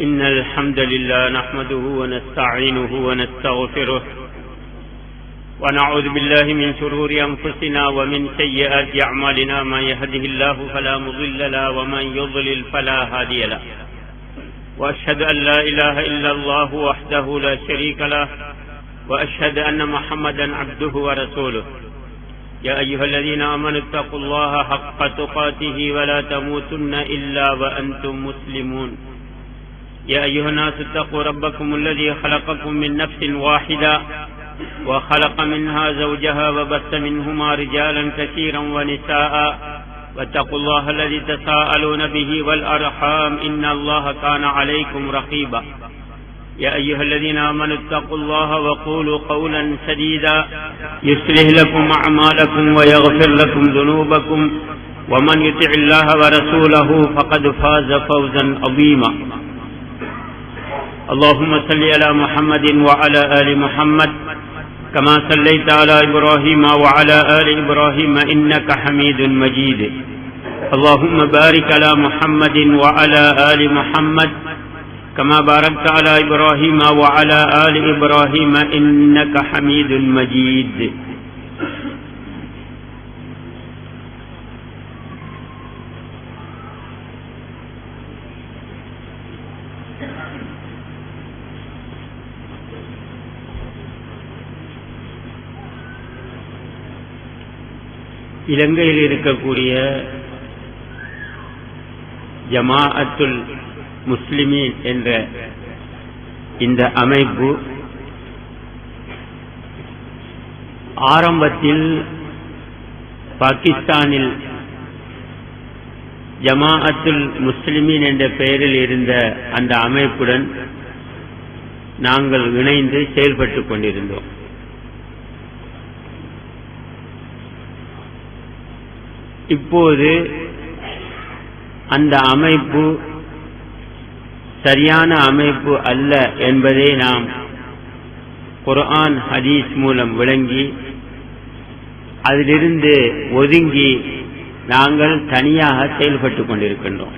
إن الحمد لله نحمده ونستعينه ونستغفره ونعوذ بالله من شرور أنفسنا ومن سيئات أعمالنا. من يهده الله فلا مضل له ومن يضلل فلا هادي له. وأشهد أن لا إله إلا الله وحده لا شريك له وأشهد أن محمدا عبده ورسوله. يا أيها الذين آمنوا اتقوا الله حق تقاته ولا تموتن إلا وأنتم مسلمون. يا أيها الناس اتقوا ربكم الذي خلقكم من نفس واحدة وخلق منها زوجها وبث منهما رجالا كثيرا ونساء واتقوا الله الذي تساءلون به والأرحام إن الله كان عليكم رقيبا. يا أيها الذين آمنوا اتقوا الله وقولوا قولا سديدا يصلح لكم أعمالكم ويغفر لكم ذنوبكم ومن يطع الله ورسوله فقد فاز فوزا عظيما. اللهم صل على محمد وعلى آل محمد كما صليت على إبراهيم وعلى آل إبراهيم إنك حميد مجيد. اللهم بارك على محمد وعلى آل محمد كما باركت على إبراهيم وعلى آل إبراهيم إنك حميد مجيد. இலங்கையில் இருக்கக்கூடிய ஜமாஅத்துல் முஸ்லிமீன் என்ற இந்த அமைப்பு ஆரம்பத்தில் பாகிஸ்தானில் ஜமாஅத்துல் முஸ்லிமீன் என்ற பெயரில் இருந்த அந்த அமைப்புடன் நாங்கள் இணைந்து செயல்பட்டுக் கொண்டிருந்தோம். இப்போது அந்த அமைப்பு சரியான அமைப்பு அல்ல என்பதை நாம் குர்ஆன் ஹதீஸ் மூலம் விளங்கி அதிலிருந்து ஒதுங்கி நாங்கள் தனியாக செயல்பட்டுக் கொண்டிருக்கின்றோம்.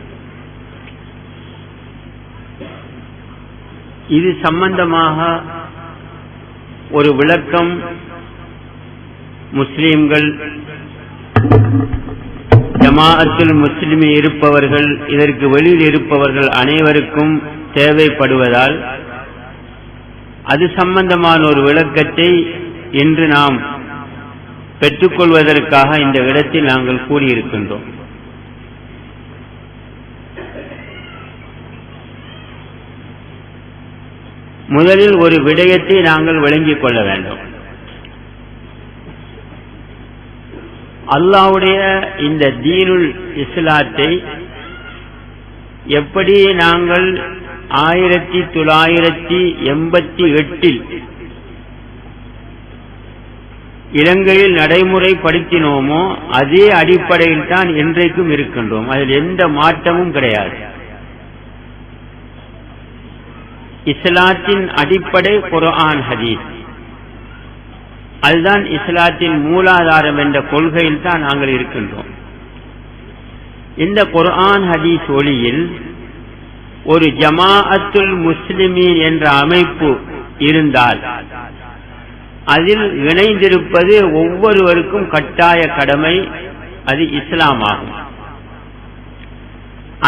இது சம்பந்தமாக ஒரு விளக்கம் முஸ்லிம்கள் ஜமாஅத்துல் முஸ்லிமீன் இருப்பவர்கள் இதற்கு வெளியில் இருப்பவர்கள் அனைவருக்கும் தேவைப்படுவதால் அது சம்பந்தமான ஒரு விளக்கத்தை இன்று நாம் பெற்றுக்கொள்வதற்காக இந்த இடத்தில் நாங்கள் கூறியிருக்கின்றோம். முதலில் ஒரு விடயத்தை நாங்கள் விளங்கிக் கொள்ள வேண்டும். அல்லாஹ்வுடைய இந்த தீனுல் இஸ்லாத்தை எப்படி நாங்கள் 1988 இலங்கையில் நடைமுறைப்படுத்தினோமோ அதே அடிப்படையில் தான் இன்றைக்கும் இருக்கின்றோம். அதில் எந்த மாற்றமும் கிடையாது. இஸ்லாத்தின் அடிப்படை குர்ஆன் ஹதீஸ், அதுதான் இஸ்லாத்தின் மூலாதாரம் என்ற கொள்கையில் தான் நாங்கள் இருக்கின்றோம். இந்த குர்ஆன் ஹதீஸ் ஒளியில் ஒரு ஜமாஅத்துல் முஸ்லிமீன் என்ற அமைப்பு இருந்தால் அதில் இணைந்திருப்பது ஒவ்வொருவருக்கும் கட்டாய கடமை. அது இஸ்லாம் ஆகும்.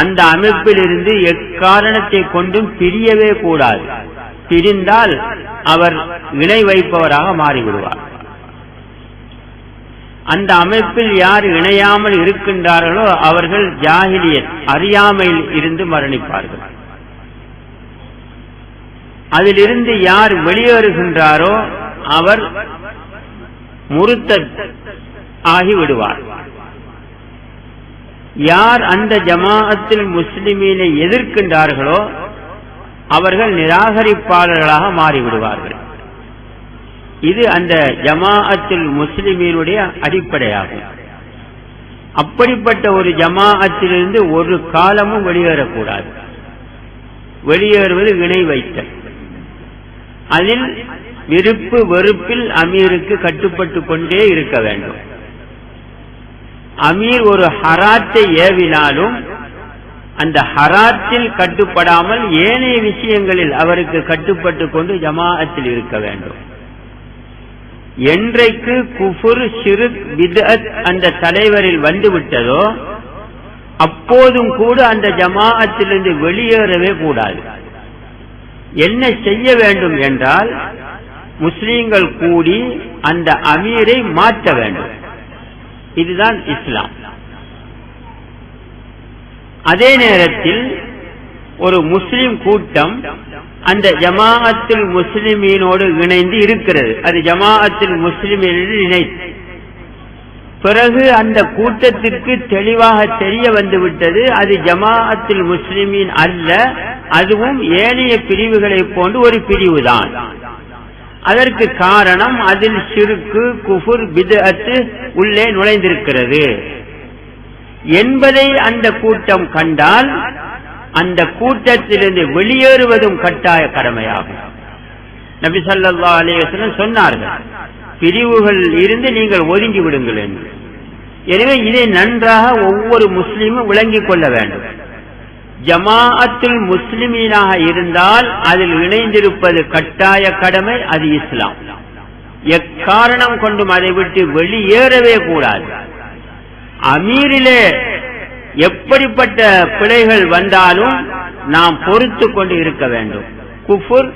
அந்த அமைப்பிலிருந்து எக்காரணத்தை கொண்டும் பிரியவே கூடாது. பிரிந்தால் அவர் இணை வைப்பவராக மாறிவிடுவார். அந்த அமைப்பில் யார் இணையாமல் இருக்கின்றார்களோ அவர்கள் ஜாஹிலியத் அறியாமையில் இருந்து மரணிப்பார்கள். அதிலிருந்து யார் வெளியேறுகின்றாரோ அவர் முர்த்தத் ஆகிவிடுவார். யார் அந்த ஜமாஅத்துல் முஸ்லிமீனை எதிர்க்கின்றார்களோ அவர்கள் நிராகரிப்பாளர்களாக மாறிவிடுவார்கள். இது அந்த ஜமாஅத்துல் முஸ்லிமீனுடைய அடிப்படையாகும். அப்படிப்பட்ட ஒரு ஜமாஅத்திலிருந்து ஒரு காலமும் வெளியேறக்கூடாது. வெளியேறுவது இணை வைத்தல். அதில் விருப்பு வெறுப்பில் அமீருக்கு கட்டுப்பட்டு கொண்டே இருக்க வேண்டும். அமீர் ஒரு ஹராத்தை ஏவினாலும் அந்த ஹராத்தில் கட்டுப்படாமல் ஏனைய விஷயங்களில் அவருக்கு கட்டுப்பட்டு கொண்டு ஜமாஅத்தில் இருக்க வேண்டும். என்றைக்கு குஃபுர், ஷிர்க், பித்அத் அந்த தலைவரில் வந்துவிட்டதோ அப்போதும் கூட அந்த ஜமாஅத்திலிருந்து வெளியேறவே கூடாது. என்ன செய்ய வேண்டும் என்றால் முஸ்லிம்கள் கூடி அந்த அமீரை மாற்ற வேண்டும். இதுதான் இஸ்லாம். அதே நேரத்தில் ஒரு முஸ்லிம் கூட்டம் அந்த ஜமாஅத்துல் முஸ்லிமீனோடு இணைந்து இருக்கிறது. அது ஜமாஅத்துல் முஸ்லிமீனோடு இணைத்து பிறகு அந்த கூட்டத்திற்கு தெளிவாக தெரிய வந்துவிட்டது அது ஜமாஅத்துல் முஸ்லிமீன் அல்ல, அதுவும் ஏனைய பிரிவுகளை போன்று ஒரு பிரிவுதான். அதற்கு காரணம் அதில் ஷிர்க், குஃபுர், பித்அத் உள்ளே நுழைந்திருக்கிறது என்பதை அந்த கூட்டம் கண்டால் அந்த கூட்டத்திலிருந்து வெளியேறுவதும் கட்டாய கடமையாகும். நபி ஸல்லல்லாஹு அலைஹி வஸல்லம் சொன்னார்கள், பிரிவுகள் இருந்து நீங்கள் ஒதுங்கி விடுங்கள் என்று. எனவே இதை நன்றாக ஒவ்வொரு முஸ்லிமும் விளங்கிக் கொள்ள வேண்டும். ஜமாஅத்துல் முஸ்லிமீனாக இருந்தால் அதில் இணைந்திருப்பது கட்டாய கடமை, அது இஸ்லாம். எக்காரணம் கொண்டும் அதை விட்டு வெளியேறவே கூடாது. அமீரிலே எப்படிப்பட்ட பிழைகள் வந்தாலும் நாம் பொறுத்து கொண்டு இருக்க வேண்டும். குஃபுர்,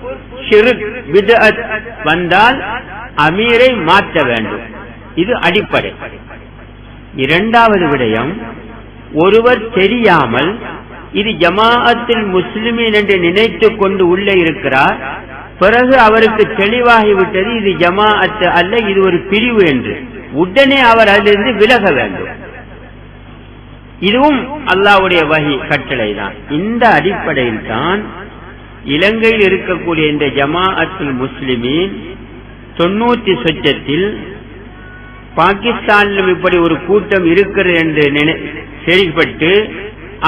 ஷிர்க், பித்அத் வந்தால் அமீரை மாற்ற வேண்டும். இது அடிப்படை. இரண்டாவது விடயம், ஒருவர் தெரியாமல் இது ஜமாஅத்துல் முஸ்லிமீன் என்று நினைத்துக் கொண்டு உள்ளே இருக்கிறார், பிறகு அவருக்கு தெளிவாகிவிட்டது இது ஜமாஅத்து அல்ல, இது ஒரு பிரிவு என்று, உடனே அவர் அதிலிருந்து விலக வேண்டும். இதுவும் அல்லாஹ்வுடைய வஹி கட்டளை தான். இந்த அடிப்படையில் தான் இலங்கையில் இருக்கக்கூடிய இந்த ஜமாஅத்துல் முஸ்லிமீன் 90 சொச்சத்தில் பாகிஸ்தானிலும் இப்படி ஒரு கூட்டம் இருக்கிறது என்று கேள்விப்பட்டு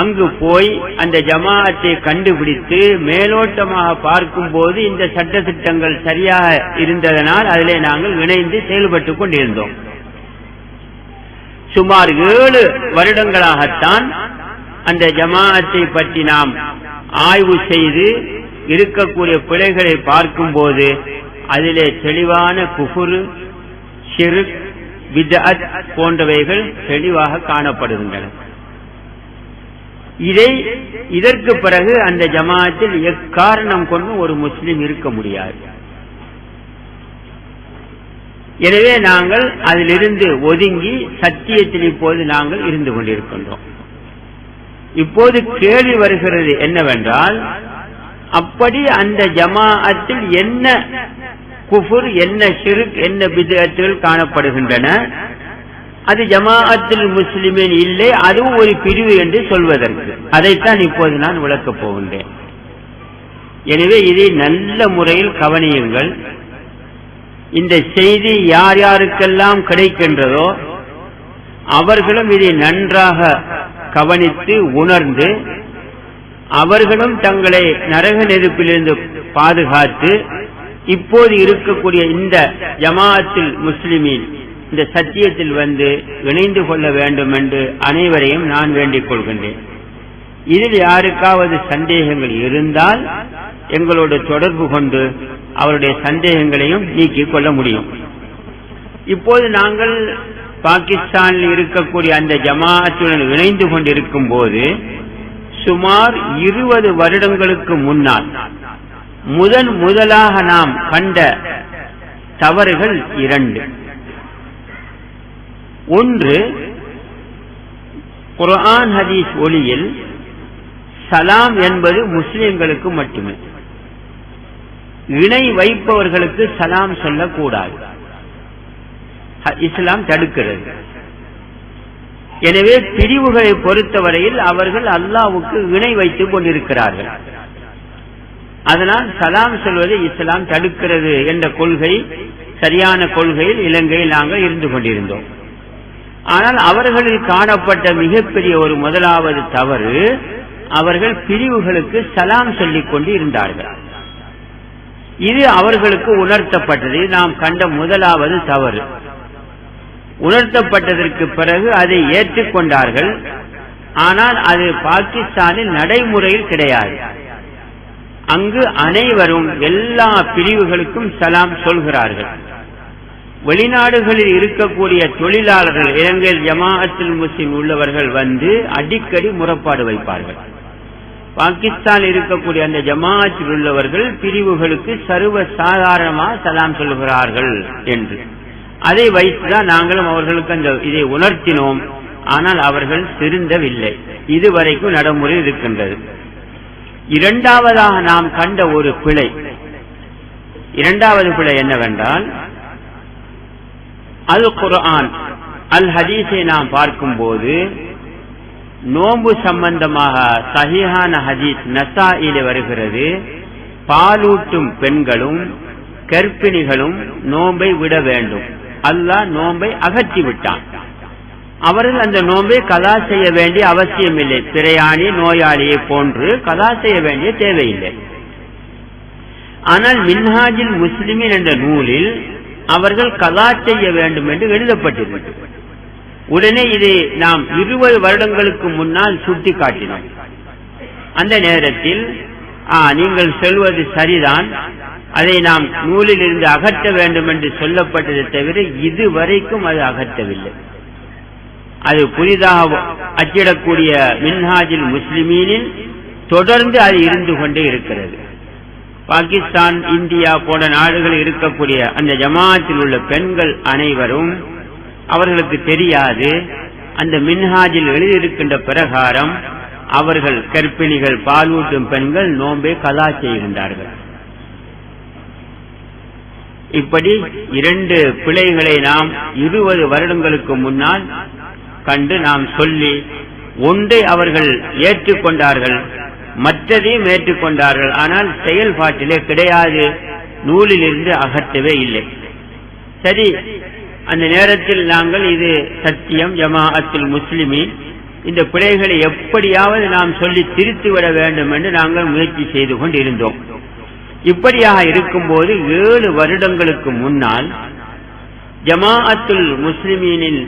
அங்கு போய் அந்த ஜமாஅத்தை கண்டுபிடித்து மேலோட்டமாக பார்க்கும் போது இந்த சட்ட திட்டங்கள் சரியாக இருந்ததனால் அதிலே நாங்கள் இணைந்து செயல்பட்டுக் கொண்டிருந்தோம். சுமார் 7 வருடங்களாகத்தான் அந்த ஜமாஅத்தை பற்றி நாம் ஆய்வு செய்து இருக்கக்கூடிய பிழைகளை பார்க்கும் போது அதிலே தெளிவான குஃபுர், ஷிர்க், பித்அத் போன்றவைகள் தெளிவாக காணப்படுகின்றன. இதற்கு பிறகு அந்த ஜமாஅத்தில் எக்காரணம் கொண்டு ஒரு முஸ்லிம் இருக்க முடியாது. எனவே நாங்கள் அதிலிருந்து ஒதுங்கி சத்தியத்தில் இப்போது நாங்கள் இருந்து கொண்டிருக்கின்றோம். இப்போது கேள்வி வருகிறது என்னவென்றால், அப்படி அந்த ஜமாஅத்தில் என்ன குஃபுர், என்ன ஷிர்க், என்ன பித்அத்துகள் காணப்படுகின்றன, அது ஜமாஅத்துல் முஸ்லிமீன் இல்லை, அதுவும் ஒரு பிரிவு என்று சொல்வதற்கு அதைத்தான் இப்போது நான் விளக்கப் போகின்றேன். எனவே இதை நல்ல முறையில் கவனியுங்கள். இந்த செய்தி யார் யாருக்கெல்லாம் கிடைக்கின்றதோ அவர்களும் இதை நன்றாக கவனித்து உணர்ந்து அவர்களும் தங்களை நரக நெருப்பிலிருந்து பாதுகாத்து இப்போது இருக்கக்கூடிய இந்த ஜமாஅத்துல் முஸ்லிமீன் இந்த சத்தியத்தில் வந்து இணைந்து கொள்ள வேண்டும் என்று அனைவரையும் நான் வேண்டிக் கொள்கின்றேன். இதில் யாருக்காவது சந்தேகங்கள் இருந்தால் எங்களோடு தொடர்பு கொண்டு அவருடைய சந்தேகங்களையும் நீக்கிக் கொள்ள முடியும். இப்போது நாங்கள் பாகிஸ்தானில் இருக்கக்கூடிய அந்த ஜமாஅத்துடன் இணைந்து கொண்டிருக்கும் போது சுமார் 20 வருடங்களுக்கு முன்னால் முதலாக நாம் கண்ட தவறுகள் 2. ஒன்று, குர்ஆன் ஹதீஸ் ஒளியில் சலாம் என்பது முஸ்லிம்களுக்கு மட்டுமே, இணை வைப்பவர்களுக்கு சலாம் சொல்லக்கூடாது, இஸ்லாம் தடுக்கிறது. எனவே பிரிவுகளை பொறுத்தவரையில் அவர்கள் அல்லாஹ்வுக்கு இணை வைத்துக் கொண்டிருக்கிறார்கள். அதனால் சலாம் சொல்வதை இஸ்லாம் தடுக்கிறது என்ற கொள்கை, சரியான கொள்கையில் இலங்கையில் நாங்கள் இருந்து கொண்டிருந்தோம். ஆனால் அவர்களில் காணப்பட்ட மிகப்பெரிய ஒரு முதலாவது தவறு, அவர்கள் பிரிவுகளுக்கு சலாம் சொல்லிக் கொண்டு இருந்தார்கள். இது அவர்களுக்கு உணர்த்தப்பட்டது. நாம் கண்ட முதலாவது தவறு. உணர்த்தப்பட்டதற்கு பிறகு அதை ஏற்றுக்கொண்டார்கள். ஆனால் அது பாகிஸ்தானில் நடைமுறையில் கிடையாது. அங்கு அனைவரும் எல்லா பிரிவுகளுக்கும் சலாம் சொல்கிறார்கள். வெளிநாடுகளில் இருக்கக்கூடிய தொழிலாளர்கள், இலங்கையில் ஜமாஅத்துல் முஸ்லிம் உள்ளவர்கள் வந்து அடிக்கடி முறைப்பாடு வைப்பார்கள். பாகிஸ்தானில் இருக்கக்கூடிய அந்த ஜமாஅத்தில் உள்ளவர்கள் பிரிவுகளுக்கு சர்வ சாதாரணமாக சலாம் சொல்கிறார்கள் என்று. அதை வைத்துதான் நாங்களும் அவர்களுக்கு அந்த இதை உணர்த்தினோம். ஆனால் அவர்கள் திருந்தவில்லை. இதுவரைக்கும் நடைமுறை இருக்கின்றது. இரண்டாவதாக நாம் கண்ட ஒரு பிழை, இரண்டாவது பிழை என்னவென்றால், அல் குர்ஆன் அல் ஹதீஸை நாம் பார்க்கும்போது நோன்பு சம்பந்தமாக சஹீஹான ஹதீஸ் நசாயிலே வருகிறது, பாலூட்டும் பெண்களும் கர்ப்பிணிகளும் நோன்பை விட வேண்டும். அல்லாஹ் நோன்பை அகற்றி விட்டான். அவர்கள் அந்த நோன்பை கதா செய்ய வேண்டிய அவசியம் இல்லை. பிரயாணி நோயாளியை போன்று கதா செய்ய வேண்டிய தேவையில்லை. ஆனால் மின்ஹாஜுல் முஸ்லிமின் என்ற நூலில் அவர்கள் கதா செய்ய வேண்டும் என்று எழுதப்பட்டிருக்கிறது. உடனே இதை நாம் 20 வருடங்களுக்கு முன்னால் சுட்டி காட்டினோம். அந்த நேரத்தில் நீங்கள் சொல்வது சரிதான், அதை நாம் நூலில் இருந்து அகற்ற வேண்டும் என்று சொல்லப்பட்டதை தவிர இதுவரைக்கும் அது அகற்றவில்லை. அது புதிதாக அச்சிடக்கூடிய மின்ஹாஜுல் முஸ்லிமீனில் தொடர்ந்து அது இருந்து கொண்டே இருக்கிறது. பாகிஸ்தான், இந்தியா போன்ற நாடுகளில் இருக்கக்கூடிய அந்த ஜமாஅத்தில் உள்ள பெண்கள் அனைவரும் அவர்களுக்கு தெரியாது. அந்த மின்ஹாஜில் எழுதியிருக்கின்ற பிரகாரம் அவர்கள் கர்ப்பிணிகள், பாலூட்டும் பெண்கள் நோன்பை கதா செய்கின்றார்கள். இப்படி 2 பிழைகளை நாம் 20 வருடங்களுக்கு முன்னால் கண்டு நாம் சொல்லி, ஒன்றை அவர்கள் ஏற்றுக்கொண்டார்கள், மற்றதையும் ஏற்றுக்கொண்டார்கள். ஆனால் செயல்பாட்டிலே கிடையாது, நூலிலிருந்து அகற்றவே இல்லை. சரி, அந்த நேரத்தில் நாங்கள் இது சத்தியம், ஜமாஅத்துல் முஸ்லிமீன், இந்த பிழைகளை எப்படியாவது நாம் சொல்லி திருத்திவிட வேண்டும் என்று நாங்கள் முயற்சி செய்து கொண்டு இருந்தோம். இப்படியாக இருக்கும்போது 7 வருடங்களுக்கு முன்னால் ஜமாஅத்துல் முஸ்லிமீனில்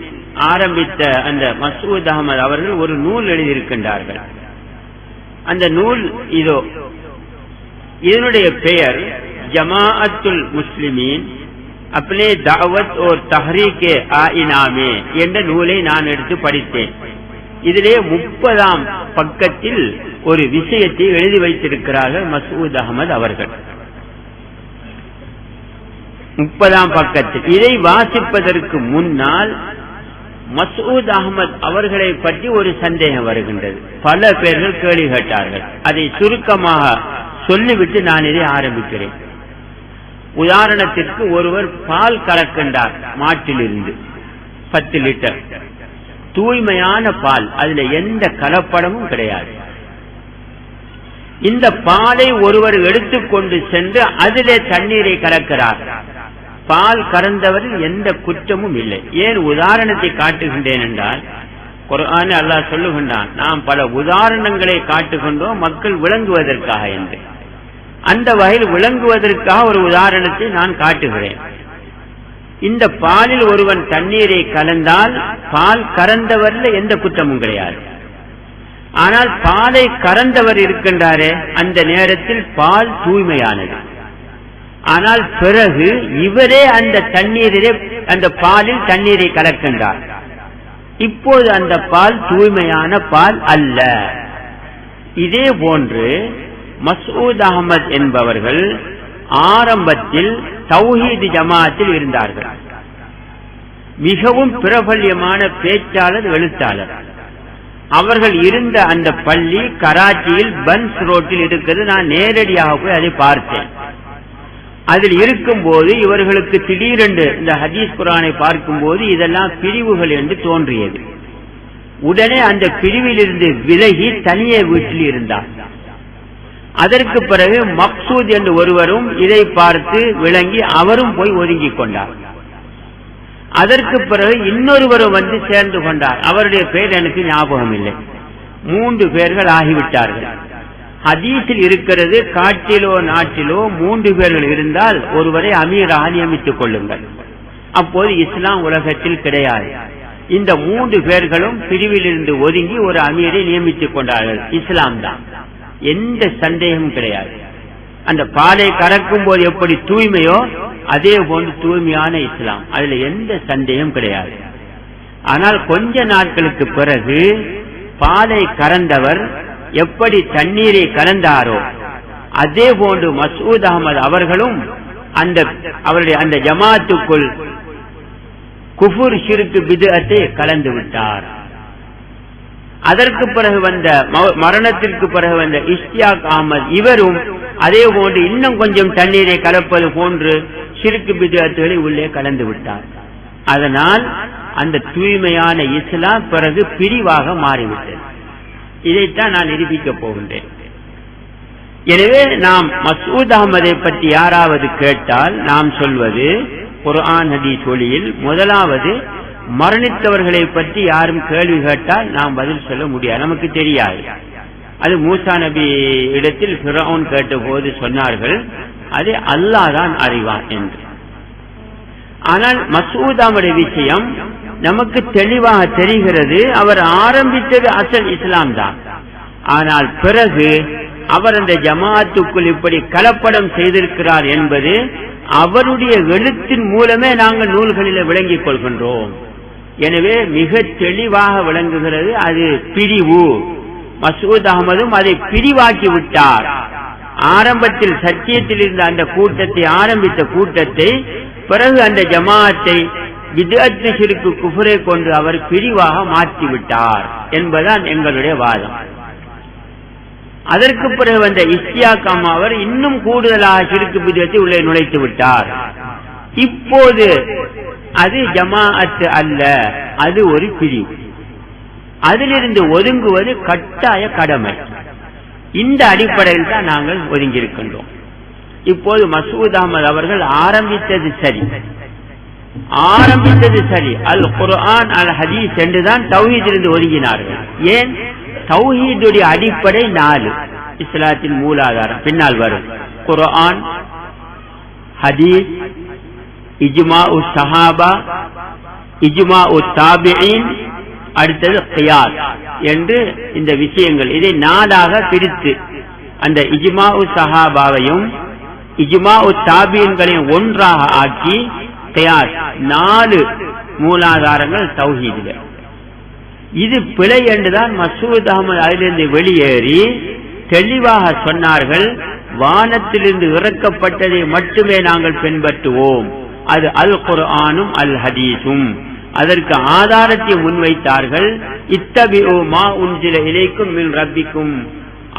ஆரம்பித்த அந்த மசூத் அகமது அவர்கள் ஒரு நூல் எழுதியிருக்கின்றார்கள். அந்த நூல் இதோ, இதனுடைய பெயர் ஜமாஅத்துல் முஸ்லிமீன் அப்னே தாவத் और तहरीक आईना में என்ற நூலை நான் எடுத்து படித்தேன். இதிலே 30ஆம் பக்கத்தில் ஒரு விஷயத்தை எழுதி வைத்திருக்கிறார்கள் மசூத் அகமது அவர்கள். 30ஆம் பக்கத்தில் இதை வாசிப்பதற்கு முன்னால் மசூத் அகமது அவர்களை பற்றி ஒரு சந்தேகம் வருகின்றது. பல பேர்கள் கேள்வி கேட்டார்கள். அதை சுருக்கமாக சொல்லிவிட்டு நான் இதை ஆரம்பிக்கிறேன். உதாரணத்திற்கு, ஒருவர் பால் கலக்கின்றார் மாட்டிலிருந்து 10 லிட்டர், தூய்மையான பால், அதுல எந்த கலப்படமும் கிடையாது. இந்த பாலை ஒருவர் எடுத்துக்கொண்டு சென்று அதிலே தண்ணீரை கலக்கிறார். பால் கறந்தவரில் எந்த குற்றமும் இல்லை. ஏன் உதாரணத்தை காட்டுகின்றேன் என்றால், குர்ஆன் அல்லாஹ் சொல்லுகின்றான், நாம் பல உதாரணங்களை காட்டுகின்றோம் மக்கள் விளங்குவதற்காக என்று. அந்த வகையில் விளங்குவதற்காக ஒரு உதாரணத்தை நான் காட்டுகிறேன். இந்த பாலில் ஒருவன் தண்ணீரை கலந்தால் பால் கறந்தவரில் எந்த குற்றமும் கிடையாது. ஆனால் பாலை கறந்தவர் இருக்கின்றாரே, அந்த நேரத்தில் பால் தூய்மையானது. ஆனால் பிறகு இவரே அந்த தண்ணீரிலே, அந்த பாலில் தண்ணீரை கலக்கின்றார். இப்போது அந்த பால் தூய்மையான பால் அல்ல. இதே போன்று மசூத் அகமது என்பவர்கள் ஆரம்பத்தில் தௌஹீத் ஜமாஅத்தில் இருந்தார்கள். மிகவும் பிரபல்யமான பேச்சாளர், எழுத்தாளர். அவர்கள் இருந்த அந்த பள்ளி கராச்சியில் பன்ஸ் ரோட்டில் இருக்கிறது. நான் நேரடியாக போய் அதை பார்த்தேன். அதில் இருக்கும்போது இவர்களுக்கு திடீரென்று இந்த ஹதீஸ் குர்ஆனை பார்க்கும்போது இதெல்லாம் பிரிவுகள் என்று தோன்றியது. உடனே அந்த பிரிவிலிருந்து விலகி தனியே வீட்டில் இருந்தார். அதற்கு பிறகு மக்சூத் என்று ஒருவரும் இதை பார்த்து விளங்கி அவரும் போய் ஒதுங்கிக் கொண்டார். அதற்கு பிறகு இன்னொருவரும் வந்து சேர்ந்து கொண்டார். அவருடைய பெயர் எனக்கு ஞாபகம் இல்லை. 3 பேர்கள் ஆகிவிட்டார்கள். ஹதீஸில் இருக்கிறது, காட்டிலோ நாட்டிலோ 3 பேர்கள் இருந்தால் ஒருவரை அமீராக நியமித்துக் கொள்ளுங்கள். அப்போது இஸ்லாம் உலகத்தில் கிடையாது. இந்த 3 பேர்களும் பிரிவிலிருந்து ஒதுங்கி ஒரு அமீரை நியமித்துக் கொண்டார்கள். இஸ்லாம் தான், எந்த சந்தேகமும் கிடையாது. அந்த பாலை கறக்கும் போது எப்படி தூய்மையோ அதே போன்று தூய்மையான இஸ்லாம், அதுல எந்த சந்தேகம் கிடையாது. ஆனால் கொஞ்ச நாட்களுக்கு பிறகு பாலை கறந்தவர் எப்படி தண்ணீரை கலந்தாரோ அதே போன்று மசூத் அகமது அவர்களும் அவருடைய அந்த ஜமாத்துக்குள் குஃபுர் ஷிர்க் பித்அத்தை கலந்து விட்டார். அதற்கு பிறகு வந்த மரணத்திற்கு பிறகு வந்த இஷ்தியாக் அஹமது இவரும் அதே போன்று இன்னும் கொஞ்சம் தண்ணீரை கலப்பது போன்று ஷிர்க் பித்அத்துகளை உள்ளே கலந்து விட்டார். அதனால் அந்த தூய்மையான இஸ்லாம் பிறகு பிரிவாக மாறிவிட்டது. இதைத்தான் நான் நிரூபிக்கப் போகின்றேன். எனவே நாம் மசூத் அகமதை பற்றி யாராவது கேட்டால் நாம் சொல்வது குர்ஆன் ஹதீஸ் ஒளியில் முதலாவது மரணித்தவர்களை பற்றி யாரும் கேள்வி கேட்டால் நாம் பதில் சொல்ல முடியாது, நமக்கு தெரியாது. அது மூசா நபி இடத்தில் ஃபிரௌன் கேட்ட போது சொன்னார்கள் அது அல்லாஹ் தான் அறிவான் என்று. ஆனால் மசூத் அகமது விஷயம் நமக்கு தெளிவாக தெரிகிறது. அவர் ஆரம்பித்தது அசல் இஸ்லாம் தான். ஆனால் பிறகு அவர் அந்த ஜமாத்துக்குள் இப்படி கலப்படம் செய்திருக்கிறார் என்பது அவருடைய எழுத்தின் மூலமே நாங்கள் நூல்களில் விளங்கிக் கொள்கின்றோம். எனவே மிக தெளிவாக விளங்குகிறது அது பிரிவு. மசூத் அகமதும் அதை பிரிவாக்கி விட்டார். ஆரம்பத்தில் சத்தியத்தில் இருந்த அந்த கூட்டத்தை ஆரம்பித்த கூட்டத்தை பிறகு அந்த ஜமாத்தை பித்அத் ஷிர்க் குஃப்ரை கொண்டு அவர் பிரிவாக மாற்றிவிட்டார் என்பதுதான் எங்களுடைய வாதம். அதற்கு பிறகு வந்த இஷ்தியாக் அவர் இன்னும் கூடுதலாக ஷிர்க் பித்அத்தை உள்ளே நுழைத்து விட்டார். இப்போது அது ஜமாஅத் அல்ல, அது ஒரு பிரிவு. அதிலிருந்து ஒதுங்குவது கட்டாய கடமை. இந்த அடிப்படையில் தான் நாங்கள் ஒதுங்கியிருக்கின்றோம். இப்போது மசூத் அகமது அவர்கள் ஆரம்பித்தது சரி, அல் குர்ஆன் அல் ஹதீஸ் என்றுதான் தௌஹீதிலிருந்து ஒதுங்கினார்கள். ஏன்? தௌஹீதுடைய அடிப்படை 4, இஸ்லாத்தின் மூலாதாரம் பின்னால் வரும். குர்ஆன், ஹதீஸ், இஜ்மாஉ ஸஹாபா, இஜ்மாஉ தாபிஈன், அடுத்தது கியாஸ் என்று இந்த விஷயங்கள் இதை 4ஆக பிரித்து அந்த இஜ்மாஉ ஸஹாபாவையும் இஜ்மாஉ தாபிஈன்களையும் ஒன்றாக ஆக்கி கியாஸ் 4 மூலாதாரங்கள் தௌஹீதிலே. இது பிழை என்றுதான் மசூத் அகமது அதிலிருந்து வெளியேறி தெளிவாக சொன்னார்கள், வானத்திலிருந்து இறக்கப்பட்டதை மட்டுமே நாங்கள் பின்பற்றுவோம், அது அல் குர்ஆனும் அல் ஹதீஸும். அதற்கு ஆதாரத்தை முன்வைத்தார்கள். இத்தபிஉ மா உன்சில இலைக்கும் மின் ரப்பிக்கும்,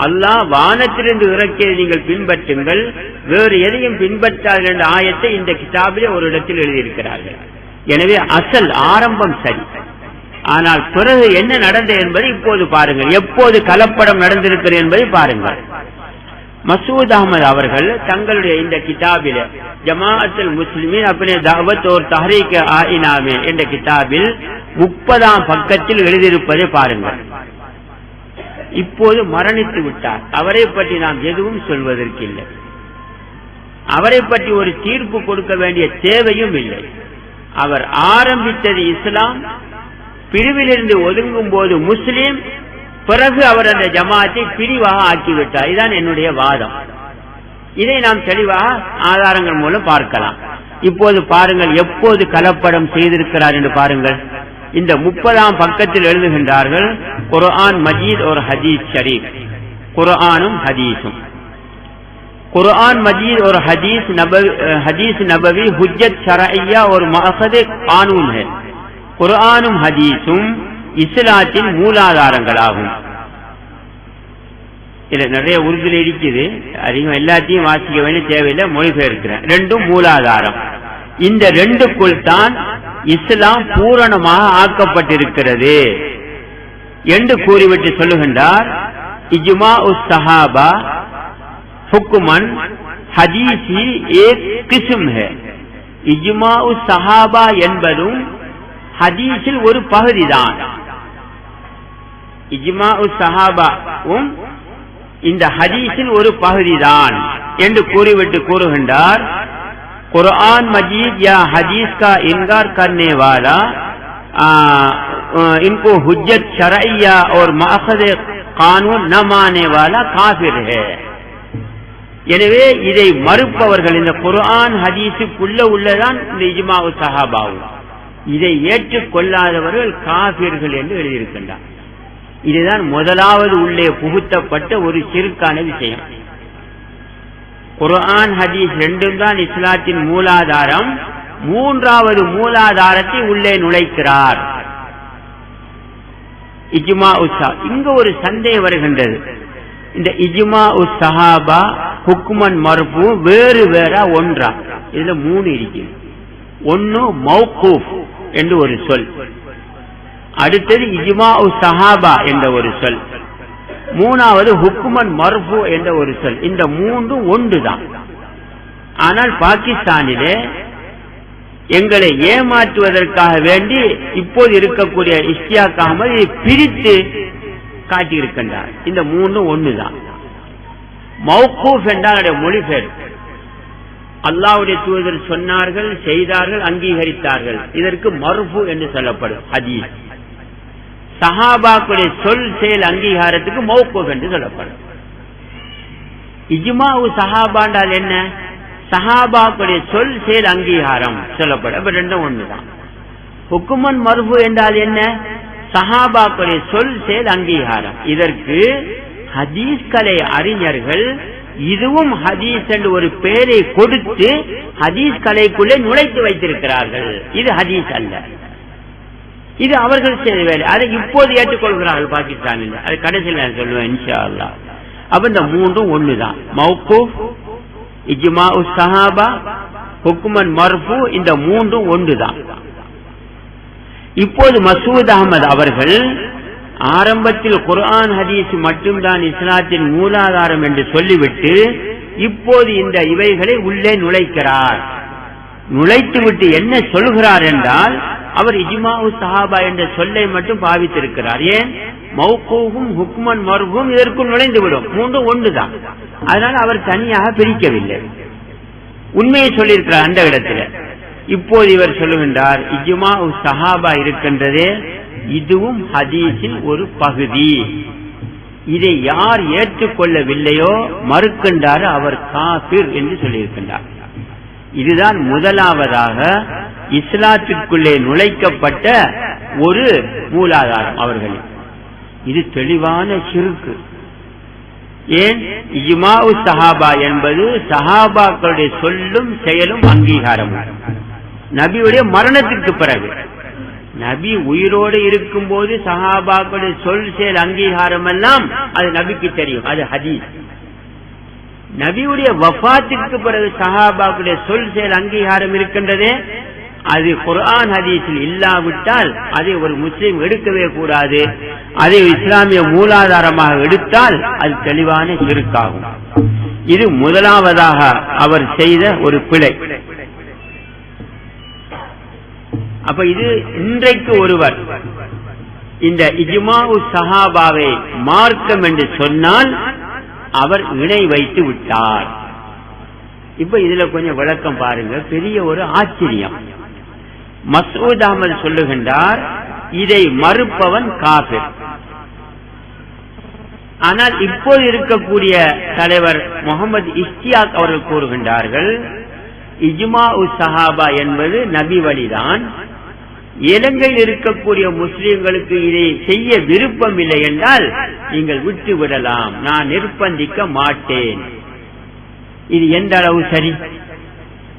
அல்லாஹ் வானத்திலிருந்து இறக்கியதை நீங்கள் பின்பற்றுங்கள், வேறு எதையும் பின்பற்றார்கள் என்ற ஆயத்தை இந்த கிதாபிலே ஒரு இடத்தில் எழுதியிருக்கிறார்கள். எனவே அசல் ஆரம்பம் சரி. ஆனால் பிறகு என்ன நடந்தது என்பதை இப்போது பாருங்கள். எப்போது கலப்படம் நடந்திருக்கிறது என்பதை பாருங்கள். மசூத் அகமது அவர்கள் தங்களுடைய இந்த கிதாபில ஜமாஅத்துல் முஸ்லிமீன் அப்னே தாவத் और तहरीक आईना में என்ற கிதாபில் 30ஆம் பக்கத்தில் எழுதியிருப்பதை பாருங்கள். இப்போது மரணித்து விட்டார். அவரை பற்றி நாம் எதுவும் சொல்வதற்கில்லை. அவரை பற்றி ஒரு தீர்ப்பு கொடுக்க வேண்டிய தேவையும் இல்லை. அவர் ஆரம்பித்தது இஸ்லாம், பிரிவிலிருந்து ஒதுங்கும் போது முஸ்லிம், பிறகு அவர் அந்த ஜமாத்தை பிரிவாக ஆக்கிவிட்டார். இதுதான் என்னுடைய வாதம். இதை நாம் தெளிவாக ஆதாரங்கள் மூலம் பார்க்கலாம். இப்போது பாருங்கள் எப்போது கலப்படம் செய்திருக்கிறார் என்று பாருங்கள். இந்த 30ஆம் பக்கத்தில் எழுதுகின்றார்கள், குர்ஆன் மஜீத் और ஹதீஸ் ஷரீஃப், குர்ஆனும் ஹதீஸும். குர்ஆன் மஜீத் और हदीस नबवी हुज्जत शरइया और मअखद कानून है. குர்ஆனும் ஹதீஸும் இஸ்லாத்தின் மூலாதாரங்களாகும். இதுல நிறைய உறுதியில் இருக்குது, அதிகம் எல்லாத்தையும் வாசிக்க வேண்டிய தேவையில்லை, மொழிபெயர்க்கிறேன். 2ம் மூலாதாரம். இந்த 2க்குள் தான் இஸ்லாம் பூரணமாக ஆக்கப்பட்டிருக்கிறது என்று கூறிவிட்டு சொல்லுகின்றார். இஜ்மாஉ ஸஹாபா हुक्मन हदीसी एक किस्म है. इज्माउ सहाबा என்பதும் ஹதீஸில் ஒரு பகுதிதான். இஜ்மாஉ சஹாபாவும் இந்த ஹதீஸில் ஒரு பகுதிதான் என்று கூறிவிட்டு கூறுகின்றார். कुरान मजीद या हदीस का इनकार करने वाला इनको हुज्जत शरइया और माखज़ कानून न मानने वाला काफिर है. எனவே இதை மறுப்பவர்கள் இந்த குர்ஆன் ஹதீஸுக்குள்ள உள்ளதான் இந்த இஜ்மா சஹாபாவும். இதை ஏற்றுக்கொள்ளாதவர்கள் காஃபிர்கள் என்று எழுதியிருக்கின்றார். இதுதான் முதலாவது உள்ளே புகுத்தப்பட்ட ஒரு சிறுக்கான விஷயம். குர்ஆன் ஹதீஸ் ரெண்டும் தான் இஸ்லாத்தின் மூலாதாரம். மூன்றாவது மூலாதாரத்தை உள்ளே நுழைக்கிறார் இஜ்மா சஹாபா. இங்க ஒரு சந்தேகம் வருகின்றது. இந்த இஜ்மா சஹாபா ஹுக்மன் மர்ஃபூ வேறு வேற ஒன்றா? இதுல மூணு இருக்கு. ஒன்னு மௌகூஃப் என்று ஒரு சொல், அடுத்தது இஜ்மா சஹாபா என்ற ஒரு சொல், மூணாவது ஹுக்மன் மர்ஃபூ என்ற ஒரு சொல். இந்த மூன்றும் ஒன்றுதான். ஆனால் பாகிஸ்தானிலே எங்களை ஏமாற்றுவதற்காக வேண்டி இப்போது இருக்கக்கூடிய இஷ்தியாக் அஹ்மத் இதை பிரித்து காட்டியிருக்கின்றார். இந்த மூன்றும் ஒன்றுதான். மௌகூஃப் என்றால் மொழிபெயர். அல்லாஹ்வுடைய தூதர் சொன்னார்கள், செய்தார்கள், அங்கீகரித்தார்கள். இதற்கு மர்ஃபூ என்று சொல்லப்படும் ஹதீஸ். சஹாபாக்களுடைய சொல் செயல் அங்கீகாரத்துக்கு மௌகூஃப் என்று சொல்லப்படும். இஜ்மா சஹாபா என்றால் என்ன? சஹாபாக்களுடைய சொல் செயல் அங்கீகாரம் சொல்லப்படும். அப்ப ரெண்டும் ஒண்ணுதான். ஹுக்மன் மர்ஃபூ என்றால் என்ன? சஹாபாக்களுடைய சொல் செயல் அங்கீகாரம். இதற்கு ஹதீஸ் கலை அறிஞர்கள் இதுவும் ஹதீஸ் என்று ஒரு பெயரை கொடுத்து ஹதீஸ் கலைக்குள்ளே நுழைத்து வைத்திருக்கிறார்கள். இது ஹதீஸ் அல்ல, இது அவர்கள் செய்த வேலை. அதை இப்போது ஏற்றுக்கொள்கிறார்கள் பாகிஸ்தானில். அது கடைசியில் நான் சொல்லுவேன் இன்ஷா அல்லாஹ். அப்ப இந்த மூன்றும் ஒண்ணுதான். மௌகூஃப், இஜ்மா சஹாபா, ஹுக்மன் மர்ஃபூ, இந்த மூன்றும் ஒன்றுதான். இப்போது மசூத் அஹ்மத் அவர்கள் ஆரம்பத்தில் குர்ஆன் ஹதீஸ் மட்டும்தான் இஸ்லாத்தின் மூலாதாரம் என்று சொல்லிவிட்டு இப்போது இந்த இவைகளை உள்ளே நுழைக்கிறார். நுழைத்துவிட்டு என்ன சொல்கிறார் என்றால், அவர் இஜ்மா சஹாபா என்ற சொல்லை மட்டும் பாவித்திருக்கிறார். ஏன்? மௌகூஃபும் ஹுக்மன் மர்ஃபூம் இதற்குள் நுழைந்துவிடும். மூன்றும் ஒன்றுதான். அதனால அவர் தனியாக பிரிக்கவில்லை. உண்மையை சொல்லியிருக்கிறார் அந்த இடத்துல. இப்போது இவர் சொல்லுகின்றார், இஜ்மா சஹாபா இருக்கின்றதே இதுவும் ஹதீஸின் ஒரு பகுதி. இதை யார் ஏற்றுக்கொள்ளவில்லையோ மறுக்கின்றார், அவர் காஃபிர் என்று சொல்லியிருக்கின்றார். இதுதான் முதலாவதாக இஸ்லாத்திற்குள்ளே நுழைக்கப்பட்ட ஒரு மூலாதாரம் அவர்களின். இது தெளிவான ஷிர்க். ஏன்? இஜ்மா சஹாபா என்பது சஹாபாக்களுடைய சொல்லும் செயலும் அங்கீகாரமும். நபியுடைய மரணத்திற்கு பிறகு, நபி உயிரோடு இருக்கும் போது சஹாபாக்களுடைய சொல் செயல் அங்கீகாரம் எல்லாம் அது நபிக்கு தெரியும், அது ஹதீஸ். நபியுடைய வஃபாத்திற்கு பிறகு சஹாபாக்களுடைய சொல் செயல் அங்கீகாரம் இருக்கின்றதே, அது குர்ஆன் ஹதீஸில் இல்லாவிட்டால் அதை ஒரு முஸ்லிம் எடுக்கவே கூடாது. அதை இஸ்லாமிய மூலாதாரமாக எடுத்தால் அது தெளிவான ஷிர்காகும். இது முதலாவதாக அவர் செய்த ஒரு பிழை. அப்ப இது இன்றைக்கு ஒருவர் இந்த இஜ்மா சஹாபாவை மார்க்கம் என்று சொன்னால் அவர் இணை வைத்து விட்டார். இப்ப இதுல கொஞ்சம் விளக்கம் பாருங்க. பெரிய ஒரு ஆச்சரியம். மசூத் அஹ்மத் சொல்லுகின்றார், இதை மறுப்பவன் காஃபிர். ஆனால் இப்போது இருக்கக்கூடிய தலைவர் முகமது இஷ்தியாக் அவர்கள் கூறுகின்றார்கள், இஜ்மா சஹாபா என்பது நபி வழிதான். இலங்கையில் இருக்கக்கூடிய முஸ்லிம்களுக்கு இதை செய்ய விருப்பம் இல்லை என்றால் நீங்கள் விட்டு விடலாம், நான் நிர்பந்திக்க மாட்டேன். இது எந்த அளவு சரி?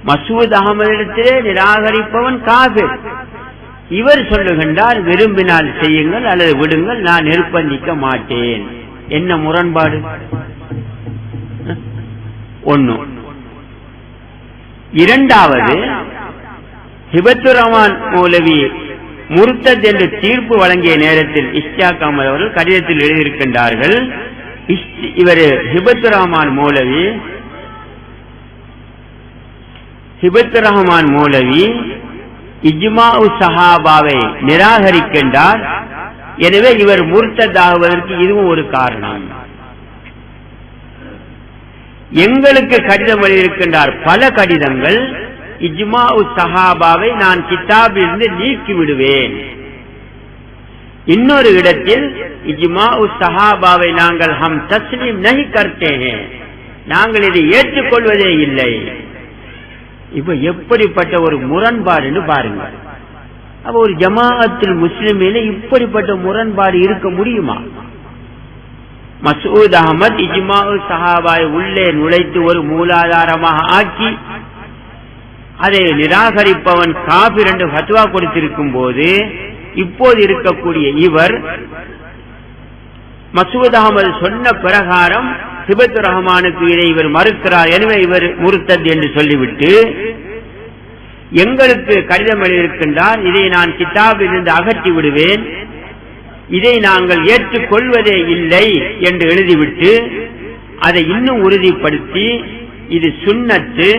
மசூத் அஹ்மதிடத்திலே நிராகரிப்பவன் காஃபிர். இவர் சொல்லுகின்றார், விரும்பினால் செய்யுங்கள் அல்லது விடுங்கள், நான் நிர்பந்திக்க மாட்டேன். என்ன முரண்பாடு? ஒன்னு. இரண்டாவது, ஹிபத்துர் ரஹ்மான் மௌலவி முர்த்தத் என்று தீர்ப்பு வழங்கிய நேரத்தில் இஷ்தியாக் அஹ்மத் அவர்கள் கடிதத்தில் எழுதியிருக்கின்றார்கள், இவர் ஹிபத்துர் ரஹ்மான் மௌலவி இஜ்மா சஹாபாவை நிராகரிக்கின்றார். எனவே இவர் முர்த்தத் ஆகுவதற்கு இதுவும் ஒரு காரணம். எங்களுக்கு கடிதம் எழுதியிருக்கின்றார், பல கடிதங்கள். இஜ்மா சஹாபாவை நான் கிதாபிலிருந்து நீக்கி விடுவேன், இன்னொரு இடத்தில் இஜ்மா சஹாபாவை நாங்கள் ஹம் தஸ்லீம் நஹி கர்த்தே ஹேன், நாங்கள் இதை ஏற்றுக்கொள்வதே இல்லை. இப்ப எப்படிப்பட்ட ஒரு முரண்பாடுன்னு பாருங்க. அப்ப ஒரு ஜமாஅத்துல் முஸ்லிமில இப்படிப்பட்ட முரண்பாடு இருக்க முடியுமா? மசூத் அஹமத் இஜ்மா சஹாபாவை உள்ளே நுழைத்து ஒரு மூலாதாரமாக ஆக்கி அதை நிராகரிப்பவன் காபிர் என்று ஃபத்வா கொடுத்திருக்கும் போது, இப்போது இருக்கக்கூடிய இவர் மசூத் அஹமது சொன்ன பிரகாரம் ஹிபத்துர் ரஹ்மானுக்கு இதை இவர் மறுக்கிறார், எனவே இவர் முர்த்தத் என்று சொல்லிவிட்டு எங்களுக்கு கடிதம் எழுதியிருக்கின்றார், இதை நான் கிதாபில் இருந்து அகற்றி விடுவேன், இதை நாங்கள் ஏற்றுக்கொள்வதே இல்லை என்று எழுதிவிட்டு அதை இன்னும் உறுதிப்படுத்தி இது சுன்னத்து,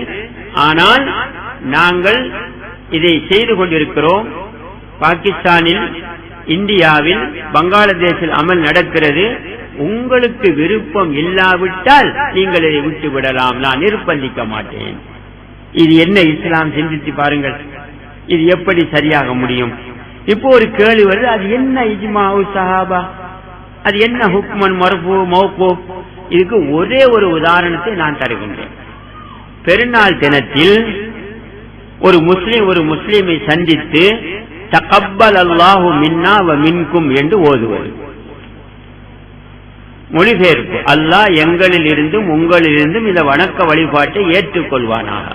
ஆனால் நாங்கள் இதை செய்து கொண்டிருக்கிறோம், பாகிஸ்தானில், இந்தியாவில், பங்களாதேஷில் அமல் நடக்கிறது, உங்களுக்கு விருப்பம் இல்லாவிட்டால் நீங்கள் இதை விட்டு விடலாம், நான் நிர்பந்திக்க மாட்டேன். இது என்ன இஸ்லாம்? சிந்தித்து பாருங்கள், இது எப்படி சரியாக முடியும்? இப்போ ஒரு கேள்வி வருது, அது என்ன இஜ்மா சஹாபா, அது என்ன ஹுக்மன் மர்ஃபூ மௌகூஃப்? இதுக்கு ஒரே ஒரு உதாரணத்தை நான் தருகின்றேன். பெருநாள் தினத்தில் ஒரு முஸ்லிம் ஒரு முஸ்லிமை சந்தித்து தகப்பல் அல்லாஹு மின்னா வ மின்கும் என்று ஓதுவது. மொழிபெயர்ப்பு, அல்லாஹ் எங்களில் இருந்தும் உங்களில் இருந்தும் இந்த வணக்க வழிபாட்டை ஏற்றுக்கொள்வானாக.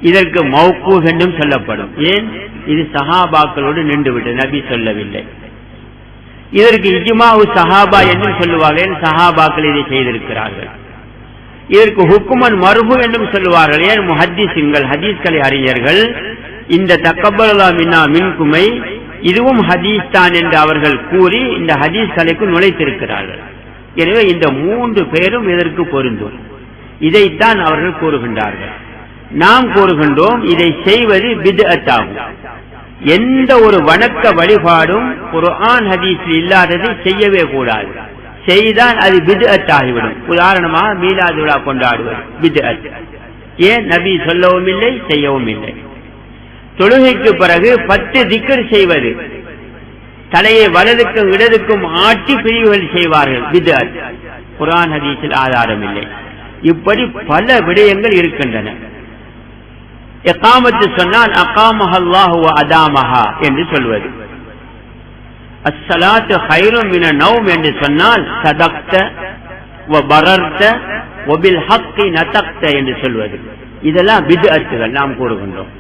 இதற்கு மௌகூஃப் என்றும் சொல்லப்படும். ஏன்? இது சஹாபாக்களோடு நின்றுவிட்டது, நபி சொல்லவில்லை. இதற்கு இஜ்மா சஹாபா என்றும் சொல்லுவார்கள், சஹாபாக்கள் இதை செய்திருக்கிறார்கள். இதற்கு ஹுக்குமன் மர்ஃபூ என்றும் சொல்லுவார்கள். ஏன்? முஹத்திஸ்கள், ஹதீஸ்களை அறிஞர்கள் இந்த தக்கபல்லாஹு மின்னா மின்குமை இதுவும் ஹதீஸ் தான் என்று அவர்கள் கூறி இந்த ஹதீஸ் கலைக்கு நுழைத்திருக்கிறார்கள். எனவே இந்த மூன்று பேரும் இதற்கு பொருந்தும். இதைத்தான் அவர்கள் கூறுகின்றார்கள். நாம் கூறுகின்றோம் இதை செய்வது பித்அத் ஆகும். எந்த ஒரு வணக்க வழிபாடும் குர்ஆன் ஹதீஸில் இல்லாததை செய்யவே கூடாது. செய்தால் அது பித்அத் ஆகிவிடும். உதாரணமாக மீலாது விழா கொண்டாடுவது பித்அத். ஏன்? நபி சொல்லவும் இல்லை, செய்யவும் இல்லை. தொழுகைக்கு பிறகு 10 திக்ர் செய்வது, தலையை வலதுக்கும் இடதுக்கும் ஆட்டி பிரிவுகள் செய்வார்கள், பித்அத். குர்ஆன் ஹதீஸில் ஆதாரம் இல்லை. இப்படி பல விடயங்கள் இருக்கின்றன. இகாமத்து சொன்னால் அகாமஹல்லாஹு வ அதாமஹா என்று சொல்வது. அஸ்ஸலாத்து கைரும் மின நௌம் என்று சொன்னால் சதக்த வ பரர்த வ பில் ஹக்கி நதக்த என்று சொல்வது. இதெல்லாம் பித்அத்துகள் நாம் கூறுகின்றோம்.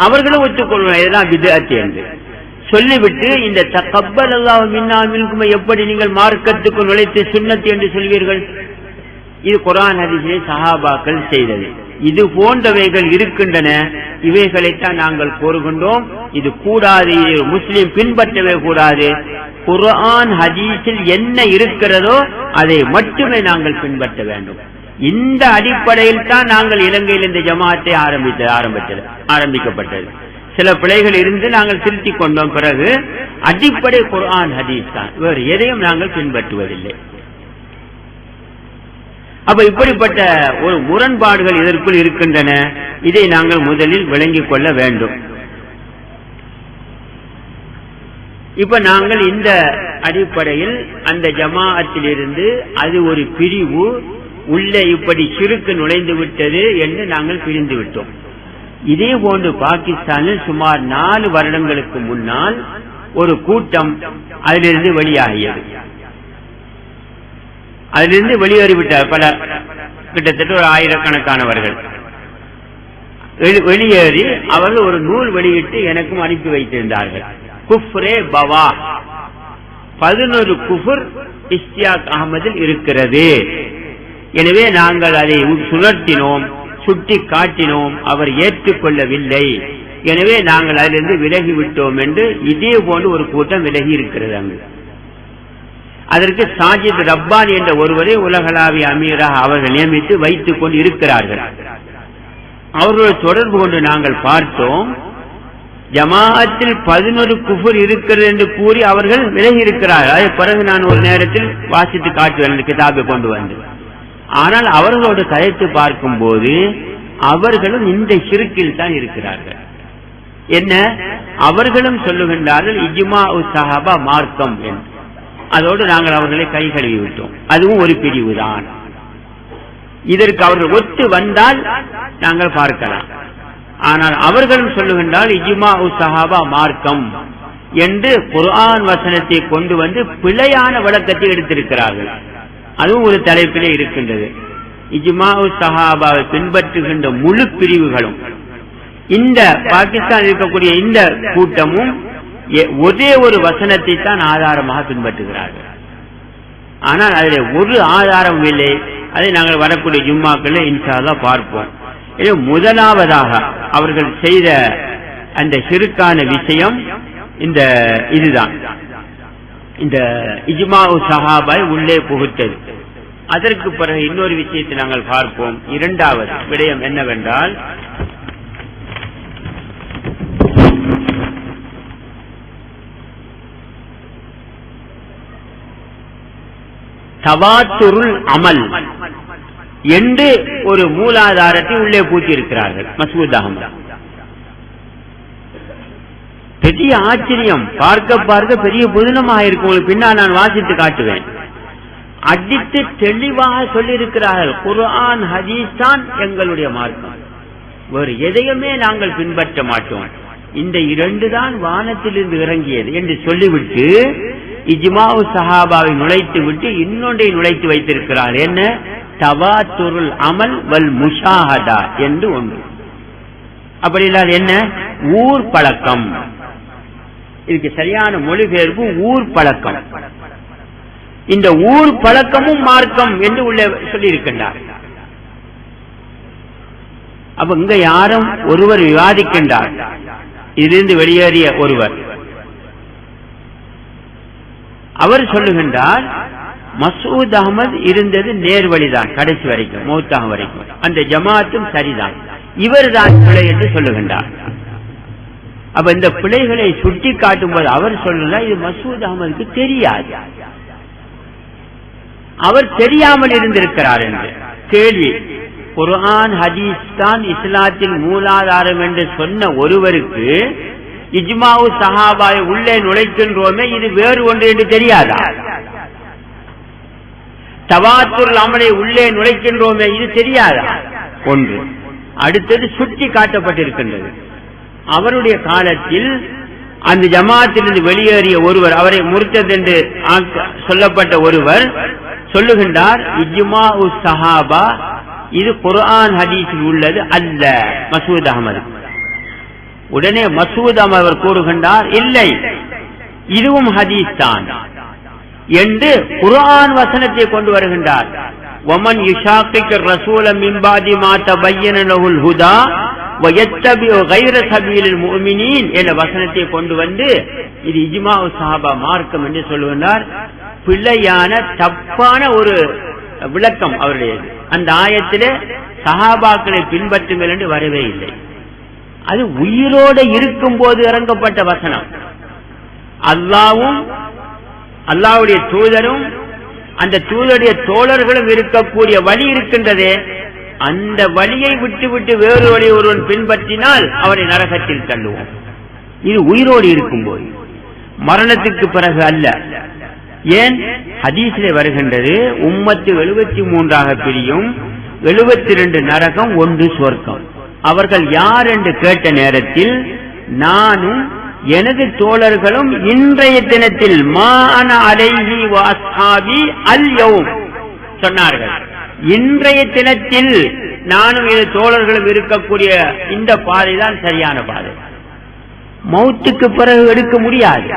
அவர்களும் ஒத்துக்கொள்வார்கள் இதெல்லாம் பித்அத் என்று சொல்லிவிட்டு இந்த தகப்பல் அல்லாஹு மின்னா மின்கும் எப்படி நீங்கள் மார்க்கத்துக்கு நுழைத்து சுன்னத் என்று சொல்வீர்கள்? இது குர்ஆன் ஹதீஸிலே சஹாபாக்கள் செய்தது. இது போன்றவைகள் இருக்கின்றன. இவைகளைத்தான் நாங்கள் கூறுகின்றோம். இது கூடாது, முஸ்லிம் பின்பற்றவே கூடாது. குர்ஆன் ஹதீஸில் என்ன இருக்கிறதோ அதை மட்டுமே நாங்கள் பின்பற்ற வேண்டும். இந்த அடிப்படையில் தான் நாங்கள் இலங்கையில் இந்த ஜமாத்தை ஆரம்பிக்கப்பட்டது. சில பிழைகள் இருந்து நாங்கள் திருத்திக் கொண்டோம். பிறகு அடிப்படை குர்ஆன் ஹதீஸ் தான், வேறு எதையும் நாங்கள் பின்பற்றுவதில்லை. அப்ப இப்படிப்பட்ட ஒரு முரண்பாடுகள் இதற்குள் இருக்கின்றன. இதை நாங்கள் முதலில் விளங்கிக் கொள்ள வேண்டும். இப்ப நாங்கள் இந்த அடிப்படையில் அந்த ஜமாஅத்தில் இருந்து அது ஒரு பிரிவு உள்ளே இப்படி சிறுக்கு நுழைந்து விட்டது என்று நாங்கள் பிரிந்து விட்டோம். இதே போன்று பாகிஸ்தானில் சுமார் 4 வருடங்களுக்கு முன்னால் ஒரு கூட்டம் அதிலிருந்து வெளியாகியது. அதிலிருந்து வெளியேறிவிட்டார் பல, கிட்டத்தட்ட ஒரு 1000கணக்கானவர்கள் வெளியேறி அவர்கள் ஒரு நூல் வெளியிட்டு எனக்கும் அனுப்பி வைத்திருந்தார்கள். குஃப்ரே பவா, 11 குஃபர் இஸ்தியாக் அகமதில் இருக்கிறது. எனவே நாங்கள் அதை சுழற்றினோம், சுட்டி காட்டினோம், அவர் ஏற்றுக்கொள்ளவில்லை. எனவே நாங்கள் அதிலிருந்து விலகிவிட்டோம் என்று இதே போன்று ஒரு கூட்டம் விலகி இருக்கிறது. அங்கு அதற்கு சாஜித் ரப்பானி என்ற ஒருவரை உலகளாவிய அமீராக அவர்கள் நியமித்து வைத்துக் கொண்டு இருக்கிறார்கள். அவர்களோடு தொடர்பு கொண்டு நாங்கள் பார்த்தோம். ஜமாஅத்தில் 11 குஃபர் இருக்கிறது என்று கூறி அவர்கள் விலகி இருக்கிறார்கள். அதற்கு பிறகு நான் ஒரு நேரத்தில் வாசித்து காட்டுவேன், கிதாபை கொண்டு வந்து. ஆனால் அவர்களோடு கதைத்து பார்க்கும் போது அவர்களும் இந்த ஷிர்கில் தான் இருக்கிறார்கள். என்ன அவர்களும் சொல்லுகின்றார்கள் இஜ்மா சஹாபா மார்க்கம் என்று. அதோடு நாங்கள் அவர்களை கை கழுவி விட்டோம். அதுவும் ஒரு பிரிவு தான். இதற்கு அவர்கள் ஒத்து வந்தால் நாங்கள் பார்க்கலாம். ஆனால் அவர்களும் சொல்லுகின்றால் இஜ்மா சஹாபா மார்க்கம் என்று குர்ஆன் வசனத்தை கொண்டு வந்து பிழையான விளக்கத்தை எடுத்திருக்கிறார்கள். அதுவும் ஒரு தலைப்பிலே இருக்கின்றது. இஜ்மா சஹாபாவை பின்பற்றுகின்ற முழு பிரிவுகளும் இந்த பாகிஸ்தான் இருக்கக்கூடிய இந்த கூட்டமும் ஒரே ஒரு வசனத்தை தான் ஆதாரமாக பின்பற்றுகிறார்கள். ஆனால் அதில் ஒரு ஆதாரம் இல்லை. அதை நாங்கள் வரக்கூடிய ஜும்மாக்கள் இன்ஷா அல்லாஹ் பார்ப்போம். முதலாவதாக அவர்கள் செய்த அந்த ஷிர்கான விஷயம் இதுதான், இந்த இஜ்மா சஹாபா உள்ளே புகுத்தது. அதற்கு பிறகு இன்னொரு விஷயத்தை நாங்கள் பார்ப்போம். இரண்டாவது விடயம் என்னவென்றால், தவாத்துருல் அமல் என்று ஒரு மூலாதாரத்தை உள்ளே பூட்டியிருக்கிறார்கள் மசூத் அஹமது. பெரிய ஆச்சரியம், பார்க்க பெரிய புதினமாக இருக்கும். உங்களுக்கு பின்னால் நான் வாசித்து காட்டுவேன். அடித்து தெளிவாக சொல்லியிருக்கிறார்கள், குர்ஆன் ஹதீஸ் தான் எங்களுடைய மார்க்கம், வேறு எதையுமே நாங்கள் பின்பற்ற மாட்டோம். இந்த இரண்டு தான் வானத்திலிருந்து இறங்கியது என்று சொல்லிவிட்டு இஜ்மா சஹாபாவை நுழைத்து விட்டு இன்னொன்றை நுழைத்து வைத்திருக்கிறார். என்ன? தவாத்துருல் அமல் வல் முஷாஹதா என்று ஒன்று. அப்படி இல்லாத என்ன? ஊர் பழக்கம். இதுக்கு சரியான மொழிபெயர்ப்பு ஊர் பழக்கம். இந்த ஊர் பழக்கமும் மார்க்கம் என்று உள்ளே சொல்லி இருக்கின்றார். அப்ப இங்க யாரும் ஒருவர் விவாதிக்கின்றார், இதிலிருந்து வெளியேறிய ஒருவர். அவர் சொல்லுகின்றார், மசூத் அஹமது இருந்தது நேர்வழிதான் கடைசி வரைக்கும், மௌத்தாக வரைக்கும். அந்த ஜமாத்தும் சரிதான், இவர் தான் பிழை என்று சொல்லுகின்றார். அப்ப இந்த பிழைகளை சுட்டி காட்டும் போது அவர் சொல்லுகிறார், இது மசூத் அஹமதுக்கு தெரியாது, அவர் தெரியாமல் இருந்திருக்கிறார் என்று. கேள்வி, குர்ஆன் ஹதீஸ் தான் இஸ்லாத்தின் மூலாதாரம் என்று சொன்ன ஒருவருக்கு இஜ்மா சஹாபாவை உள்ளே நுழைக்கின்றோமே, இது வேறு ஒன்று என்று தெரியாதா? தவாத்துல் அமலை உள்ளே நுழைக்கின்றோமே, இது தெரியாதா? ஒன்று. அடுத்தது சுட்டி காட்டப்பட்டிருக்கின்றது, அவருடைய காலத்தில் அந்த ஜமாத்திலிருந்து வெளியேறிய ஒருவர், அவரை முர்த்தத் என்று சொல்லப்பட்ட ஒருவர் சொல்லுகின்றார், இஜ்மா சஹாபா இது குர்ஆன் ஹதீஸில் உள்ளது அல்ல மசூத் அஹமது. உடனே மசூத் அஹமது கூறுகின்றார், இல்லை இதுவும் ஹதீஸ் தான் என்று குர்ஆன் வசனத்தை கொண்டு வருகின்றார். வமன் யுஷாக்கிர் ரசூல மின் பாதி மா தபய்யன லஹுல் ஹுதா வயத்தபிஉ கைர சபீலில் முஃமினீன் என்ற வசனத்தை கொண்டு வந்து இது இஜ்மா சஹாபா மார்க்கம் என்று சொல்லுகின்றார். பிள்ளையான தப்பான ஒரு விளக்கம் அவருடையது. அந்த ஆயத்திலே சஹாபாக்களை பின்பற்றுங்கள் என்று வரவே இல்லை. அது உயிரோடு இருக்கும் போது இறங்கப்பட்ட வசனம். அல்லாஹ்வும் அல்லாஹ்வுடைய தூதரும் அந்த தூதருடைய தோழர்களும் இருக்கக்கூடிய வழி இருக்கின்றதே, அந்த வழியை விட்டுவிட்டு வேறு வழி ஒருவன் பின்பற்றினால் அவரை நரகத்தில் தள்ளுவோம். இது உயிரோடு இருக்கும் போது, மரணத்துக்கு பிறகு அல்ல. ஏன்? ஹதீஸிலே வருகின்றது, உம்மத்து 73 பிரியும், 72 நரகம், 1 சொர்க்கம். அவர்கள் யார் என்று கேட்ட நேரத்தில் நானும் எனது தோழர்களும் இன்றைய தினத்தில் மான அலைஹி வ அஸ்ஹாபி அல் யௌம் சொன்னார்கள். இன்றைய தினத்தில் நானும் எனது தோழர்களும் இருக்கக்கூடிய இந்த பாதை தான் சரியான பாதை. மௌத்துக்கு பிறகு எடுக்க முடியாது.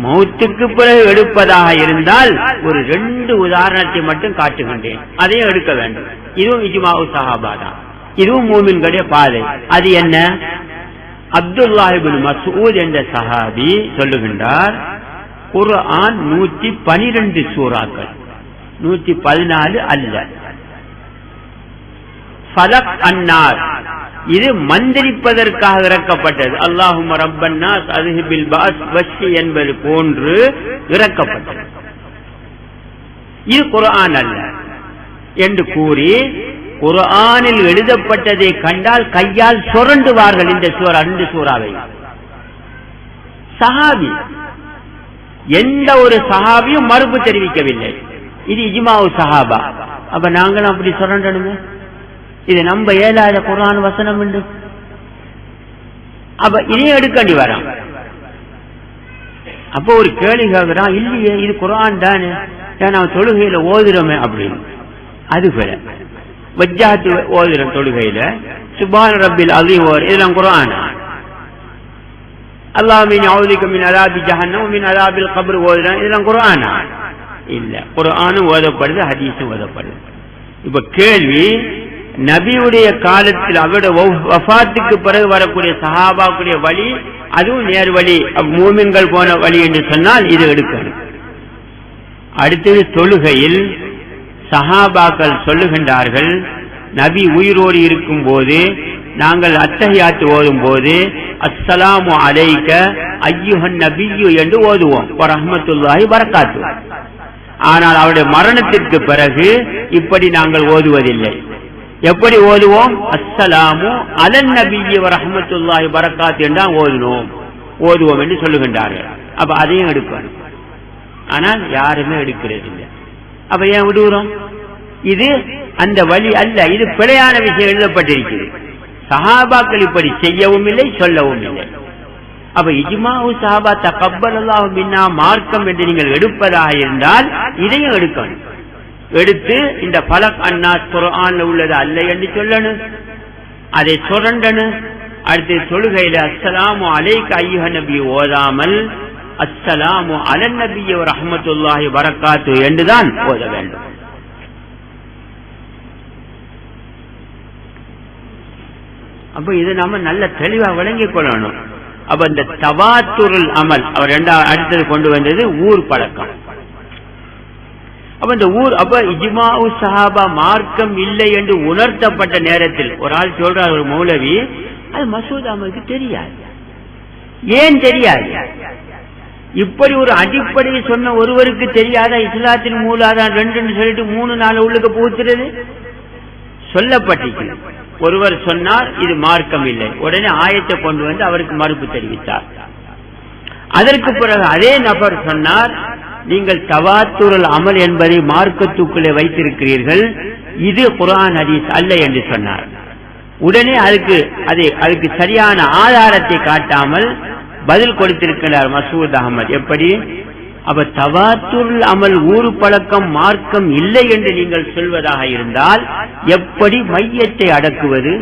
மௌத்துக்கு பிறகு எடுப்பதாக இருந்தால் ஒரு 2 உதாரணத்தை மட்டும் காட்டுகின்றேன், அதையும் எடுக்க வேண்டும். இதுவும் இஜ்மா சஹாபா தான், இதுவும் மூமின்களுடைய பாதை. அது என்ன? அப்துல்லாஹ் இப்னு மஸ்ஊத் என்ற சஹாபி சொல்லுகின்றார், குர்ஆன் 112 சூறாக்கள், 114 அல்ல. ஃபலக் அன்னார் இது மந்திரிப்பதற்காக இறக்கப்பட்டது. அல்லாஹும்ம ரப்பன் நாஸ் அஸ்ஹிபில் பாஸ் வஷ்ஷி என்பது போன்று இறக்கப்பட்டது. இது குர்ஆன் அல்ல என்று கூறி குர்ஆனில் எழுதப்பட்டதை கண்டால் கையால் சுரண்டுவார்கள். இந்த சூரா 2 சூறாவை சஹாபி எந்த ஒரு சஹாபியும் மறுப்பு தெரிவிக்கவில்லை. இது இஜ்மாஉ சஹாபா. அப்ப நாங்களும் அப்படி சுரண்டணுமே? இது நம்ப ஏழாத குர்ஆன் வசனம் உண்டு. அப்ப இதையும் எடுக்கண்டி வரான். அப்போ ஒரு கேள்வி கேட்கிறான், இல்லையே இது குர்ஆன் தானே, நான் தொழுகையில ஓதுறோமே அப்படின்னு. அது போல வஜ்ஜஹத்து ஓதுறோம் தொழுகையில, சுப்ஹான ரப்பில் அஸீம் இதெல்லாம் குர்ஆன். அல்லாஹும்ம இன்னி அஊதுபிக மின் அஸாபி ஜஹன்னம் மின் அஸாபில் கப்ர் ஓதுறோம், இதெல்லாம் குர்ஆன் இல்ல. குர்ஆனும் ஓதப்படுது, ஹதீஸும் ஓதப்படுது. இப்ப கேள்வி, நபியுடைய காலத்தில் அவருடைய வஃபாத்துக்கு பிறகு வரக்கூடிய சஹாபாக்குடைய வழி அதுவும் நேர் வழி, மூமின்கள் போன வழி என்று சொன்னால் இது எடுக்கணும். அடுத்தது தொழுகையில் சஹாபாக்கள் சொல்லுகின்றார்கள், நபி உயிரோடு இருக்கும் போது நாங்கள் அத்தஹியாத்து ஓதும் போது அஸ்ஸலாமு அலைக அய்யுஹன் நபியு என்று ஓதுவோம், வரஹ்மத்துல்லாஹி வரகாத்து. ஆனால் அவருடைய மரணத்திற்கு பிறகு இப்படி நாங்கள் ஓதுவதில்லை. எப்படி ஓதுவோம்? அஸ்ஸலாமு அலன் நபியி வரஹ்மத்துல்லாஹி வரகாத்து என்று ஓதுவோம் என்று சொல்லுகின்றார்கள். அப்ப அதையும் எடுக்கணும். ஆனால் யாருமே எடுக்கிறது இல்லை. அப்ப ஏன் விடுகிறோம்? இது அந்த வழி அல்ல, இது பிழையான விஷயம் எழுதப்பட்டிருக்கிறது. சஹாபாக்கள் இப்படி செய்யவும் இல்லை, சொல்லவும் இல்லை. அப்ப இஜ்மாஉ ஸஹாபா தகப்பலல்லாஹு மின்னா மார்க்கம் என்று நீங்கள் எடுப்பதாக இருந்தால் இதையும் எடுக்கணும். எடுத்து இந்த ஃபலக் அன்னாஸ் குர்ஆன்ல உள்ளது அல்ல என்று சொல்லணும், அதை சுரண்டணும். அடுத்து தொழுகையில அஸ்ஸலாமு அலைக அய்யுஹன் நபி ஓதாமல் அஸ்ஸலாமு அலன் நபியி வரஹ்மத்துல்லாஹி வரகாத்து என்றுதான் ஓத வேண்டும். அப்ப இது நாம நல்ல தெளிவா விளங்கிக் கொள்ளணும். அப்ப இந்த தவாத்துருல் அமல் அவர் அடுத்தது கொண்டு வந்தது ஊர் பழக்கம். அப்ப இந்த ஊர், அப்ப இஜ்மாஉ ஸஹாபா மார்க்கம் இல்லை என்று உணர்த்தப்பட்ட நேரத்தில் ஒரு ஆள் சொல்றார், ஒரு மௌலவி, அது மசூத் அஹ்மதுக்கு தெரியாது. ஏன் தெரியாது? இப்படி ஒரு அடிப்படையை சொன்ன ஒருவருக்கு தெரியாத இஸ்லாத்தின் மூலாதான் 2 சொல்லிட்டு 3-4 உள்ளுக்கு புகுத்துறது சொல்லப்பட்டிருக்கிறது. ஒருவர் சொன்னார் இது மார்க்கம் இல்லை, உடனே ஆயத்தை கொண்டு வந்து அவருக்கு மறுப்பு தெரிவித்தார். அதற்கு பிறகு அதே நபர் சொன்னார், நீங்கள் தவாத்துருல் அமல் என்பதை மார்க்கத்துக்குள்ளே வைத்திருக்கிறீர்கள், இது குர்ஆன் ஹதீஸ் அல்ல என்று சொன்னார். உடனே அதுக்கு சரியான ஆதாரத்தை காட்டாமல் பதில் கொடுத்திருக்கிறார் மசூத் அஹ்மத். எப்படி? அப்ப தவாத்துருல் அமல் ஊரு பழக்கம் மார்க்கம் இல்லை என்று நீங்கள் சொல்வதாக இருந்தால் எப்படி மையத்தை அடக்குவது,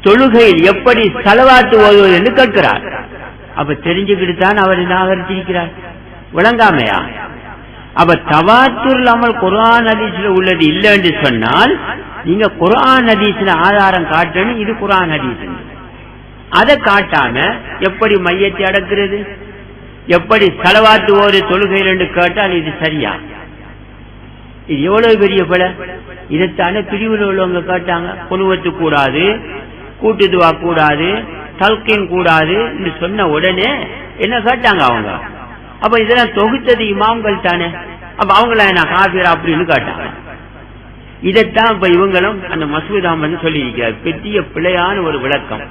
தொழுகையில் எப்படி ஸலவாத்து ஓதுவது என்று கேட்கிறார். அப்ப தெரிஞ்சுக்கிட்டு தான் அவர் நாகரிச்சிருக்கிறார், விளங்காமையா? அப்ப தவாத்துருல் அமல் குர்ஆன் ஹதீஸ்ல உள்ளது இல்லை என்று சொன்னால் நீங்க குர்ஆன் ஹதீஸ்ல ஆதாரம் காட்டணும், இது குர்ஆன் ஹதீஸ். அதை காட்டாம எப்படி மையத்தை அடக்கிறது, எப்படி ஸலவாத்து ஓது தொழுகையில் என்று கேட்டால் இது சரியா? இது எவ்வளவு பெரிய பல. இதைத்தானே பிரிவில் உள்ளவங்க கேட்டாங்க, குனுவத்து கூடாது, கூட்டு துவா கூடாது, தல்கீன் கூடாது என்று சொன்ன உடனே என்ன கேட்டாங்க அவங்க? அப்ப இதெல்லாம் தொகுத்தது இமாம்கள் தானே, அப்ப அவங்கள நான் காஃபிரா அப்படின்னு கேட்டாங்க. இதைத்தான் இப்ப இவங்களும் அந்த மசூத் அஹ்மத் சொல்லி இருக்கிறார், பெரிய பிழையான ஒரு விளக்கம்.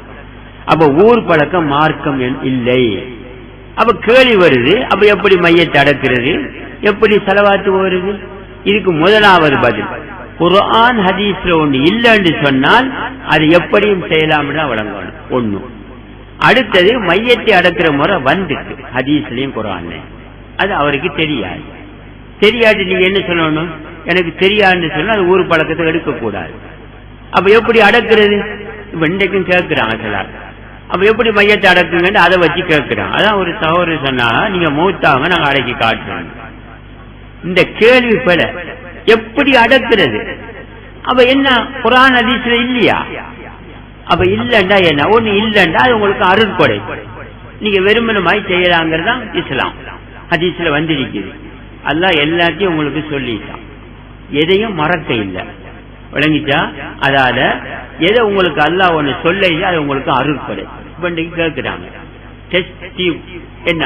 அப்ப ஊர் பழக்கம் மார்க்கம் இல்லை. அப்ப கேள்வி வருது, அப்ப எப்படி மையத்தை அடக்கிறது, எப்படி ஸலவாத்து வருது? இதுக்கு முதலாவது பதில், குர்ஆன் ஹதீஸ்ல ஒன்று இல்லை என்று சொன்னால் அது எப்படியும் செய்யலாம் வழங்கணும் ஒண்ணு. அடுத்தது மையத்தை அடக்கிற முறை வந்துட்டு ஹதீஸ்லயும் குர்ஆன்லயும், அது அவருக்கு தெரியாது. தெரியாது, நீங்க என்ன சொல்லணும்? எனக்கு தெரியாதுன்னு சொன்னா அது ஊர் பழக்கத்தை எடுக்கக்கூடாது. அப்ப எப்படி அடக்கிறது? இப்ப இன்றைக்கும் கேட்கிறாங்க சிலர், அப்ப எப்படி மையத்தை அடக்குங்கன்னு அதை வச்சு கேட்கிறாங்க. அதான் ஒரு சகோதரர் சொன்னா, நீங்க மௌத்தாங்க நாங்க அடக்கி காட்டுறோம். இந்த கேள்வி பெற எப்படி அடக்கிறது? அப்ப என்ன குர்ஆன் ஹதீஸ்ல இல்லையா? அப்ப இல்லண்டா என்ன? ஒண்ணு இல்லண்டா அது உங்களுக்கு அருட்கொடை, நீங்க வெறுமனமாய் செய்யலாங்கிறதா இஸ்லாம். ஹதீஸ்ல வந்திருக்குது, அல்லாஹ் எல்லாத்தையும் உங்களுக்கு சொல்லிட்டான், எதையும் மறக்க இல்லை, விளங்கிட்டா? அதால எதை உங்களுக்கு அல்லாஹ் ஒண்ணு சொல்ல இல்லை, அது உங்களுக்கு அருட்கொடை. இப்ப கேட்கிறாங்க என்ன?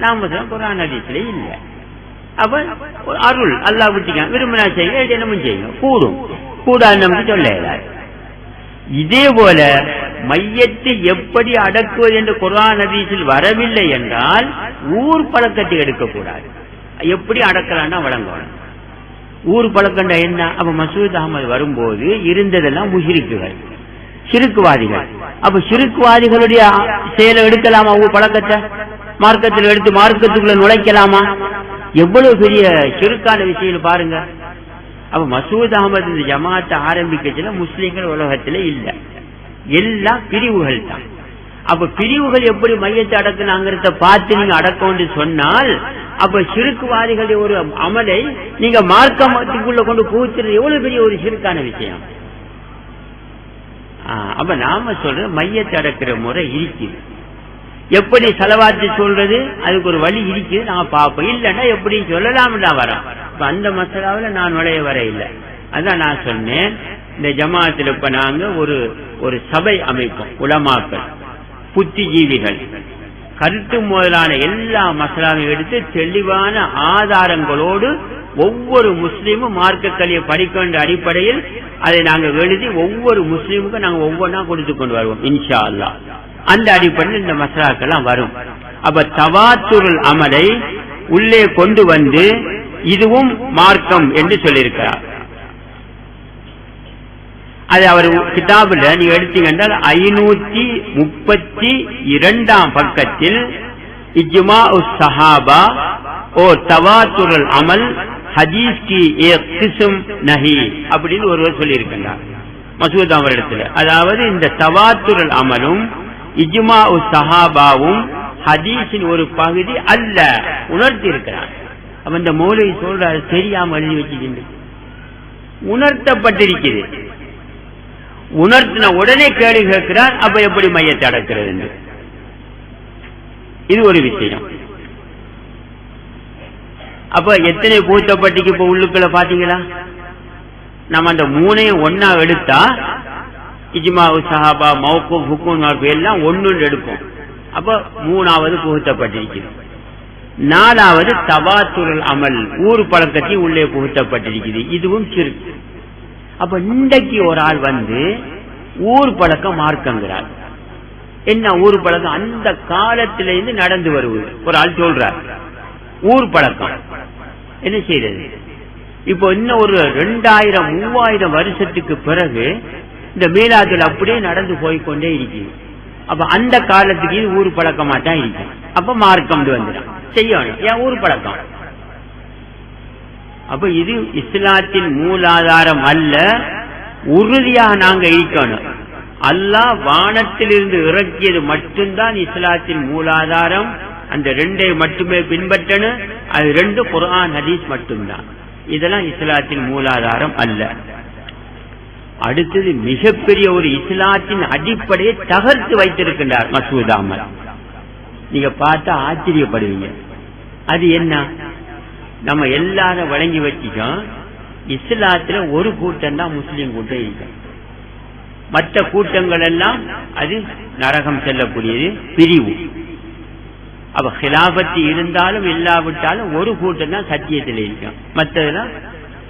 நாம குர்ஆன் ஹதீஸ்ல இல்ல, அப்ப அருள் அல்லாஹ் விட்டுக்க விரும்பினா செய்யுங்க, என்னமும் செய்யுங்க, கூடும் கூடாது நமக்கு சொல்ல. இதே போல மையத்தை எப்படி அடக்குவது என்று குர்ஆன் ஹதீஸில் வரவில்லை என்றால் ஊர் பழக்கத்தை எடுக்கக்கூடாது. எப்படி அடக்கலான்னா வழங்கணும். ஊர் பழக்கண்டா என்ன? அப்ப மசூத் அகமது வரும்போது இருந்ததெல்லாம் முஷ்ரிக்குகள், ஷிர்க்குவாதிகள். அப்ப ஷிர்க்குவாதிகளுடைய செயலை எடுக்கலாமா? ஊர் பழக்கத்தை மார்க்கத்தில் எடுத்து மார்க்கத்துக்குள்ள நுழைக்கலாமா? எவ்வளவு பெரிய ஷிர்க்கான விஷயம் பாருங்க. அப்ப மசூத் அகமது இந்த ஜமாத்தை ஆரம்பிக்கச்சுல முஸ்லிம்கள் உலகத்துல இல்ல, எல்லா பிரிவுகள் தான். அப்ப பிரிவுகள் எப்படி மையத்தை அடக்குனாங்கிறத பார்த்து நீங்க அடக்கம்னு சொன்னால், அப்ப ஷிர்க்குவாதிகளுடைய ஒரு அமலை நீங்க மார்க்கத்துக்குள்ள கொண்டு புகுத்துறது எவ்வளவு பெரிய ஒரு ஷிர்க்கான விஷயம். அப்ப நாம சொல்ற மையத்தை அடக்கிற முறை இருக்குது. எப்படி செலவாத்தி சொல்றது அதுக்கு ஒரு வழி இருக்குது, நாம பார்ப்போம். இல்லன்னா எப்படி சொல்லலாம் வரோம். இப்ப அந்த மசாலாவில் நான் நுழைய வர இல்லை. அதான் நான் சொன்னேன், இந்த ஜமாத்தில் இப்ப நாங்க ஒரு சபை அமைப்போம். உலமாக்கள், புத்திஜீவிகள், கருத்து முதலான எல்லா மசாலாவையும் எடுத்து தெளிவான ஆதாரங்களோடு ஒவ்வொரு முஸ்லீமும் மார்க்க கல்வியை படிக்க வேண்டிய அடிப்படையில் அதை நாங்கள் எழுதி ஒவ்வொரு முஸ்லீமுக்கும் நாங்கள் ஒவ்வொன்றா கொடுத்து கொண்டு வருவோம் இன்ஷா அல்லாஹ். அந்த அடிப்படையில் இந்த மசாலாக்கெல்லாம் வரும். அப்ப தவாத்துருல் அமலை உள்ளே கொண்டு வந்து இதுவும் மார்க்கம் என்று சொல்லியிருக்கிறார். அது அவர் கிதாபுல நீங்க எடுத்தீங்கன்னா 532 பக்கத்தில் இஜ்மா உஸ் சஹாபா और தவாத்துருல் அமல் ஹதீஸ் கி ஏக் கிஸ்ம் நஹி அப்படின்னு ஒருவர் சொல்லியிருக்கிறார் மசூத் அவரிடத்துல. அதாவது இந்த தவாத்துருல் அமலும் இஜ்மா உஸ் சஹாபாவும் ஹதீஸின் ஒரு பகுதி அல்ல உணர்த்தி இருக்கிறார். அப்ப இந்த மௌலவி சொல்றாரு தெரியாம எழுதி வச்சுக்கின்ற உணர்த்தப்பட்டிருக்கிறது. உணர்த்தின உடனே கேள்வி கேட்கிறார், அப்ப எப்படி மையத்தை அடக்கிறது? இது ஒரு விஷயம். அப்ப எத்தனை பூத்தப்பட்டிக்கு இப்ப உள்ளுக்குள்ள பாத்தீங்களா? நம்ம அந்த மூணையும் ஒன்னா எடுத்தா இஜ்மா சஹாபா மௌகூஃப் ஹுக்கும் எல்லாம் ஒன்னு எடுப்போம். அப்ப மூணாவது புகுத்தப்பட்டிருக்கிறது. நாலாவது தவாத்துருல் அமல் ஊர் பழக்கத்தையும் உள்ளே புகுத்தப்பட்டிருக்கிறது. இதுவும் ஷிர்க். அப்ப இன்றைக்கு ஒரு ஆள் வந்து ஊர் பழக்கம் மார்க்கங்கிறார். என்ன ஊர் பழக்கம்? அந்த காலத்திலிருந்து நடந்து வருவது. ஒரு ஆள் சொல்றார் ஊர் பழக்கம் என்ன செய்யறது? இப்போ இன்னும் ஒரு 2000-3000 வருஷத்துக்கு பிறகு இந்த மீலாதுல் அப்படியே நடந்து போய்கொண்டே இருக்குது. அப்ப அந்த காலத்துக்கு இது ஊர் பழக்கமா தான் இருக்கு. அப்ப மார்க்கம் வந்துடும் செய்யணும். ஏன் ஊர் பழக்கம்? அப்ப இது இஸ்லாத்தின் மூலாதாரம் அல்ல. உறுதியாக நாங்க இருக்கணும். அல்லாஹ் வானத்திலிருந்து இறக்கியது மட்டும்தான் இஸ்லாத்தின் மூலாதாரம். அந்த ரெண்டை மட்டுமே பின்பற்றணும். அது ரெண்டு குர்ஆன் ஹதீஸ் மட்டும்தான். இதெல்லாம் இஸ்லாத்தின் மூலாதாரம் அல்ல. அடுத்தது மிகப்பெரிய ஒரு இஸ்லாத்தின் அடிப்படையை தகர்த்து வைத்திருக்கின்றார் மசூத் அஹ்மத். நீங்க பார்த்தா ஆச்சரியப்படுவீங்க. அது என்ன? நம்ம எல்லாரும் வழங்கி வச்சுக்கோம். இஸ்லாத்துல ஒரு கூட்டம் தான் முஸ்லீம் கூட்டம் இருக்கு. மற்ற கூட்டங்கள் எல்லாம் அது நரகம் செல்லக்கூடியது, பிரிவு. அப்ப ஹிலாபத்து இருந்தாலும் இல்லாவிட்டாலும் ஒரு கூட்டம் தான் சத்தியத்தில் இருக்கும், மற்றதுதான்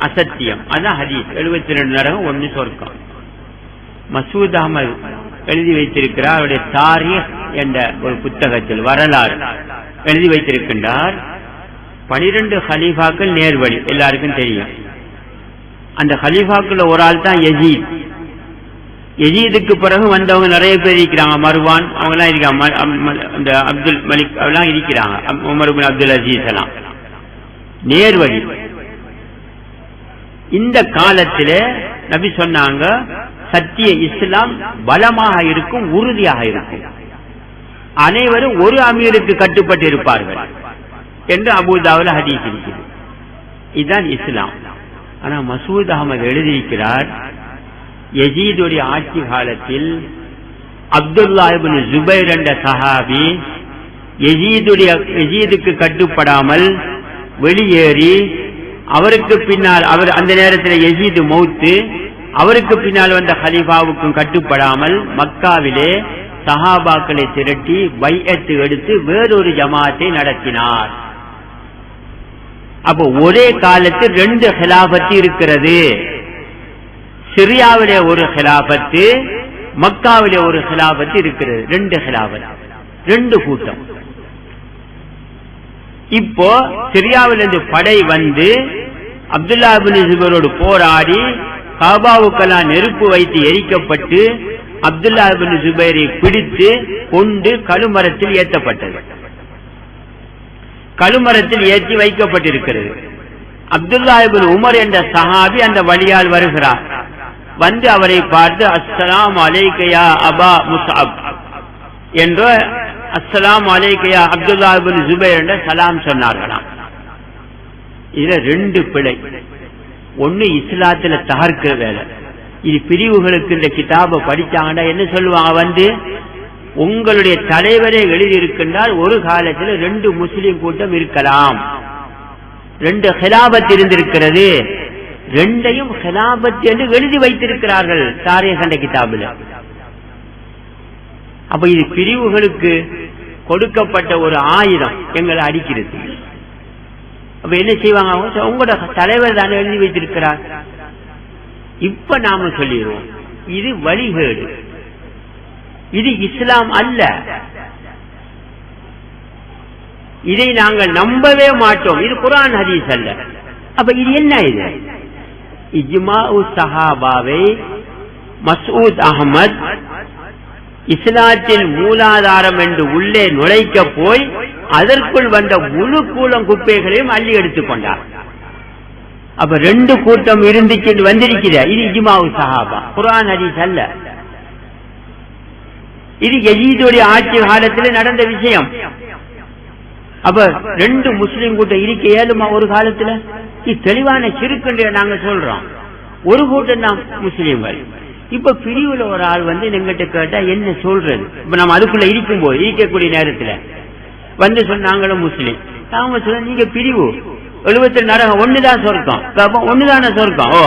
அசத்தியம். அதான் ஹதீஸ். 72 நரகம் 1 சொர்க்கம். மசூத் அஹ்மத் எழுதி வைத்திருக்கிறார். அவருடைய தாரீக் என்ற ஒரு புத்தகத்தில் வரலாறு எழுதி வைத்திருக்கின்றார். 12 ஹலீஃபாக்கள் நேர்வழி எல்லாருக்கும் தெரியும். அந்த ஹலீஃபாக்கள் ஒரு ஆள் தான் யசீத். யசீதுக்கு பிறகு வந்தவங்க நிறைய பேர் இருக்கிறாங்க. மர்வான் அவங்க எல்லாம் இருக்காங்க. அந்த அப்துல் மலிக் அவெல்லாம் இருக்கிறாங்க. உமர் இப்னு அப்துல் அசீஸ் எல்லாம் நேர்வழி. இந்த காலத்தில நபி சொன்னாங்க, சத்திய இஸ்லாம் பலமாக இருக்கும், உறுதியாக இருக்கும். அனைவரும் ஒரு அமீருக்கு கட்டுப்பட்டு இருப்பார்கள் என்று அபூதாவுல ஹதீஸ் இருக்கிறது. இதுதான் இஸ்லாம். ஆனா மசூத் அஹ்மத் எழுதியிருக்கிறார், யசீதுடைய ஆட்சி காலத்தில் அப்துல்லா இப்னு ஜுபைர் என்ற சஹாபி யசீதுக்கு கட்டுப்படாமல் வெளியேறி, அவருக்கு பின்னால் அந்த நேரத்தில் யசீது மௌத்து, அவருக்கு பின்னால் வந்த ஹலீஃபாவுக்கும் கட்டுப்படாமல் மக்காவிலே சஹாபாக்களை திரட்டி பைஅத் எடுத்து வேறொரு ஜமாத்தை நடத்தினார். அப்ப ஒரே காலத்தில் 2 ஹிலாபத்து இருக்கிறது. சிரியாவிலே ஒரு ஹிலாபத்து, மக்காவிலே ஒரு ஹிலாபத்து இருக்கிறது. 2 ஹிலாபத்து, 2 கூட்டம். இப்போ சிரியாவிலிருந்து படை வந்து அப்துல்லா இப்னு ஜுபைரோடு போராடி காபாவுக்கெல்லாம் நெருப்பு வைத்து எரிக்கப்பட்டு அப்துல்லா இப்னு ஜுபைரை பிடித்து கொண்டு கழுமரத்தில் ஏற்றப்பட்டது. கழுமரத்தில் ஏற்றி வைக்கப்பட்டிருக்கிறது. அப்துல்லா இப்னு உமர் என்ற சஹாபி அந்த வழியால் வருகிறார். வந்து அவரை பார்த்து அஸ்ஸலாமு அலைக யா அபா முஸ்அப் என்ற அஸ்ஸலாமு அலைக யா அப்துல்லா இப்னு ஜுபைர் என்ற சலாம் சொன்னார்களாம். இதுல 2 பிழை. ஒன்னு இஸ்லாத்துல தகர்க்கிற வேலை. இது பிரிவுகளுக்கு இந்த கிதாபை படிச்சாங்கன்னா என்ன சொல்லுவாங்க, வந்து உங்களுடைய தலைவரே எழுதியிருக்கின்றால் ஒரு காலத்தில் 2 முஸ்லிம் கூட்டம் இருக்கலாம், 2 ஹிலாபத் இருந்திருக்கிறது, 2ஐயும் ஹிலாபத் என்று எழுதி வைத்திருக்கிறார்கள் தாரீக் என்ற கிதாபில். அப்ப இது பிரிவுகளுக்கு கொடுக்கப்பட்ட ஒரு ஆயுதம் எங்களை அடிக்கிறது. அப்ப என்ன செய்வாங்க, உங்களோட தலைவர் தானே எழுதி வைத்திருக்கிறார். இப்ப நாம சொல்லிடுவோம் இது வழிகேடு, இது இஸ்லாம் அல்ல, இதை நாங்கள் நம்பவே மாட்டோம், இது குர்ஆன் ஹதீஸ் அல்ல. அப்ப இது என்ன? இது இஜ்மாஉ ஸஹாபாவை மஸ்ஊத் அஹ்மத் இஸ்லாத்தின் மூலாதாரம் என்று உள்ளே நுழைக்க போய் அதற்குள் வந்த முழு கூலம் குப்பைகளையும் அள்ளி எடுத்துக் கொண்டார். அப்ப 2 கூட்டம் இருந்துச்சு வந்திருக்கிற. இது இஜ்மாஉ ஸஹாபா, குர்ஆன் ஹதீஸ் அல்ல. இது யஸீதுடைய ஆட்சி காலத்தில் நடந்த விஷயம். அப்ப 2 முஸ்லிம் கூட்டம் இருக்க ஏழுமா ஒரு காலத்துல? இது தெளிவான சிறுக்கு நாங்க சொல்றோம். ஒரு கூட்டம் தான் முஸ்லிம்கள். இப்ப பிரிவுல ஒரு ஆள் வந்து எங்கிட்ட கேட்டா என்ன சொல்றது? இப்ப நம்ம அதுக்குள்ள இருக்கும் போது இருக்கக்கூடிய நேரத்துல வந்து சொன்னாங்களும் முஸ்லிம், நாம சொல்ல நீங்க பிரிவு 70 நரகம் ஒண்ணுதான் சொர்க்கம், ஒண்ணுதான சொர்க்கம். ஓ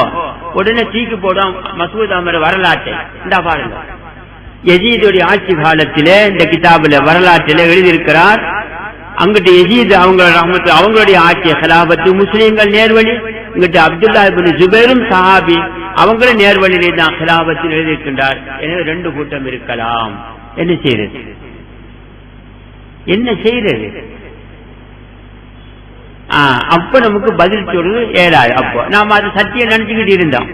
உடனே தீக்கு போடும் மசூத் அமர் வரலாற்றை இந்த பாருங்க. யஸீதுடைய ஆட்சி காலத்திலே இந்த கிதாபுல வரலாற்றில எழுதியிருக்கிறார். அங்கிட்டு யஸீத் அவங்களுடைய ஆட்சி ஹிலாபத்து முஸ்லீம்கள் நேர்வழி, இங்கிட்ட அப்துல்லா இப்னு ஜுபைரும் சஹாபி அவங்களும் நேர்வழியிலே தான் ஹிலாபத்தில் எழுதியிருக்கின்றார். எனவே 2 கூட்டம் இருக்கலாம். என்ன செய்யறது? என்ன செய்யறது? அப்ப நமக்கு பதில் சொல்றது ஏழாது. அப்போ நாம அது சத்தியம் நினைச்சுக்கிட்டு இருந்தோம்.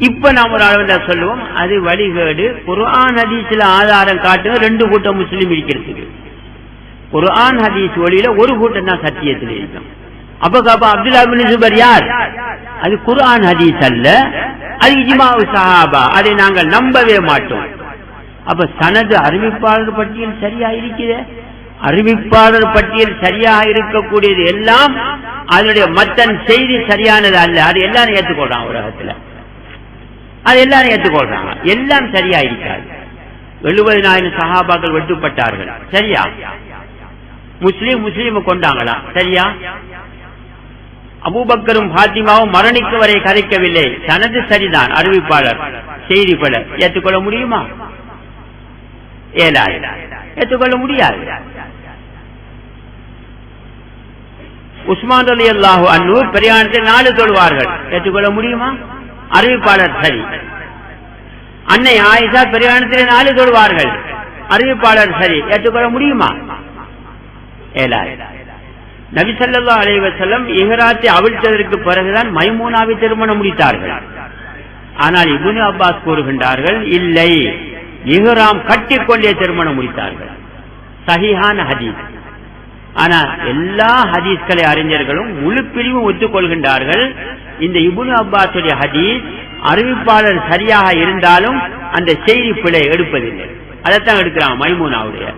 இப்ப நாம ஒரு அளவு சொல்லுவோம் அது வழிகேடு. குர்ஆன் ஹதீஸ்ல ஆதாரம் காட்டுங்க 2 கூட்டம் முஸ்லீம் இருக்கிறதுக்கு. குர்ஆன் ஹதீஸ் வழியில ஒரு கூட்டம் தான் சத்தியத்தில் இருக்கும். அப்ப அப்துல்லா இப்னு ஜுபைர் யார்? அது குர்ஆன் ஹதீஸ் அல்ல, அது இஜ்மாஉ ஸஹாபா. அதை நாங்கள் நம்பவே மாட்டோம். அப்ப சனது அறிவிப்பாளர் பட்டியல் சரியா இருக்கிறது. அறிவிப்பாளர் பட்டியல் சரியாக இருக்கக்கூடியது எல்லாம் அதனுடைய மத்தன் செய்தி சரியானது அல்ல. அது எல்லாரும் ஏற்றுக்கொள்றாங்க உலகத்துல, அது எல்லாரும் ஏற்றுக்கொள்றாங்க. எல்லாம் சரியா இருக்காது. 70,000 சஹாபாக்கள் வெட்டுப்பட்டார்கள், சரியா? முஸ்லீம் கொண்டாங்களா, சரியா? அபூபக்கரும் ஃபாத்திமாவும் மரணிக்கு வரை கதைக்கவில்லை, சனது சரிதான், அறிவிப்பாளர் செய்தி பல ஏற்றுக்கொள்ள முடியுமா? ஏற்றுக்கொள்ள முடியாது. உஸ்மான் ரலியல்லாஹு அன்ஹு பிரயாணத்தில் 4 தொழுவார்கள், ஏற்றுக்கொள்ள முடியுமா? அறிவிப்பாளர் சரி. அன்னை ஆயிஷா பிரயாணத்தில் 4 தொழுவார்கள், அறிவிப்பாளர் சரி, ஏற்றுக்கொள்ள முடியுமா? நபி ஸல்லல்லாஹு அலைஹி வஸல்லம் இஹ்ராத்தை அவிழ்த்ததற்கு பிறகுதான் மைமூனாவை திருமணம் முடித்தார்கள். ஆனால் இப்னு அப்பாஸ் கூறுகின்றார்கள் இல்லை, இஹ்ராம் கட்டிக்கொண்டே திருமணம் முடித்தார்கள். சஹீஹான ஹதீஸ். ஆனால் எல்லா ஹதீஸ்களை அறிஞர்களும் முழு பிரிவும் ஒத்துக்கொள்கின்றார்கள். இந்த இப்னு அப்பாஸுடைய ஹதீஸ் அறிவிப்பாளர் சரியாக இருந்தாலும் அந்த செய்தி பிழை எடுப்பதில்லை, அதைத்தான் எடுக்கிறாங்க மைமூனாவுடைய.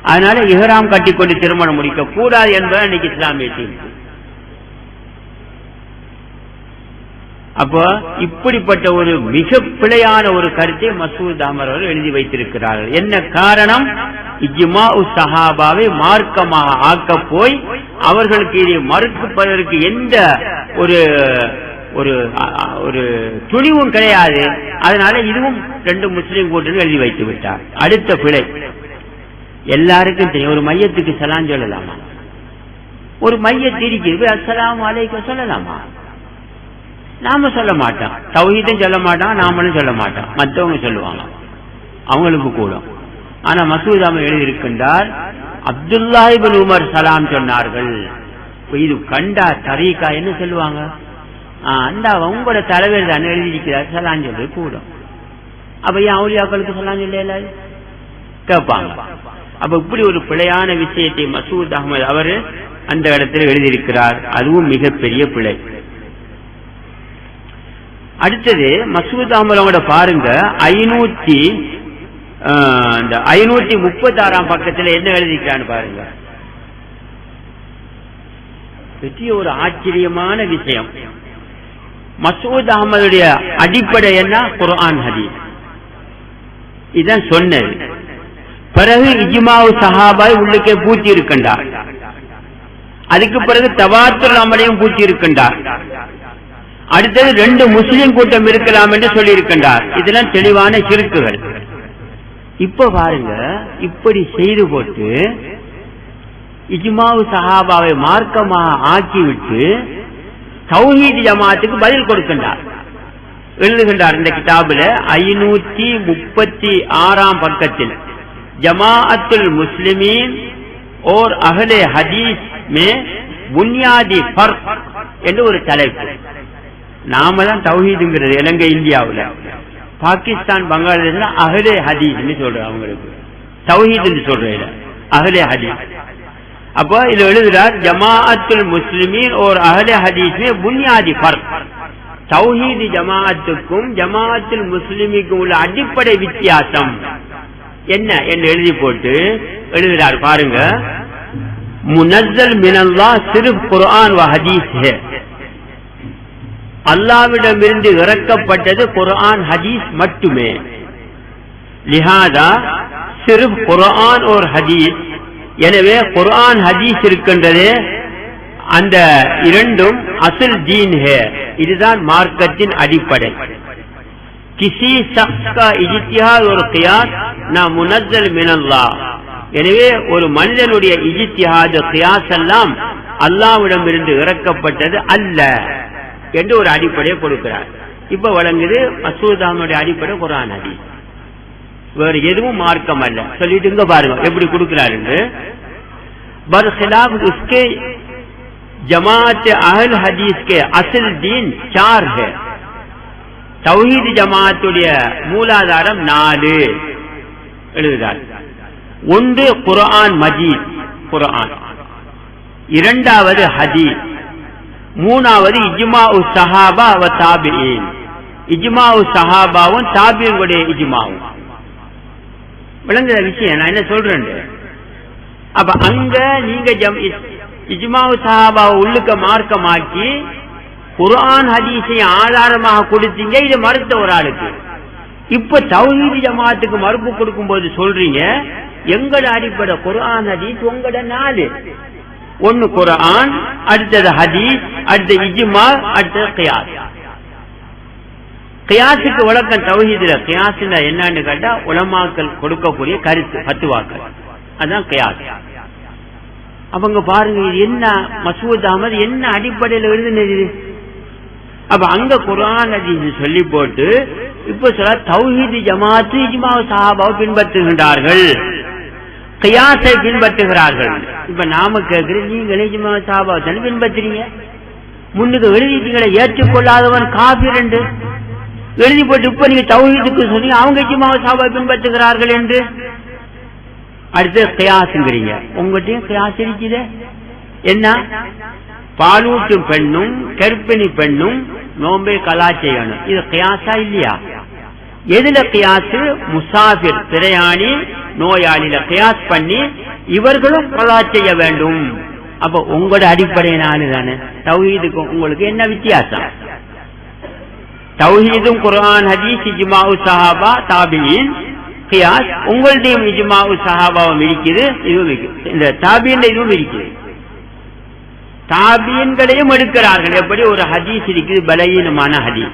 அதனால இஹ்ராம் கட்டிக்கொண்டு திருமணம் முடிக்க கூடாது என்பது இன்னைக்கு இஸ்லாமிய தீர்ப்பு. அப்போ இப்படிப்பட்ட ஒரு மிக பிழையான ஒரு கருத்தை மசூத் அஹ்மத் அவர்கள் எழுதி வைத்திருக்கிறார்கள். என்ன காரணம்? இஜ்மாஉ ஸஹாபாவை மார்க்கமாக ஆக்க போய் அவர்களுக்கு இதை மறுப்பதற்கு எந்த ஒரு துணிவும் கிடையாது. அதனால இதுவும் 2 முஸ்லிம் கூட்டணி எழுதி வைத்து விட்டார். அடுத்த பிழை எல்லாருக்கும் தெரியும், ஒரு மையத்துக்கு சலாம் சொல்லலாமா? ஒரு மையத் இருக்குது, அஸ்ஸலாமு அலைக்கும் சொல்லலாமா? நாம சொல்ல மாட்டோம், தௌஹீதும் சொல்ல மாட்டான், நாமளும் சொல்ல மாட்டோம், மற்றவங்க சொல்லுவாங்க, அவங்களுக்கு கூட. ஆனா மசூத் அஹ்மத் எழுதியிருக்கின்றார், அப்துல்லாஹ் இப்னு உமர் சலாம் சொன்னார்கள். இது கண்டா தரீகா என்ன சொல்லுவாங்க? அந்த உங்களோட தலைவர் தான் எழுதியிருக்கிறார், சலாம் சொல்லி கூட. அப்ப ஏன் அவுலியாக்களுக்கு சலாம் சொல்ல கேட்பாங்க. அப்ப இப்படி ஒரு பிழையான விஷயத்தை மசூத் அஹ்மத் அவரு அந்த இடத்துல எழுதியிருக்கிறார். அதுவும் மிகப்பெரிய பிழை. அடுத்தது மசூத் அஹ்மத் பாருங்க, 536 பக்கத்துல என்ன எழுதிக்கிறான்னு பாருங்க. பெரிய ஒரு ஆச்சரியமான விஷயம். மசூத் அஹ்மதுடைய அடிப்படை என்ன? குர்ஆன் ஹதீஸ். இதான் சொன்னது. பிறகு இஜ்மாஉ ஸஹாபாவை உள்ளுக்கே பூச்சி இருக்கின்றார். அதுக்கு பிறகு தவாத்துர் அமலையும் பூச்சி இருக்கின்றார். அடுத்தது 2 முஸ்லிம் கூட்டம் இருக்கலாம் என்று சொல்லி இருக்கின்றார். இதெல்லாம் தெளிவான சிறுக்குகள். இப்ப பாருங்க, இப்படி செய்து போட்டு இஜ்மாஉ ஸஹாபாவை மார்க்கமாக ஆக்கிவிட்டு தௌஹீத் ஜமாஅத்துக்கு பதில் கொடுக்கின்றார். எழுதுகின்றார் இந்த கிதாபுல 536 பக்கத்தில், ஜமாஅத்துல் முஸ்லிமீன் और अहले हदीस में बुनियादी फर्क என்று ஒரு தலைப்பு. நாம தான் தௌஹீதுங்கிறது இலங்கை இந்தியாவுல, பாகிஸ்தான் பங்களாதேஷ்ல அஹ்லே ஹதீஸ்னு சொல்றோம், அவங்களுக்கு தௌஹீதுன்னு சொல்றேன், அஹ்லே ஹதீஸ். அப்போ இது எழுதுறார், ஜமாஅத்துல் முஸ்லிமீன் और अहले हदीस में बुनियादी फर्क. தௌஹீத் ஜமாஅத்துக்கும் ஜமாஅத்துல் முஸ்லிமிக்கும் உள்ள அடிப்படை வித்தியாசம் என்ன என்று எழுதி போட்டு எழுதுறார். பாருங்க, முனzzல் மினல்லாஹ் சிர்ஃப் குர்ஆன் வ ஹதீஸ் है. அல்லாஹ்விடமிருந்து இறக்கப்பட்டது குர்ஆன் ஹதீஸ் மட்டுமே. லிஹாதா சிர்ஃப் குர்ஆன் और ஹதீஸ். எனவே குர்ஆன் ஹதீஸ் இருக்கின்றது, அந்த இரண்டும் அசல் தீன் है. இதுதான் மார்க்கத்தின் அடிப்படை. கிசி ஷக்ஸ் கா இஜ்திஹாத் और கியாஸ் நா முனzzல் மினல்லாஹ். எனவே ஒரு மனிதனுடைய இஜ்திஹாத் கியாஸ் எல்லாம் அல்லாஹ்விடமிருந்து இறக்கப்பட்டது அல்ல என்று ஒரு அடிப்படையை கொடுக்கிறார். இப்ப வழங்குது மசூத் அஹ்மதுடைய அடிப்படை குர்ஆன் ஹதீஸ், வேறு எதுவும் மார்க்கம் அல்ல சொல்லிட்டு இங்க பாருங்க எப்படி கொடுக்கிறாரு. बरखिलाफ उसके जमात अहल हदीस के असल दीन 4 है. தௌஹீத் ஜமாஅத்துடைய மூலாதாரம் 4 எழுதுகிறார். ஒன்று குர்ஆன் மஜீத், குர்ஆன். இரண்டாவது ஹதீஸ். மூணாவது இஜ்மாஉ ஸஹாபா வ தாபிஈன். இஜ்மாஉ ஸஹாபாவும் தாபிஈன்களுடைய இஜ்மாவும். விளங்குற விஷயம் நான் என்ன சொல்றேன். அப்ப அங்க நீங்க இஜ்மாஉ ஸஹாபாவை உள்ளுக்க மார்க்கமாக்கி குர்ஆன் ஹதீஸை ஆதாரமாக கொடுத்தீங்க, இது மறுத்த ஒரு ஆளுக்கு. இப்ப தௌஹீத் ஜமாஅத்துக்கு மறுப்பு கொடுக்கும் போது சொல்றீங்க, எங்கட அடிப்படை குர்ஆன் ஹதீஸ், உங்கட 4. ஒன்னு குர்ஆன், அடுத்தது ஹதீஸ், அடுத்த இஜ்மா, அடுத்தது கியாஸ். கியாஸுக்கு விளக்கம் தௌஹீதுல. கியாஸ் என்னன்னு கேட்டா உலமாக்கள் கொடுக்கக்கூடிய கருத்து, ஃபத்வாக்கள், அதான் கியாஸ். அவங்க பாருங்க, இது என்ன மசூத் அஹ்மத் என்ன அடிப்படையில் எழுதுனது. அப்ப அங்க குர்ஆன் ஹதீஸ் சொல்லி போட்டு இப்ப சொல்ல தௌஹீத் ஜமாஅத்து இஜ்மாஉ ஸஹாபாவை பின்பற்றுகின்றார்கள், கியாஸை பின்பற்றுகிறார்கள். இப்ப நாம கேட்கிறோம், நீங்களே இஜ்மாஉ ஸஹாபாவை தானே பின்பற்றுறீங்க, முன்னுக்கு எழுதிட்டீங்களே ஏற்றுக்கொள்ளாதவன் காஃபிர் என்று எழுதி போட்டு இப்ப நீங்க தௌஹீதுக்கு சொல்லி அவங்க இஜ்மாஉ ஸஹாபாவை பின்பற்றுகிறார்கள் என்று. அடுத்து கியாஸ்ங்கிறீங்க, உங்ககிட்டயும் கியாஸ் இருக்குது. என்ன? பாலூட்டும் பெண்ணும் கர்ப்பிணி பெண்ணும் நோம்பை கலா செய்யணும், இது கியாஸா இல்லையா? எதுல கியாஸ்? முசாஃபிர் பிரயாணி நோயாளியில கியாஸ் பண்ணி இவர்களும் கலா செய்ய வேண்டும். அப்ப உங்களோட அடிப்படை 4 தானே. தௌஹீதுக்கும் உங்களுக்கு என்ன வித்தியாசம்? தௌஹீதும் குர்ஆன் ஹதீஸ் இஜ்மாஉ ஸஹாபா தாபிஈன் கியாஸ். உங்களுடையும் இஜ்மாஉ ஸஹாபாவும் இருக்குது, இதுவும் இருக்குது, இந்த தாபிஈன் இதுவும் இருக்குது. தாபியன்களையும் எடுக்கிறார்கள். எப்படி? ஒரு ஹதீஸ் இருக்குது பலகீனமான ஹதீஸ்,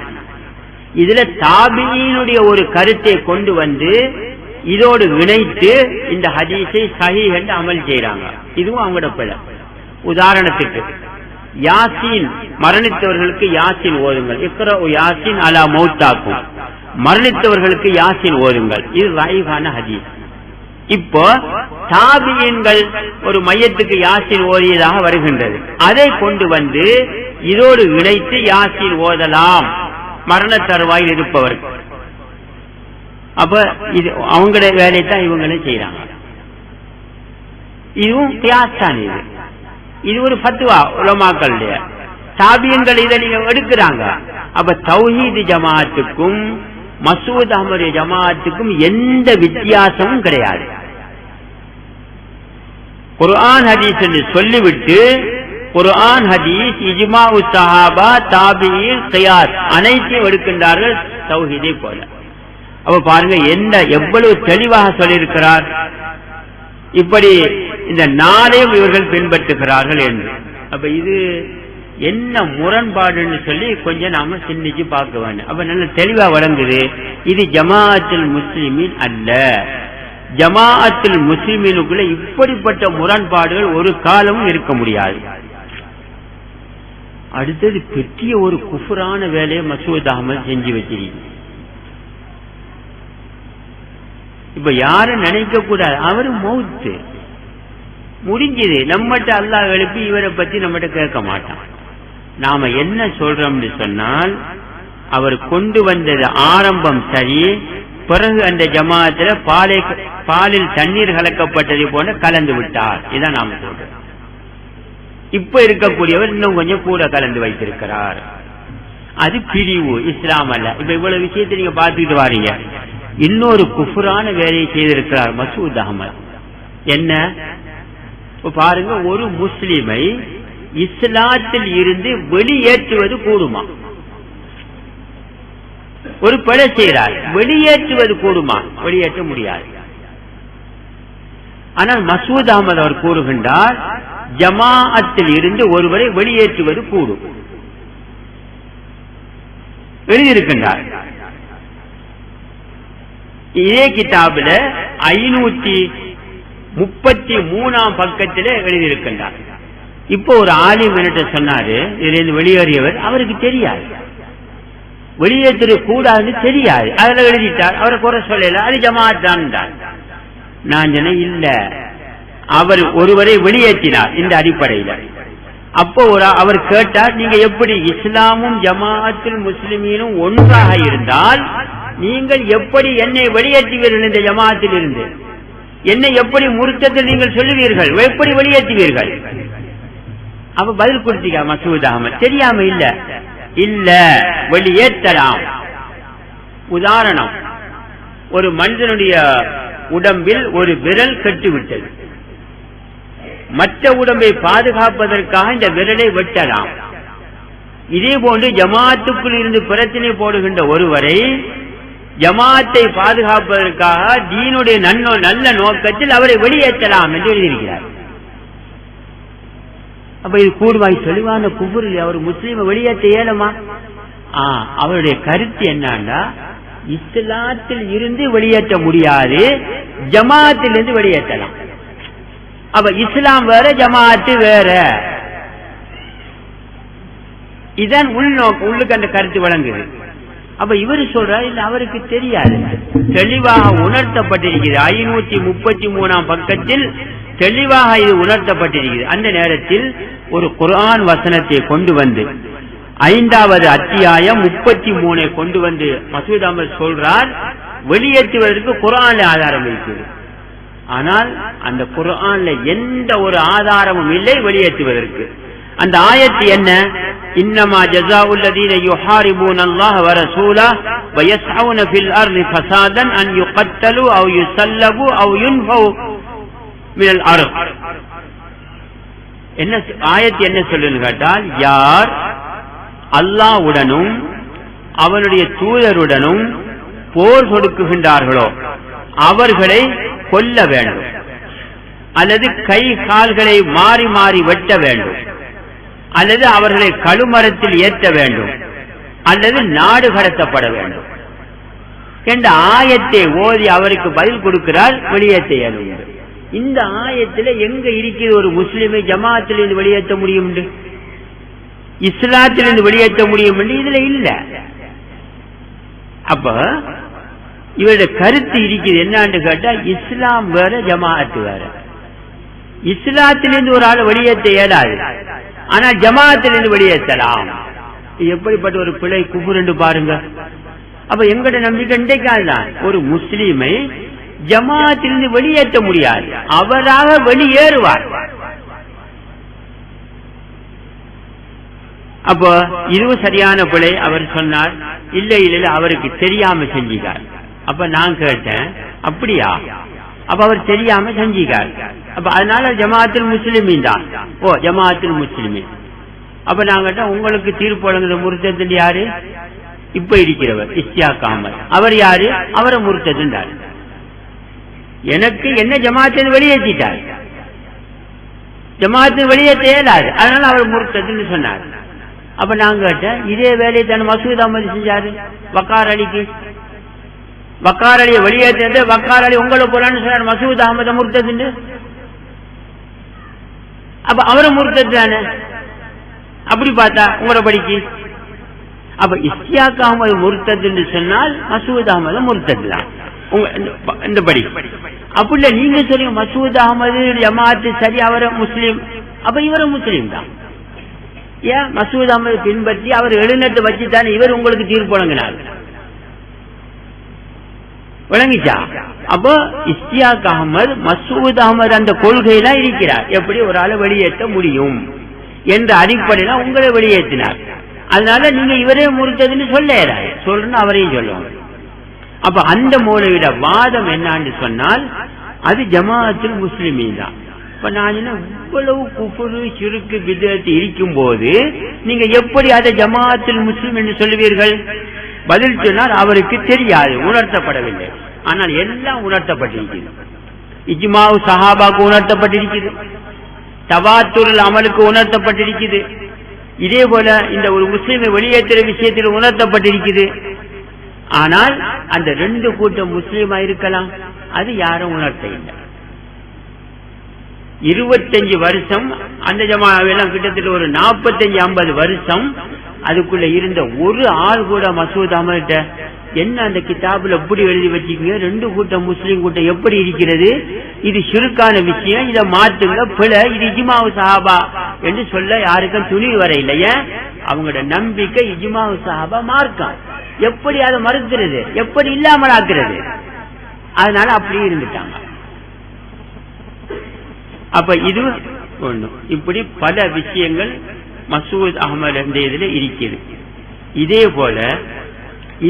இதுல தாபியினுடைய ஒரு கருத்தை கொண்டு வந்து இதோடு இணைத்து இந்த ஹதீஸை சஹீஹ் என்று அமல் செய்யறாங்க. இதுவும் அவங்களோட பிழை. உதாரணத்துக்கு யாசீன், மரணித்தவர்களுக்கு யாசீன் ஓதுங்கள், இக்ரஉ யாசீன் அலா மௌத்தாக்கும், மரணித்தவர்களுக்கு யாசீன் ஓதுங்கள். இது ரைவான ஹதீஸ். இப்போ தாபியீன்கள் ஒரு மையத்துக்கு யாசீன் ஓதியதாக வருகின்றது. அதை கொண்டு வந்து இதோடு இணைத்து யாசீன் ஓதலாம் மரண தருவாயில் இருப்பவர்கள். அப்ப இது அவங்களுடைய வேலையை தான் இவங்களே செய்யறாங்க. இதுவும் கியாஸ்தான். இது ஒரு ஃபத்வா உலமாக்களுடைய. தாபியன்கள் இதை நீங்க எடுக்கிறாங்க. அப்ப தௌஹீத் ஜமாஅத்துக்கும் மசூத் அஹ்மது ஜமாஅத்துக்கும் எந்த வித்தியாசமும் கிடையாது. குர்ஆன் ஹதீஸ் என்று சொல்லிவிட்டு குர்ஆன் ஹதீஸ், இஜ்மாஉ ஸஹாபா, தாபிஈன், கியாஸ் அனைத்தையும் எடுக்கின்றார்கள் தௌஹீதை போல. அப்ப பாருங்க என்ன எவ்வளவு தெளிவாக சொல்லியிருக்கிறார். இப்படி இந்த நாளையும் இவர்கள் பின்பற்றுகிறார்கள் என்று. அப்ப இது என்ன முரண்பாடுன்னு சொல்லி கொஞ்சம் நாம சிந்திச்சு பார்க்க வேண்டும். அப்ப நல்ல தெளிவா வழங்குது. இது ஜமாஅத்துல் முஸ்லிமீன் அல்ல. ஜமாஅத்துல் முஸ்லிமீனுக்குள்ள இப்படிப்பட்ட முரண்பாடுகள் ஒரு காலமும் இருக்க முடியாது. அடுத்தது பெரிய ஒரு குஃப்ரான வேலையை மசூத் அஹ்மது செஞ்சு வச்சிருக்கீங்க. இப்ப யாரும் நினைக்க கூடாது, அவரு மௌத்து முடிஞ்சது. நம்மகிட்ட அல்லாஹ் எழுப்பி இவரை பத்தி நம்மகிட்ட கேட்க மாட்டான். நாம என்ன சொல்றோம்னு சொன்னால், அவர் கொண்டு வந்தது ஆரம்பம் சரி, பிறகு அந்த ஜமாத்துல பாலில் தண்ணீர் கலக்கப்பட்டதை போல கலந்து விட்டார். இதான் நாம சொல்றோம். இப்ப இருக்கக்கூடியவர் இன்னும் கொஞ்சம் கூட கலந்து வைத்திருக்கிறார். அது பிரிவு, இஸ்லாம் அல்ல. இப்ப இவ்வளவு விஷயத்தை நீங்க பார்த்துக்கிட்டு வாரீங்க. இன்னொரு குஃப்ரான வேலையை செய்திருக்கிறார் மசூத் அஹ்மத். என்ன பாருங்க, ஒரு முஸ்லிமை இஸ்லாத்தில் இருந்து வெளியேற்றுவது கூடுமா? ஒரு பிழை செய்கிறார், வெளியேற்றுவது கூடுமா? வெளியேற்ற முடியாது. ஆனால் மசூத் அஹ்மத் அவர் கூறுகின்றார், ஜமாஅத்தில் இருந்து ஒருவரை வெளியேற்றுவது கூடும். எழுதியிருக்கின்றார். இதே கிதாபில 533 பக்கத்தில் எழுதியிருக்கின்றார். இப்போ ஒரு ஆலிம் என்கிட்ட சொன்னாரு, இதிலிருந்து வெளியேறியவர் அவருக்கு தெரியாது, வெளியேற்ற கூடாதுன்னு தெரியாது, அதுல எழுதிட்டார். அவரை குறை சொல்லல, அது ஜமாஅத் தான். நான் சொன்ன இல்ல, அவர் ஒருவரை வெளியேற்றினார் இந்த அடிப்படையில். அப்போ அவர் கேட்டார், நீங்க எப்படி இஸ்லாமும் ஜமாஅத்துல் முஸ்லிமீனும் ஒன்றாக இருந்தால் நீங்கள் எப்படி என்னை வெளியேற்றுவீர்கள்? இந்த ஜமாஅத்தில் இருந்து என்னை எப்படி முர்த்தத்தில் நீங்கள் சொல்லுவீர்கள்? எப்படி வெளியேற்றுவீர்கள்? அப்ப பதில் கொடுத்தீங்க மசூத் அஹ்மத், தெரியாம இல்ல, இல்ல வெளியேற்றலாம். உதாரணம், ஒரு மனிதனுடைய உடம்பில் ஒரு விரல் கட்டுவிட்டது, மற்ற உடம்பை பாதுகாப்பதற்காக இந்த விரலை வெட்டலாம். இதே போன்று ஜமாஅத்துக்குள் இருந்து பிரச்சனை போடுகின்ற ஒருவரை ஜமாஅத்தை பாதுகாப்பதற்காக தீனுடைய நல்ல நோக்கத்தில் அவரை வெளியேற்றலாம் என்று எழுதியிருக்கிறார். அப்ப இது கூடுவாய் தெளிவான குஃப்ர். அவர் முஸ்லீமை வெளியேற்ற இயலுமா? அவருடைய கருத்து என்னன்னா, இஸ்லாத்தில் இருந்து வெளியேற்ற முடியாது, ஜமாஅத்தில் இருந்து வெளியேற்றலாம். அப்ப இஸ்லாம் வேற, ஜமாஅத்து வேற. இதன் உள்நோக்கு, உள்ளுக்கு அந்த கருத்து வழங்குது. அப்ப இவரு சொல்றாரு, இல்ல அவருக்கு தெரியாது, தெளிவாக உணர்த்தப்பட்டிருக்கிறது. 533 பக்கத்தில் தெளிவாக இது உணர்த்தப்பட்டிருக்கிறது. அந்த நேரத்தில் ஒரு குர்ஆன் வசனத்தை கொண்டு வந்து 5வது அத்தியாயம் 33 கொண்டு வந்து மசூத் அஹ்மத் சொல்றார், வெளியேற்றுவதற்கு குர்ஆன்ல ஆதாரம் இருக்கிறது. ஆனால் அந்த குர்ஆன்ல எந்த ஒரு ஆதாரமும் இல்லை வெளியேற்றுவதற்கு. அந்த ஆயத்து என்ன? இன்னமா ஜஸாஉல் லதீன யுஹாரிபூன அல்லாஹ் வ ரசூலஹு வ யஸ்ஊன ஃபில் அர்தி ஃபஸாதன் அன் யுகத்தலு அவ் யுஸல்லபு அவ் யுன்ஃபவு மினல் அர்த். என்ன ஆயத்து என்ன சொல்லுன்னு கேட்டால், யார் அல்லாஹ்வுடனும் அவனுடைய தூதருடனும் போர் தொடுக்குகின்றார்களோ அவர்களை கொல்ல வேண்டும், அல்லது கை கால்களை மாறி மாறி வெட்ட வேண்டும், அல்லது அவர்களை கழுமரத்தில் ஏற்ற வேண்டும், அல்லது நாடு கடத்தப்பட வேண்டும் என்ற ஆயத்தை ஓதி அவருக்கு பதில் கொடுக்கிறார், வெளியேற்ற இயலும். இந்த ஆயத்துல எங்க இருக்கிற ஒரு முஸ்லிமை ஜமாத்திலிருந்து வெளியேற்ற முடியும், இஸ்லாத்திலிருந்து வெளியேற்ற முடியும் இதுல இல்ல. அப்ப இவருடைய கருத்து இருக்குது என்னன்னு கேட்டா, இஸ்லாம் வேற ஜமாஅத்து வேற. இஸ்லாத்திலிருந்து ஒரு ஆள் வெளியேற்ற இயலாது, ஆனா ஜமாஅத்திலிருந்து வெளியேற்றலாம். எப்படிப்பட்ட ஒரு பிழை குஃபர் என்று பாருங்க. அப்ப எங்கட நம்பிக்கை இன்றைக்கால்தான் ஒரு முஸ்லீமை ஜமாஅத்திலிருந்து வெளியேற்ற முடியாது, அவராக வெளியேறுவார். அப்போ இதுவும் சரியான பிழை. அவர் சொன்னார் இல்ல இல்ல அவருக்கு தெரியாம செஞ்சிக்கார். அப்ப நான் கேட்டேன் அப்படியா? அப்ப அவர் தெரியாம செஞ்சிக்கார், அப்ப அதனால ஜமாஅத்துல் முஸ்லிமீன் தான். ஓ ஜமாஅத்துல் முஸ்லிமீன். அப்ப நான் கேட்டேன் உங்களுக்கு தீர்ப்பு வழங்குற முர்த்தத் யாரு? இப்ப இருக்கிறவர் இஸ்தியாக் அஹ்மத். அவர் யாரு? அவரை முர்த்தத்ன்றார். எனக்கு என்ன ஜமாஅத்தின் வெளியேற்றிட்டார், ஜமாஅத்தின் வெளியேற்ற இயலாது, அதனால அவர் முர்த்தத்னு சொன்னார். அப்ப நான் கேட்டேன் இதே வேலையை தானே மசூத் அஹ்மத் செஞ்சாரு வக்கார் அலிக்கு. வக்கார் அலியை வெளியேற்றது, வக்கார் அலி உங்களை போலான்னு சொன்னார் மசூத் அஹ்மத் முர்த்தத்னு. அப்ப அவரை முர்த்தத் தானே அப்படி பார்த்தா உங்களோட படிக்கு. அப்ப இஸ்தியாக் அஹ்மத் முர்த்தத்னு சொன்னால் மசூத் அஹ்மத் முர்த்தத் தான் இந்த படி. அப்படி இல்ல நீங்க சொல்லுங்க மசூத் அஹ்மது ஜமாஅத்து சரி, அவரை முஸ்லீம், அப்ப இவரும் முஸ்லீம் தான். ஏன் மசூத் அஹ்மது பின்பற்றி அவர் எழுநத்தை வச்சுத்தானே இவர் உங்களுக்கு தீர்ப்பு வழங்கினார், விளங்கிச்சா? அப்போ இஸ்தியாக் அஹ்மத் மசூத் அஹ்மது அந்த கொள்கையெல்லாம் இருக்கிறார், எப்படி ஒரு ஆளை வெளியேற்ற முடியும் என்ற அடிப்படையில உங்களை வெளியேற்றினார். அதனால நீங்க இவரே முறித்ததுன்னு சொல்லணும், அவரையும் சொல்லுவாங்க. அப்ப அந்த மௌலவியோட வாதம் என்னான்னு சொன்னால் அது ஜமாஅத்துல் முஸ்லிமீன் தான். இப்ப நான் இவ்வளவு குஃப்ரு ஷிர்க் பித்அத் இருக்கும் போது நீங்க எப்படி அதை ஜமாஅத்துல் முஸ்லிம் என்று சொல்லுவீர்கள்? பதில் சொன்னால் அவருக்கு தெரியாது, உணர்த்தப்படவில்லை. ஆனால் எல்லாம் உணர்த்தப்பட்டிருக்கிறது. இஜ்மாஉ சஹாபாக்கு உணர்த்தப்பட்டிருக்கிறது, தவாத்துல் அமலுக்கு உணர்த்தப்பட்டிருக்கிறது, இதே போல இந்த ஒரு முஸ்லிமை வெளியேற்ற விஷயத்தில் உணர்த்தப்பட்டிருக்கிறது. ஆனால் அந்த ரெண்டு கூட்டம் முஸ்லீமா இருக்கலாம், அது யாரும் உணர்த்த இல்லை. 25 வருஷம் அந்த ஜமாஅெல்லாம் கிட்டத்தட்ட ஒரு 45-50 வருஷம் அதுக்குள்ள இருந்த ஒரு ஆள் கூட மசூத் அஹ்மத் என்ன அந்த கிதாபுல எப்படி எழுதி வச்சுக்கீங்க, ரெண்டு கூட்டம் முஸ்லீம் கூட்டம் எப்படி இருக்கிறது, இது ஷிர்கான விஷயம், இதை மாத்துங்க பிழை, இது இஜ்மாஉ சஹாபா என்று சொல்ல யாருக்கும் துணிவு வர இல்லையே. அவங்களோட நம்பிக்கை இஜ்மாஉ சஹாபா மார்க்கம், எப்படி அதை மறுக்கிறது, எப்படி இல்லாமல் ஆக்குறது, அதனால அப்படியே இருந்துட்டாங்க. அப்ப இது ஒண்ணு. இப்படி பல விஷயங்கள் மசூத் அஹ்மத் என்ற இதுல இருக்கிறது. இதே போல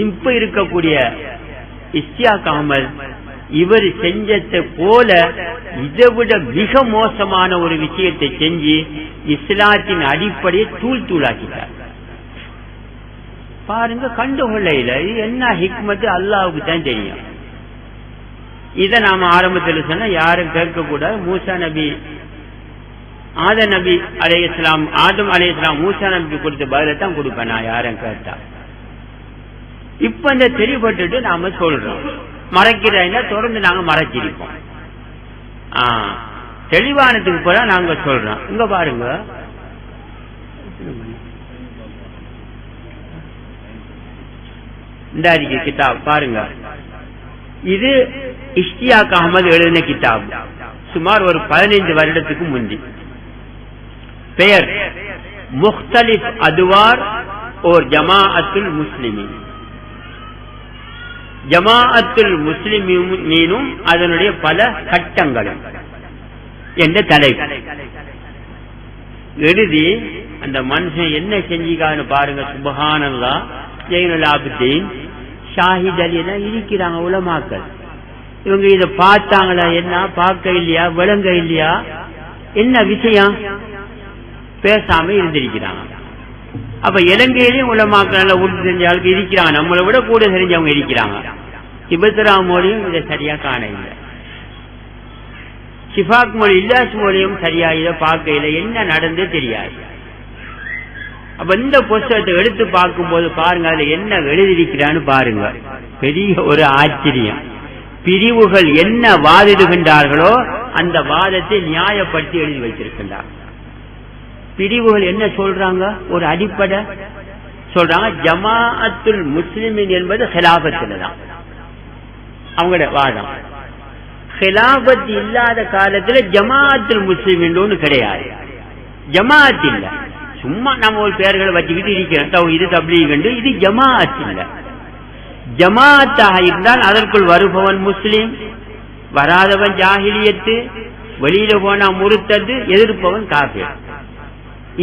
இப்ப இருக்கக்கூடிய இஸ்தியாக் அஹ்மத் இவர் செஞ்சதை போல இதை விட மிக மோசமான ஒரு விஷயத்தை செஞ்சு இஸ்லாத்தின் அடிப்படையை தூள் தூளாக்கிட்டார். பாருங்க, கண்டுகொள்ளையில இது என்ன ஹிக்மத்து அல்லாஹ்வுக்கு தான் தெரியும். இதை நாம ஆரம்பத்தில் சொன்னா யாரும் கேட்க கூடாது. மூசா நபி ஆதம் நபி அலைஹிஸ்ஸலாம், ஆதம் அலைஹிஸ்ஸலாம் மூசா நபிக்கு கொடுத்த பதிலை தான் கொடுப்பேன் நான், யாரும் கேட்டா. இப்ப இந்த தெளிவுபட்டு நாம சொல்றோம், மறைக்கிறா தொடர்ந்து நாங்க மறைச்சிருப்போம். தெளிவானதுக்கு போல நாங்க சொல்றோம். இங்க பாருங்க, இந்த கிதாப் பாருங்க, இது இஸ்தியாக் அஹ்மத் எழுதின கிதாப், சுமார் ஒரு 15 வருடத்துக்கு முந்தி. பெயர் முக்தலிஃப் அதுவார் ஓர் ஜமாஅத்துல் முஸ்லிமீன். ஜமாஅத்துல் முஸ்லிமீனும் அதனுடைய பல கட்டங்களும் என்ற தலைப்பு எழுதி அந்த மனுஷன் என்ன செஞ்சிக்கான்னு பாருங்க. சுப்ஹானல்லாஹ், ஜைனுல் ஆபிதீன், ஷாஹித் அலி எல்லாம் இருக்கிறாங்க உலமாக்கள். இவங்க இதை பார்த்தாங்களா, என்ன பார்க்க இல்லையா, விளங்க இல்லையா, என்ன விஷயம், பேசாம இருந்திருக்கிறாங்க. அப்ப இலங்கையிலையும் உலமாக்கள் நல்லா உறுதி தெரிஞ்ச ஆளுக்கு இருக்கிறாங்க, நம்மளை விட கூட தெரிஞ்சவங்க இருக்கிறாங்க. திபெத்ராம் மொழியும் இதை சரியா காண இல்லை, ஷிஃபாக் மொழி இல்லாஸ் மொழியும் சரியா இதை பார்க்க இல்லை, என்ன நடந்து தெரியாது. அப்ப இந்த புஸ்தகத்தை எடுத்து பார்க்கும் போது பாருங்க, அதுல என்ன எழுதியிருக்கிறான்னு பாருங்க. பெரிய ஒரு ஆச்சரியம். பிரிவுகள் என்ன வாதிடுகின்றார்களோ அந்த வாதத்தை நியாயப்படுத்தி எழுதி வைத்திருக்கின்றார். பிரிவுகள் என்ன சொல்றாங்க? ஒரு அடிப்படை சொல்றாங்க, ஜமாஅத்துல் முஸ்லிமின் என்பது ஹிலாபத்தில் தான் அவங்களோட வாதம். ஹிலாபத் இல்லாத காலத்துல ஜமாஅத்துல் முஸ்லிமின் ஒன்று கிடையாது. ஜமாஅத் இல்ல, சும்மா நம்ம ஒரு பெயர்களை வச்சுக்கிட்டு இருக்கிறோம், இது தப்லீக், இது ஜமாஅத் இல்ல. ஜமாஅத்தாக இருந்தால் அதற்குள் வருபவன் முஸ்லிம், வராதவன் ஜாஹிலியத்து, வெளியில போனா முருத்தது, எதிர்ப்பவன் காஃபிர்.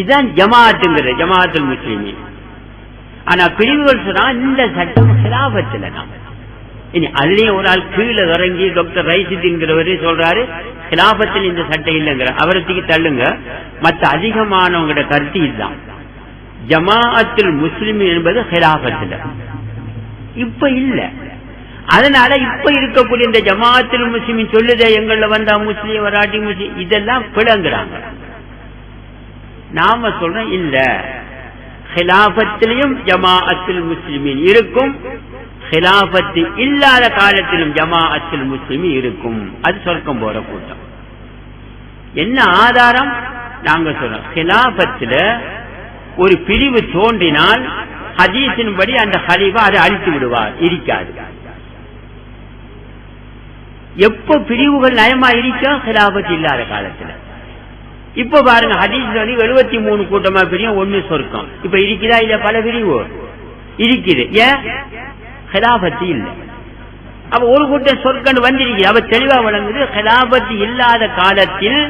இதுதான் ஜமாஅத்துங்கிறது, ஜமாஅத்துல் முஸ்லிமீன். ஆனா பிரிவுகள் சொன்னா இந்த சட்டம் ஹிலாபத்துல தான். இனி அதுலயும் ஒரு ஆள் கீழே இறங்கி டாக்டர் ரைசிங்கிறவரே சொல்றாரு ஹிலாபத்தில் இந்த சட்டம் இல்லைங்கிற, அவரத்துக்கு தள்ளுங்க. மற்ற அதிகமானவங்களோட கருத்து இதுதான், ஜமாஅத்துல் முஸ்லிம் என்பது ஹிலாபத்துல இப்ப இல்ல. அதனால இப்ப இருக்கக்கூடிய இந்த ஜமாஅத்துல் முஸ்லிமின் சொல்லுதே எங்கள வந்தா முஸ்லீம் வராட்டி முஸ்லீம், இதெல்லாம் பிளங்குறாங்க. நாம சொல்றோம் இல்ல, ஹிலாபத்திலையும் ஜமாஅத்துல் முஸ்லிமின் இருக்கும், ஹிலாபத்து இல்லாத காலத்திலும் ஜமாஅத்துல் முஸ்லிமின் இருக்கும். அது சொர்க்கம் போற கூட்டம். என்ன ஆதாரம்? நாங்க சொல்றோம், ஹிலாபத்துல ஒரு பிரிவு தோன்றினால் ஹதீஸின் படி அந்த ஹலீஃபா அதை அழித்து விடுவார், இருக்காது. எப்ப பிரிவுகள் நயமா இருக்கா? ஹிலாபத் இல்லாத காலத்துல. இப்ப பாருங்க, ஹதீஸ்ல 73 கூட்டமா பிரியும், ஒண்ணு சொர்க்கம். இப்ப இருக்குதா? இல்ல, பல பிரிவு இருக்குது. ஏன்? ஹிலாபத்து இல்ல. அப்ப ஒரு கூட்டம் சொர்க்கம் வந்திருக்கு. அவ தெளிவா வழங்குது, ஹிலாபத்து இல்லாத காலத்தில்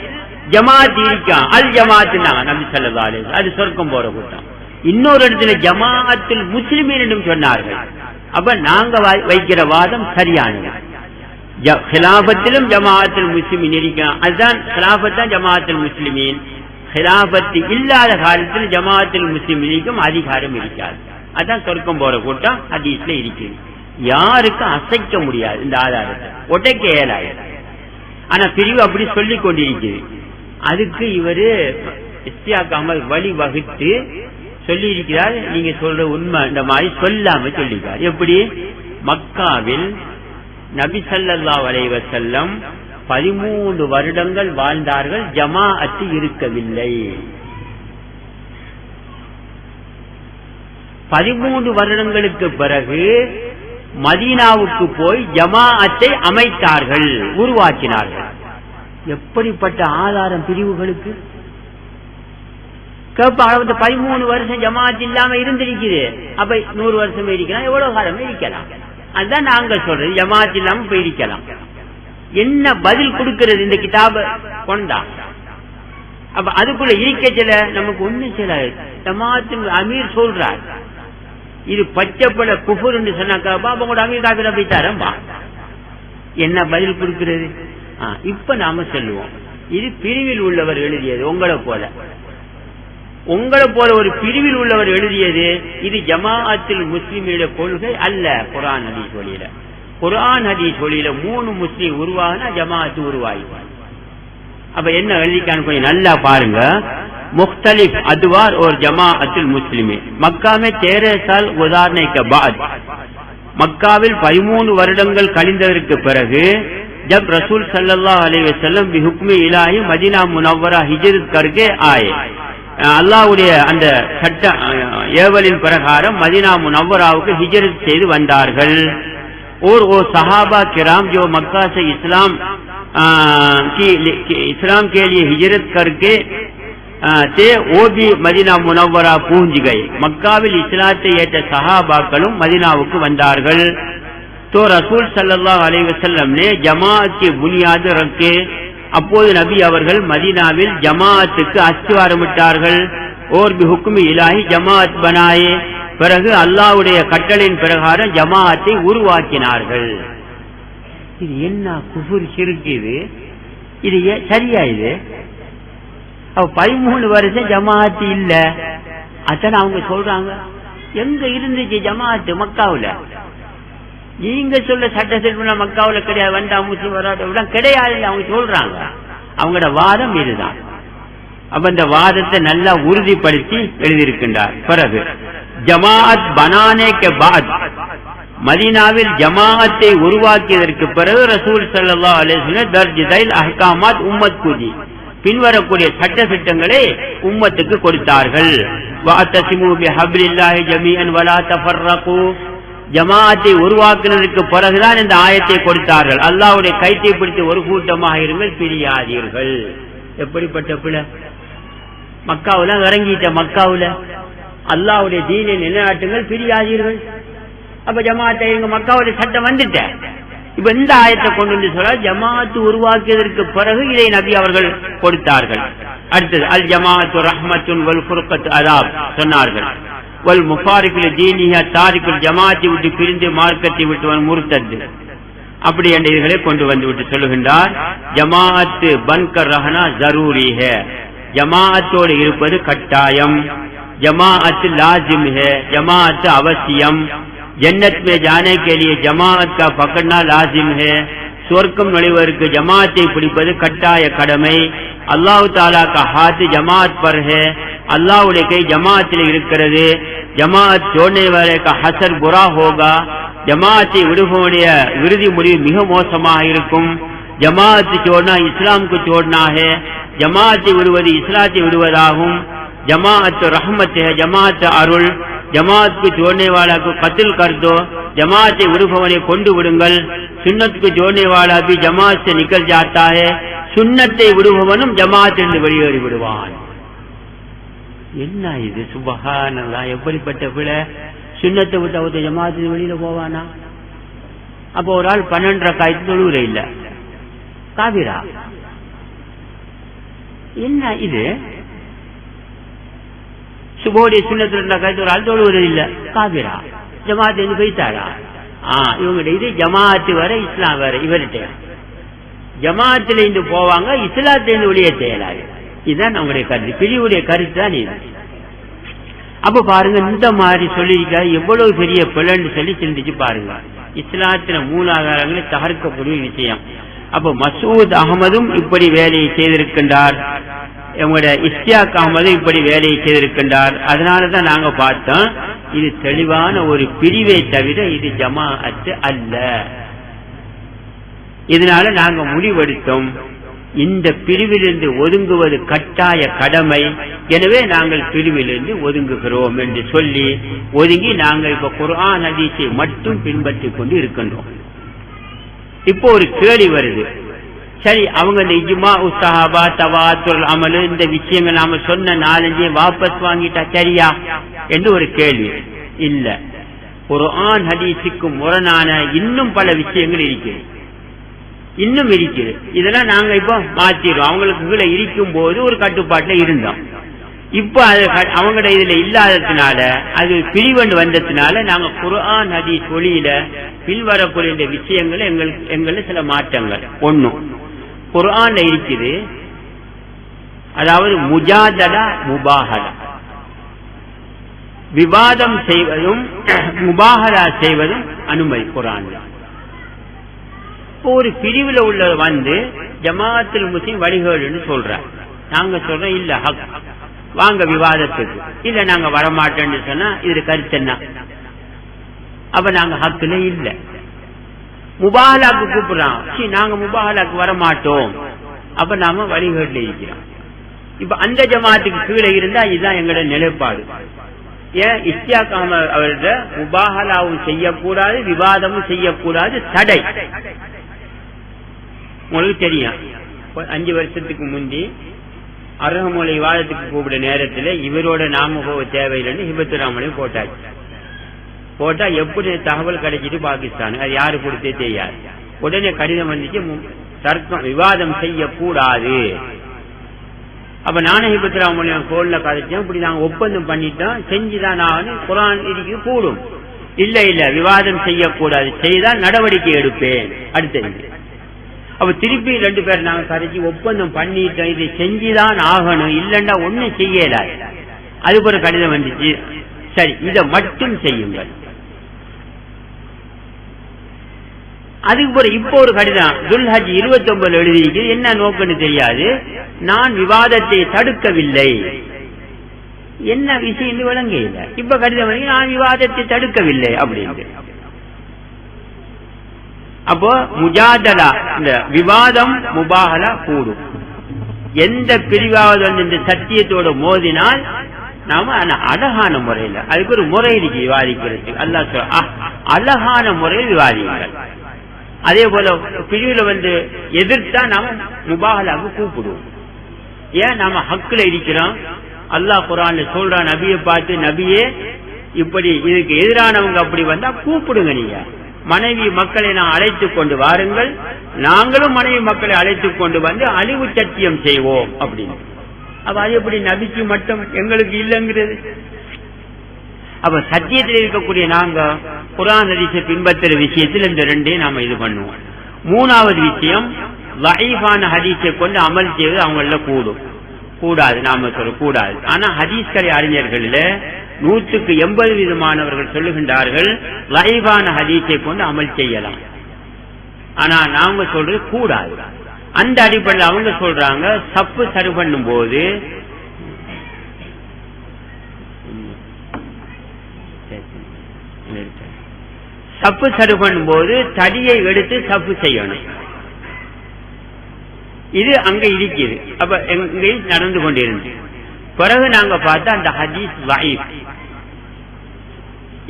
ஜமாத் இருக்கா, அல் ஜமாத் நபி ஸல்லல்லாஹு அலைஹி வஸல்லம், அது சொர்க்கம் போற கூட்டம். இன்னொரு இடத்துல ஜமாஅத்துல் முஸ்லிமீன் என்றும் சொன்னார்கள். அப்ப நாங்க வைக்கிற வாதம் சரியானது. ஹிலாபத்திலும் ஜமாஅத்துல் முஸ்லிமீன் இருக்கான், அதுதான் ஹிலாபத் தான் ஜமாஅத்துல் முஸ்லிமீன். ஹிலாபத்து இல்லாத காலத்தில் ஜமாஅத்துல் முஸ்லிமீனுக்கும் அதிகாரம் இருக்காது. அதான் சொர்க்கம் போற கூட்டம் ஹதீஸ்ல இருக்குது. யாருக்கும் அசைக்க முடியாது இந்த ஆதாரத்தை, ஒட்டைக்க இயலாது. ஆனா பிரிவு அப்படி சொல்லி கொண்டிருக்குது. அதுக்கு இவரு இஸ்தியாக்காமல் வழி வகுத்து சொல்லி இருக்கிறார். நீங்க சொல்ற உண்மை இந்த மாதிரி சொல்லாம சொல்லிருக்கார். எப்படி? மக்காவில் நபி ஸல்லல்லாஹு அலைஹி வஸல்லம் 13 வருடங்கள் வாழ்ந்தார்கள், ஜமாஅத்து இருக்கவில்லை. 13 வருடங்களுக்கு பிறகு மதீனாவுக்கு போய் ஜமாஅத்தை அமைத்தார்கள், உருவாக்கினார்கள். எப்படிப்பட்ட ஆதாரம் பிரிவுகளுக்கு? 13 வருஷம் ஜமாஅத் இல்லாம இருந்திருக்குது. அப்ப 100 வருஷம் இருக்கலாம், எவ்வளவு காலம் இருக்கலாம். அதுதான் நாங்க சொல்றது, ஜமாஅத் இல்லாம போயிருக்கலாம். என்ன பதில் கொடுக்கிறது இந்த கிதாப கொண்டா? அப்ப அதுக்குள்ள இருக்கச்சல நமக்கு ஒண்ணு சில ஜமாஅத்தின் அமீர் சொல்றார், இது பச்சைப்பட குஃபர் என்று சொன்னாக்கா உங்களோட அமீர் காபிரா போயிட்டாரம்பா, என்ன பதில் கொடுக்கிறது? இப்ப நாம சொல்லுவோம், இது பிரிவில் உள்ளவர் எழுதியது. உங்களை போல ஒரு பிரிவில் உள்ளவர் எழுதியது. இது ஜமாஅத்துல் முஸ்லிமீன கொள்கை அல்ல. குர்ஆன் ஹதீஸ் வழியில, குர்ஆன் ஹதீஸ் வழியில 3 முஸ்லிம் உருவாகினா ஜமாஅத்து உருவாகி. அப்ப என்ன எழுதிக்கான்னு கொஞ்சம் நல்லா பாருங்க. मुख्तलिफ अदवार और जमाअतुल मुस्लिमीन मक्का में 13 साल गुजारने के बाद மக்காவில் 13 வருடங்கள் கழிந்ததற்கு பிறகு जब रसूल सल्लल्लाहु अलैहि वसल्लम बिहुक्म इलाही मदीना मुनव्वरा हिजरत करके आए, அல்லாஹ்வுடைய அந்த சட்ட ஏவலின் பிரகாரம் மதீனா முனவ்வராவுக்கு ஹிஜ்ரத் செய்து வந்தார்கள். और वो सहाबा किराम जो मक्का से इस्लाम के लिए हिजरत करके थे वो भी मदीना मुनव्वरा पहुंच गए. மக்காவில் இஸ்லாத்தை ஏற்ற சஹாபாக்களும் மதீனாவுக்கு வந்தார்கள். तो रसूल सल्लल्लाहु अलैहि वसल्लम ने जमाअत की बुनियाद रखे. அப்போது நபி அவர்கள் மதீனாவில் ஜமாஅத்துக்கு அஸ்திவாரமிட்டார்கள். और बिहुक्म इलाही जमाअत बनाए. பிறகு அல்லாஹ்வுடைய கட்டளையின் பிரகாரம் ஜமாஅத்தை உருவாக்கினார்கள். இது என்ன குஃபர் ஷிர்க்? இது சரியா? இது 13 வருஷம் ஜமாஅத்து இல்ல. அதான் அவங்க சொல்றாங்க, எங்க இருந்துச்சு ஜமாஅத்து? மக்காவுல. நீங்க சொல்ல சட்ட செல்வன மக்காவுல கிடையாது, வந்தா முஸ்லிம் வராத கிடையாது அவங்க சொல்றாங்க. அவங்களோட வாதம் இதுதான். அப்ப இந்த வாதத்தை நல்லா உறுதிப்படுத்தி எழுதியிருக்கின்றார். பிறகு ஜமாஅத் பனானே கே பாத் மதீனாவில் ஜமாஅத்தை உருவாக்கியதற்கு பிறகு ரசூல் ஸல்லல்லாஹு அலைஹி வஸல்லம் தர்ஜிதைல் அஹ்காமாத் உம்மத் குதி பின்வரக்கூடிய சட்ட திட்டங்களை உம்மத்துக்கு கொடுத்தார்கள். வஅத்தஸிமு பிஹப்லில்லாஹி ஜமீஅன் வலா தஃபர்ரகு. ஜமாஅத்தை உருவாக்குவதற்கு பிறகுதான் இந்த ஆயத்தை கொடுத்தார்கள். அல்லாஹ்வுடைய கைத்தை பிடித்து ஒரு கூட்டமாக இருங்கள், பிரியாதீர்கள். எப்படிப்பட்ட பிழை! மக்காவுல இறங்கிட்ட, மக்காவுல அல்லாஹ்வுடைய தீனை நிலைநாட்டுங்கள், பிரியாதீர்கள். அப்ப ஜமாஅத்தை எங்க மக்காவுடைய சட்டம் வந்துட்ட. இப்ப இந்த ஆயத்தை கொண்டு வந்து சொல்ல ஜமாஅத்து உருவாக்கியதற்கு பிறகு இதை நபி அவர்கள் கொடுத்தார்கள். அடுத்தது அல் ஜமாஅத்து ரஹ்மத்துன் வல் ஃபுர்கத்து அதாப் சொன்னார்கள். வல் முஃபாரிகுல் தீனிஹா தாரிகுல் ஜமாஅத்தை விட்டு பிரிந்து மார்க்கத்தை விட்டு முர்த்தத் அப்படி என்ற இதுகளை கொண்டு வந்து விட்டு சொல்லுகின்றார். ஜமாஅத்து பன்கர் ரஹனா ஜரூரி ஹை, ஜமாஅத்தோடு இருப்பது கட்டாயம். जमाअत लाजिम है, जमाअत अवश्यम. जन्नत में जाने के लिए जमाअत का पकड़ना लाजिम है. சொர்க்கம் நுழைவதற்கு ஜமாஅத்தை பிடிப்பது கட்டாய கடமை. அல்லாஹ் தாலா का हाथ जमाअत पर है, அல்லாஹ்வுடைய கை ஜமாஅத்தில் இருக்கிறது. ஜமாஅத் छोड़ने वाले का हसर बुरा होगा. ஜமாஅத்தை விடுபவனுடைய இறுதி முடிவு மிக மோசமாக இருக்கும். ஜமாஅத் छोड़ना इस्लाम को छोड़ना है, ஜமாஅத்தை விடுவது இஸ்லாத்தை விடுவதாகும். जमाअत रहमत है, जमाअत अरुल. जमाअत को जोड़ने वाला को कत्ल कर दो, जमाअत विடுபவனை கொண்டு விடுங்கள். सुन्नत को जोड़ने वाला भी जमाअत से निकल जाता है, सुन्नத்தை விடுபவனும் ஜமாஅத்திலிருந்து வெளியேறி விடுவான். என்ன இது சுப்ஹானல்லாஹ்! எப்படிப்பட்ட பிழை! சுன்னத்தை விட்டு அவத்த ஜமாஅத்திலிருந்து வெளியில போவானா? அப்ப ஒரு ஆள் 12 ரக்காயத்து தொழுவுற இல்ல, காபிரா? என்ன இது? சுபோடைய சுண்ணத்துல கருத்து ஒரு ஆள் தொழுவது இல்ல, காபிரா? ஜமாஅத்து போய்த்தாரா? இவங்க இது ஜமாஅத்து வேற, இஸ்லாம் வேற. இவர்கிட்ட ஜமாஅத்துல இருந்து போவாங்க, இஸ்லாத்திலிருந்து வெளியே செய்யலாது. இதுதான் நம்முடைய கருத்து, பிரிவுடைய கருத்து தான் இது. அப்ப பாருங்க, இந்த மாதிரி சொல்லியிருக்க எவ்வளவு பெரிய பிள்ளைன்னு சொல்லி சிந்திச்சு பாருங்க. இஸ்லாத்தின மூலாதாரங்களை தகர்க்கக்கூடிய விஷயம். அப்ப மசூத் அகமதும் இப்படி வேலையை செய்திருக்கின்றார், எங்களுடைய இஸ்தியாக் அகமது இப்படி வேலையை செய்திருக்கின்றார். அதனாலதான் நாங்க பார்த்தோம், இது தெளிவான ஒரு பிரிவை தவிர இது ஜமாஅத்து அல்ல. இதனால நாங்க முடிவெடுத்தோம், இந்த பிரிவிலிருந்து ஒதுங்குவது கட்டாய கடமை. எனவே நாங்கள் பிரிவிலிருந்து ஒதுங்குகிறோம் என்று சொல்லி ஒதுங்கி நாங்கள் இப்ப குர்ஆன் ஹதீஸை மட்டும் பின்பற்றிக் கொண்டு இருக்கின்றோம். இப்போ ஒரு கேள்வி வருது, சரி அவங்க இந்த இஜ்மா உஸ்ஸஹாபா தவாத்துல் அமல் இந்த விஷயங்கள் நாம சொன்ன 4 வாபஸ் வாங்கிட்டா சரியா என்று ஒரு கேள்வி. இல்ல, குர்ஆன் ஹதீஸுக்கு முரணான இன்னும் பல விஷயங்கள் இருக்குது, இன்னும் இருக்குது. இதெல்லாம் நாங்க இப்ப மாத்திடுவோம். அவங்களுக்கு கீழே இருக்கும் போது ஒரு கட்டுப்பாட்டுல இருந்தோம். இப்ப அவங்களோட இதுல இல்லாததுனால, அது பிரிவண்டு வந்ததுனால நாங்க குர்ஆன் ஹதீஸ் ஒளியில பின்வரக்கூடிய இந்த விஷயங்கள் எங்களுக்கு சில மாற்றங்கள். ஒண்ணும் குர்ஆன்ல இருக்குது, அதாவது முஜாதலா முபாஹலா, விவாதம் செய்வதும் முபாஹலா செய்வதும் அனுமதி குர்ஆன்ல. ஒரு பிரிவுல உள்ள வந்து ஜமாஅத்துல் முஸ்லிம் வழிகேடுன்னு சொல்ற, நாங்க சொல்றோம் இல்ல ஹக், வாங்க விவாதத்துக்கு. இல்ல நாங்க வரமாட்டோம்னு சொன்னா இது கருத்து என்ன? அப்ப நாங்க ஹக்குல இல்ல. முபாஹலாக்கு கூப்பிடுறோம், நாங்க முபாஹலாக்கு வரமாட்டோம், அப்ப நாம வழிகேடுல இருக்கிறோம். இப்ப அந்த ஜமாஅத்துக்கு கீழே இருந்தா இதுதான் எங்களோட நிலைப்பாடு. ஏன் இஸ்தியாக் அஹ்மத் அவர்கள முபாஹலாவும் செய்யக்கூடாது, விவாதமும் செய்யக்கூடாது, தடை. உங்களுக்கு தெரியும், 5 வருஷத்துக்கு முந்தி அர்ஹமுல் விவாதத்துக்கு கூப்பிட நேரத்தில் இவரோட நாம போக தேவையில்லைன்னு ஹிபத்துராமலையும் போட்டாச்சு. போட்டா எப்படி தகவல் கிடைச்சிட்டு பாகிஸ்தான், அது யாரு கொடுத்தே தெரியாது. உடனே கடிதம் வந்துச்சு, தர்க்கம் விவாதம் செய்யக்கூடாது. அப்ப நானும் ஹிபத்துராமலையும் கோல்ல கதைச்சோம், இப்படி நாங்க ஒப்பந்தம் பண்ணிட்டோம், செஞ்சுதான் ஆகணும், குர்ஆன் இருக்கு கூடும். இல்ல இல்ல விவாதம் செய்யக்கூடாது, செய்தால் நடவடிக்கை எடுப்பேன். அடுத்தது அப்ப திருப்பி 2 பேர் நாங்க கரைச்சி ஒப்பந்தம் பண்ணிட்டோம், இதை செஞ்சுதான் ஆகணும், இல்லன்னா ஒண்ணும் செய்யல. அதுக்கு ஒரு கடிதம் வந்துச்சு, சரி இதை மட்டும் செய்யுங்கள். அதுக்கு பிறகு இப்போ ஒரு கடிதம் துல்ஹஜ் 29 எழுதிருக்கு, என்ன நோக்கம்னு தெரியாது, நான் விவாதத்தை தடுக்கவில்லை. என்ன விஷயம் விளங்க இல்லை. இப்ப கடிதம் வந்து நான் விவாதத்தை தடுக்கவில்லை அப்படின்னு. அப்போ முஜாதலா இந்த விவாதம் முபாஹலா கூடும். எந்த பிரிவாவது இந்த சத்தியத்தோட மோதினால் நாம அழகான முறையில் அதுக்கு ஒரு முறை இருக்கு விவாதிக்கிறது. அல்லாஹ் சொல்ல அழகான முறையில் விவாதிங்கள். அதே போல பிரிவுல எதிர்த்தா நாம முபாஹலாவுக்கு கூப்பிடுவோம். ஏன் நாம ஹக்குல இருக்கிறோம். அல்லாஹ் குர்ஆன்ல சொல்றான் நபியை பார்த்து, நபியே இப்படி இதுக்கு எதிரானவங்க அப்படி வந்தா கூப்பிடுங்க. நீங்க மனைவி மக்களை நான் அழைத்துக் கொண்டு வாருங்கள், நாங்களும் மனைவி மக்களை அழைத்துக் கொண்டு வந்து அழிவு சத்தியம் செய்வோம் அப்படின்னு. அப்ப அது எப்படி நபிக்கு மட்டும் எங்களுக்கு இல்லைங்கிறது? அப்ப சத்தியத்தில் இருக்கக்கூடிய நாங்க குர்ஆன் ஹதீஸை பின்பற்றுற விஷயத்தில் இந்த ரெண்டையும் நாம இது பண்ணுவோம். மூணாவது விஷயம், லைஃபான ஹதீஸை கொண்டு அமல் செய்வது அவங்கள கூடாது, நாம சொல்ல கூடாது. ஆனா ஹதீஸ் கலை அறிஞர்கள் 100க்கு 80 விதமானவர்கள் சொல்லுகின்றார்கள் லைஃபான ஹதீஸை கொண்டு அமல் செய்யலாம். ஆனா நாங்க சொல்றது கூடாது. அந்த அடிப்படையில் அவங்க சொல்றாங்க சப்பு சரி பண்ணும் போது தடியை எடுத்து சப்பு செய்யணும். இது அங்க இருக்குது. அப்ப எங்கேயும் நடந்து கொண்டிருந்து பிறகு நாங்க பார்த்தா அந்த ஹதீஸ் லைஃப்,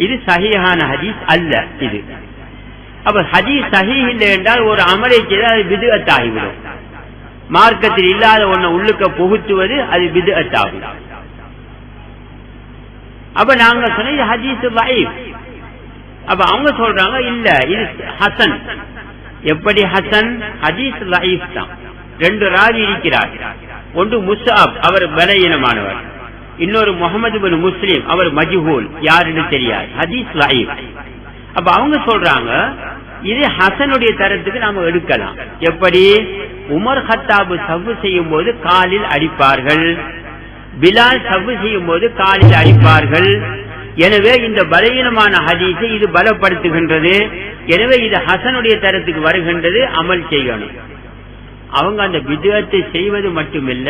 இது சஹீஹான ஹதீஸ் அல்ல. இது அப்ப ஹதீஸ் சஹீஹ் இல்லை என்றால் ஒரு அமலை செய்தால் அது பித்அத் ஆகிவிடும். மார்க்கத்தில் இல்லாத ஒன்றை உள்ளுக்க புகுத்துவது அது பித்அத் ஆகும். அப்ப நாங்க சொன்ன இது ஹதீஸ் லைஃப். அப்ப அவங்க சொல்றாங்க இல்ல இது ஹசன். எப்படி ஹசன்? ஹதீஸ் லைஃப் தான். 2 ராவி இருக்கிறார். ஒன்று முஸ்அப், அவர் பலவீனமானவர். இன்னொரு முஹம்மது பின் முஸ்லிம், அவர் மஜ்ஹூல், யாருன்னு தெரியாது. ஹதீஸ் லைஃப். அப்ப அவங்க சொல்றாங்க இது ஹசனுடைய தரத்துக்கு நாம எடுக்கலாம். எப்படி? உமர் கத்தாபு சவ்வு செய்யும் போது காலில் அடிப்பார்கள், பிலால் சவ்வு செய்யும் போது காலில் அடிப்பார்கள். எனவே இந்த பலவீனமான ஹதீஸை இது பலப்படுத்துகின்றது. எனவே இது ஹசனுடைய தரத்துக்கு வருகின்றது, அமல் செய்யணும். அவங்க அந்த பித்அத்தை செய்வது மட்டுமில்ல,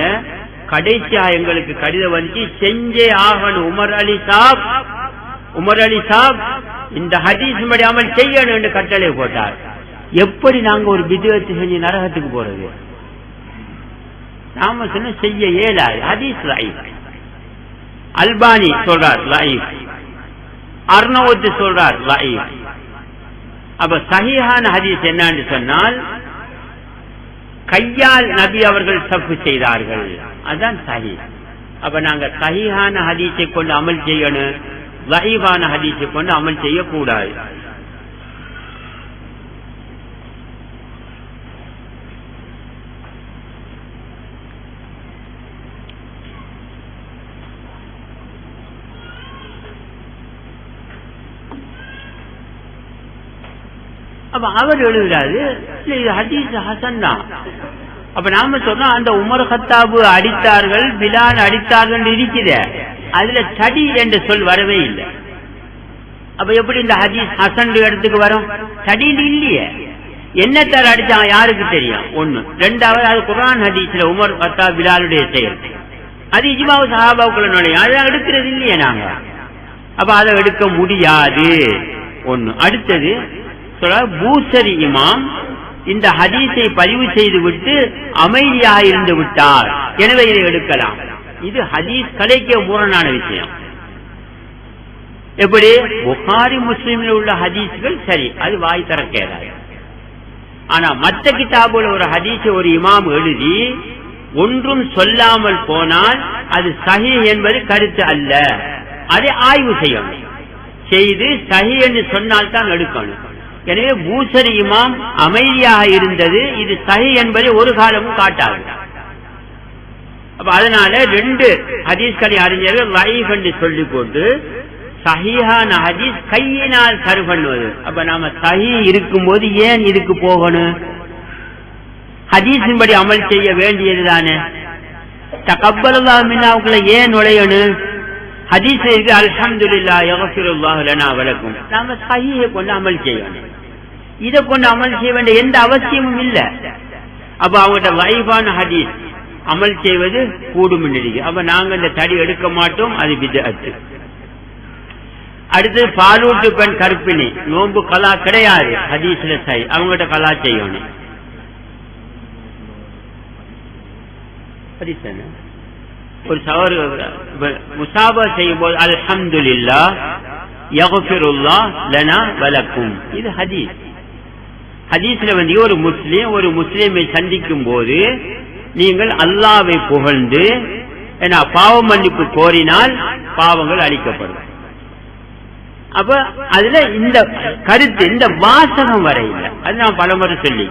கடைசியா எங்களுக்கு கடிதம் வந்து செஞ்சே ஆகணும். உமர் அலி சாப் இந்த ஹதீஸ் படி அமல் செய்யணும் என்று கட்டளை போட்டார். எப்படி நாங்க ஒரு பித்அத்தை செஞ்சு நரகத்துக்கு போறது? நாம சொன்ன செய்ய இயலாது. ஹதீஸ் லைஃப். அல்பானி சொல்றார் லைஃப், அர்னவுத் சொல்றார் லைஃப். அப்ப சஹீஹான ஹதீஸ் என்னன்னு சொன்னால் கையால் நபி அவர்கள் சஃப் செய்தார்கள், அதான் சஹீஹ். அப்ப நாங்க சஹீஹான ஹதீஸை கொண்டு அமல் செய்யணும், லைஃபான ஹதீஸை கொண்டு அமல் செய்யக்கூடாது. அப்ப அவர் எழுதுறாரு இது ஹதீஸ் ஹசன் தான். அப்ப நாம சொன்னோம் அந்த உமர் கத்தாபு அடித்தார்கள், பிலால் அடித்தார்கள் இருக்கிற அதுல தடி என்ற சொல் வரவே இல்லை. அப்ப எப்படி இந்த ஹதீஸ் ஹசன் இடத்துக்கு வரும்? தடி இல்லையே. என்னத்தால் அடிச்சாங்க யாருக்கு தெரியும்? ஒண்ணு. ரெண்டாவது அது குர்ஆன் ஹதீஸ்ல உமர் கத்தாப் பிலாலுடைய செயல், அது இஜ்மாவு சஹாபாவுக்குள்ள நுழையும், அதை எடுக்கிறது இல்லையே நாங்க. அப்ப அதை எடுக்க முடியாது. ஒண்ணு. அடுத்தது பூசரி இமாம் இந்த ஹதீஸை பதிவு செய்து விட்டு அமைதியாக இருந்து விட்டார், எனவே இதை எடுக்கலாம். இது ஹதீஸ் கலைக்கு முரணான விஷயம். எப்படி? புகாரி முஸ்லிமில் உள்ள ஹதீஸ்கள் சரி, அது வாய் திறக்கிறார். ஆனா மற்ற கிதாபுல ஒரு ஹதீஸை ஒரு இமாம் எழுதி ஒன்றும் சொல்லாமல் போனால் அது சஹீஹ் என்பது கருத்து அல்ல. அதை ஆய்வு செய்யணும், செய்து சஹீஹ் என்று சொன்னால் தான் எடுக்கணும். எனவே பூசரி இமாம் அமைதியாக இருந்தது இது சஹீஹ் என்பதை ஒரு காலமும் காட்டாது. அப்ப அதனால 2 ஹதீஸ்களை அறிஞர்கள் லைஃப் என்று சொல்லிக் கொண்டு சஹீஹான ஹதீஸ் கையினால் சரி பண்ணுவது. அப்ப நாம சஹீஹ் இருக்கும் போது ஏன் இதுக்கு போகணும்? ஹதீஸின்படி அமல் செய்ய வேண்டியதுதானே. தகப்பலல்லாஹு மின்னாவுக்குள்ள ஏன் நுழையணும்? ஹதீஸ் இருக்கு அல்ஹம்துலில்லாஹ் யக்ஃபிருல்லாஹு லனா வலக்கும், நாம சஹீஹை கொண்டு அமல் செய்யணும். இதை கொண்டு அமல் செய்ய வேண்டிய எந்த அவசியமும் இல்லை. அப்ப அவங்கள்ட்ட லைஃபான ஹதீஸ் அமல் செய்வது கூடும். அப்ப நாங்க இந்த தடி எடுக்க மாட்டோம், அது பித்அத். அடுத்து பாலூட்டு பெண் கர்ப்பிணி நோன்பு கலா கிடையாது, ஹதீஸ்ல சை அவங்ககிட்ட கலா செய்யணும். ஒரு சவறு முசாபா செய்யும் போது அல்ஹம்துலில்லாஹ் யக்ஃபிருல்லாஹ் லனா வலக்கும், இது ஹதீஸ். ஹதீஸ்ல ஒரு முஸ்லிமை சந்திக்கும் போது நீங்கள் அல்லாஹ்வை புகழ்ந்து பாவ மன்னிப்பு கோரினால் பாவங்கள் அளிக்கப்படும். அப்ப அதுல இந்த கருத்து இந்த வாசகம் வர இல்லை, அது நான் பலமுறை சொல்லி.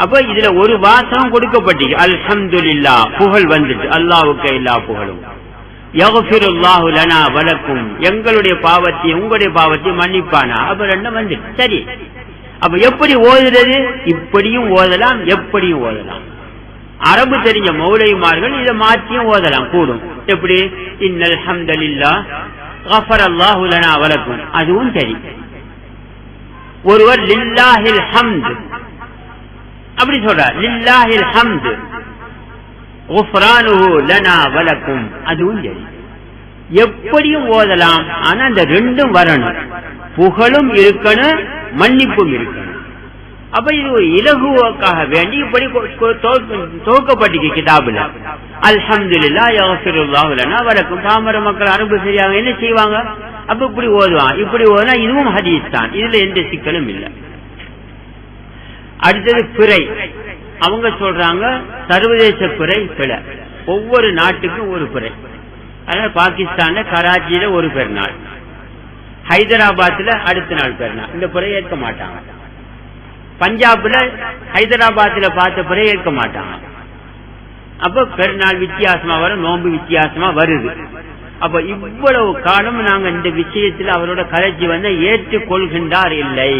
அப்ப இதுல ஒரு வாசகம் கொடுக்கப்பட்டீங்க, அல்ஹம்துலில்லாஹ் புகழ் வந்துட்டு அல்லாஹ்வுக்கு எல்லா புகழும், யக்ஃபிருல்லாஹு லனா வலக்கும் எங்களுடைய பாவத்தை உங்களுடைய பாவத்தை மன்னிப்பானா. அப்ப ரெண்டும் வந்து சரி. அப்ப எப்படி ஓதுறது? இப்படியும் ஓதலாம், எப்படியும் ஓதலாம். அரபு தெரிஞ்ச மௌலைமார்கள் இதை மாற்றியும் ஓதலாம் கூடும். எப்படி? இன்னல் ஹம்தலில்லாஹ் கஃபரல்லாஹு லனா வலக்கும், அதுவும் சரி. ஒருவர் லில்லாஹில் ஹம்த் அப்படி சொல்றார், லில்லாஹில் ஹம்த் குஃப்ரானுஹு லனா வலக்கும், அதுவும் சரி. எப்படியும் ஓதலாம். ஆனா அந்த ரெண்டும் வரணும், புகழும் இருக்கணும், மன்னிப்பும் இருக்கணும். அப்ப இது ஒரு இலகுவாக்காக வேண்டி இப்படி துவக்கப்பட்டிருக்கு கிதாபுல. அல்ஹம்துலில்லாஹ் யக்ஃபிருல்லாஹு லனா வலக்கும். பாமர மக்கள் அரபு சரியாக என்ன செய்வாங்க? அப்ப இப்படி ஓதுவாங்க. இப்படி ஓதுனா இதுவும் ஹதீஸ் தான், இதுல எந்த சிக்கலும் இல்லை. அடுத்தது பிறை. அவங்க சொல்றாங்க சர்வதேச பிறை பிழை, ஒவ்வொரு நாட்டுக்கும் ஒரு பிறை. அதனால பாகிஸ்தான்ல கராச்சியில ஒரு பெருநாள், ஹைதராபாத்ல அடுத்த நாள் பெருநாள், இந்த பிறை ஏற்க மாட்டாங்க. பஞ்சாப்ல ஹைதராபாத்ல பார்த்த பிறை ஏற்க மாட்டாங்க. அப்ப பெருநாள் வித்தியாசமா வரும், நோன்பு வித்தியாசமா வருது. அப்ப இவ்வளவு காலம் நாங்க இந்த விஷயத்தில் அவரோட கலைச்சி வந்து ஏற்றுக்கொள்கின்றார் இல்லை,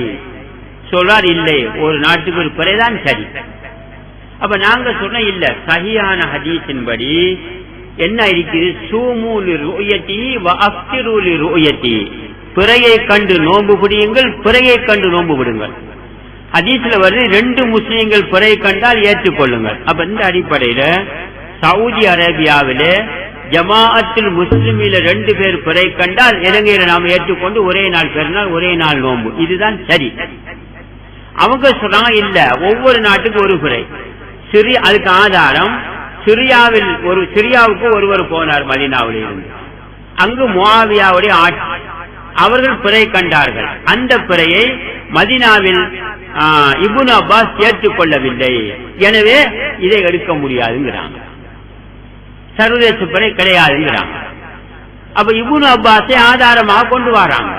சொல்றார் இல்லை, ஒரு நாட்டுக்கு ஒரு பிறைதான் சரி. அப்ப நாங்க சொன்ன இல்ல, சஹீஹான ஹதீஸின் படி என்ன இருக்குது? சூமு லிருயதி வ அஃப்திரு லிருயதி, பிறையை கண்டு நோன்பு பிடியுங்கள், பிறையை கண்டு நோன்பு விடுங்கள். ஹதீஸ்ல வருது ரெண்டு முஸ்லீம்கள் பிறை கண்டால் ஏற்றுக்கொள்ளுங்கள். அப்ப இந்த அடிப்படையில சவுதி அரேபியாவிலே ஜமாஅத்துல் முஸ்லிமில 2 பேர் பிறை கண்டால் இலங்கையில நாம் ஏற்றுக்கொண்டு ஒரே நாள் பெருநாள் ஒரே நாள் நோன்பு, இதுதான் சரி. அவங்க சொல்றாங்க இல்ல, ஒவ்வொரு நாட்டுக்கு ஒரு பிறை. அதுக்கு ஆதாரம் சிரியாவுக்கு ஒருவர் போனார் மதீனாவில் இருந்து, அங்கு முஆவியாவுடைய ஆட்சி, அவர்கள் பிறை கண்டார்கள். அந்த பிறையை மதீனாவில் இப்னு அப்பாஸ் ஏற்றுக்கொள்ளவில்லை, எனவே இதை எடுக்க முடியாதுங்கிறாங்க, சர்வதேச பிறை கிடையாதுங்கிறாங்க. அப்ப இப்னு அப்பாஸை ஆதாரமாக கொண்டு வராங்க.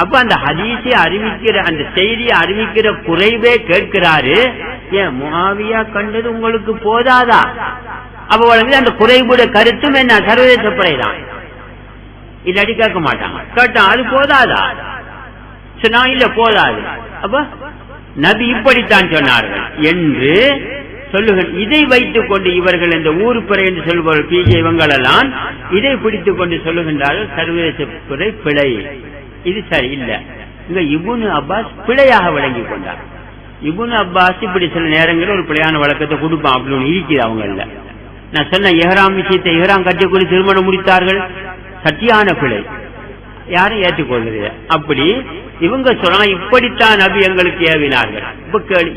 அப்ப அந்த ஹதீஸை அறிவிக்கிற அந்த செய்தியை அறிவிக்கிற குறைவே கேட்கிறாரு, ஏன் முஆவியா கண்டது உங்களுக்கு போதாதா? அப்ப வழங்குது அந்த குறைவுடைய கருத்தும் என்ன? சர்வதேச பிறைதான். இல்லாட்டி கேட்க மாட்டாங்க. கேட்டா அது போதாதா? சொன்னா இல்ல போதாது. அப்ப நபி இப்படித்தான் சொன்னார்கள் என்று சொல்லுங்கள். இதை வைத்துக் கொண்டு இவர்கள் இந்த ஊர் பிறை என்று சொல்பவர்கள் பிஜே இவங்களெல்லாம் இதை பிடித்துக் கொண்டு சொல்லுகின்றார்கள் சர்வதேச பிறை பிழை, இது சரி இல்ல. இங்க இப்னு அப்பாஸ் பிழையாக விளங்கி கொண்டார். இப்னு அப்பாஸ் இப்படி சில நேரங்களில் ஒரு பிழையான வழக்கத்தை கொடுப்பான் அப்படின்னு இருக்குது அவங்க இல்ல. நான் சொன்ன இஹ்ராம் விஷயத்தை இஹ்ராம் கட்டிக்கொண்டு திருமணம் முடித்தார்கள், சத்தியான பிழை, யாரும் ஏற்றுக்கொள்ளுது. அப்படி இவங்க சொன்னா இப்படித்தான் நபி எங்களுக்கு ஏவினார்கள்.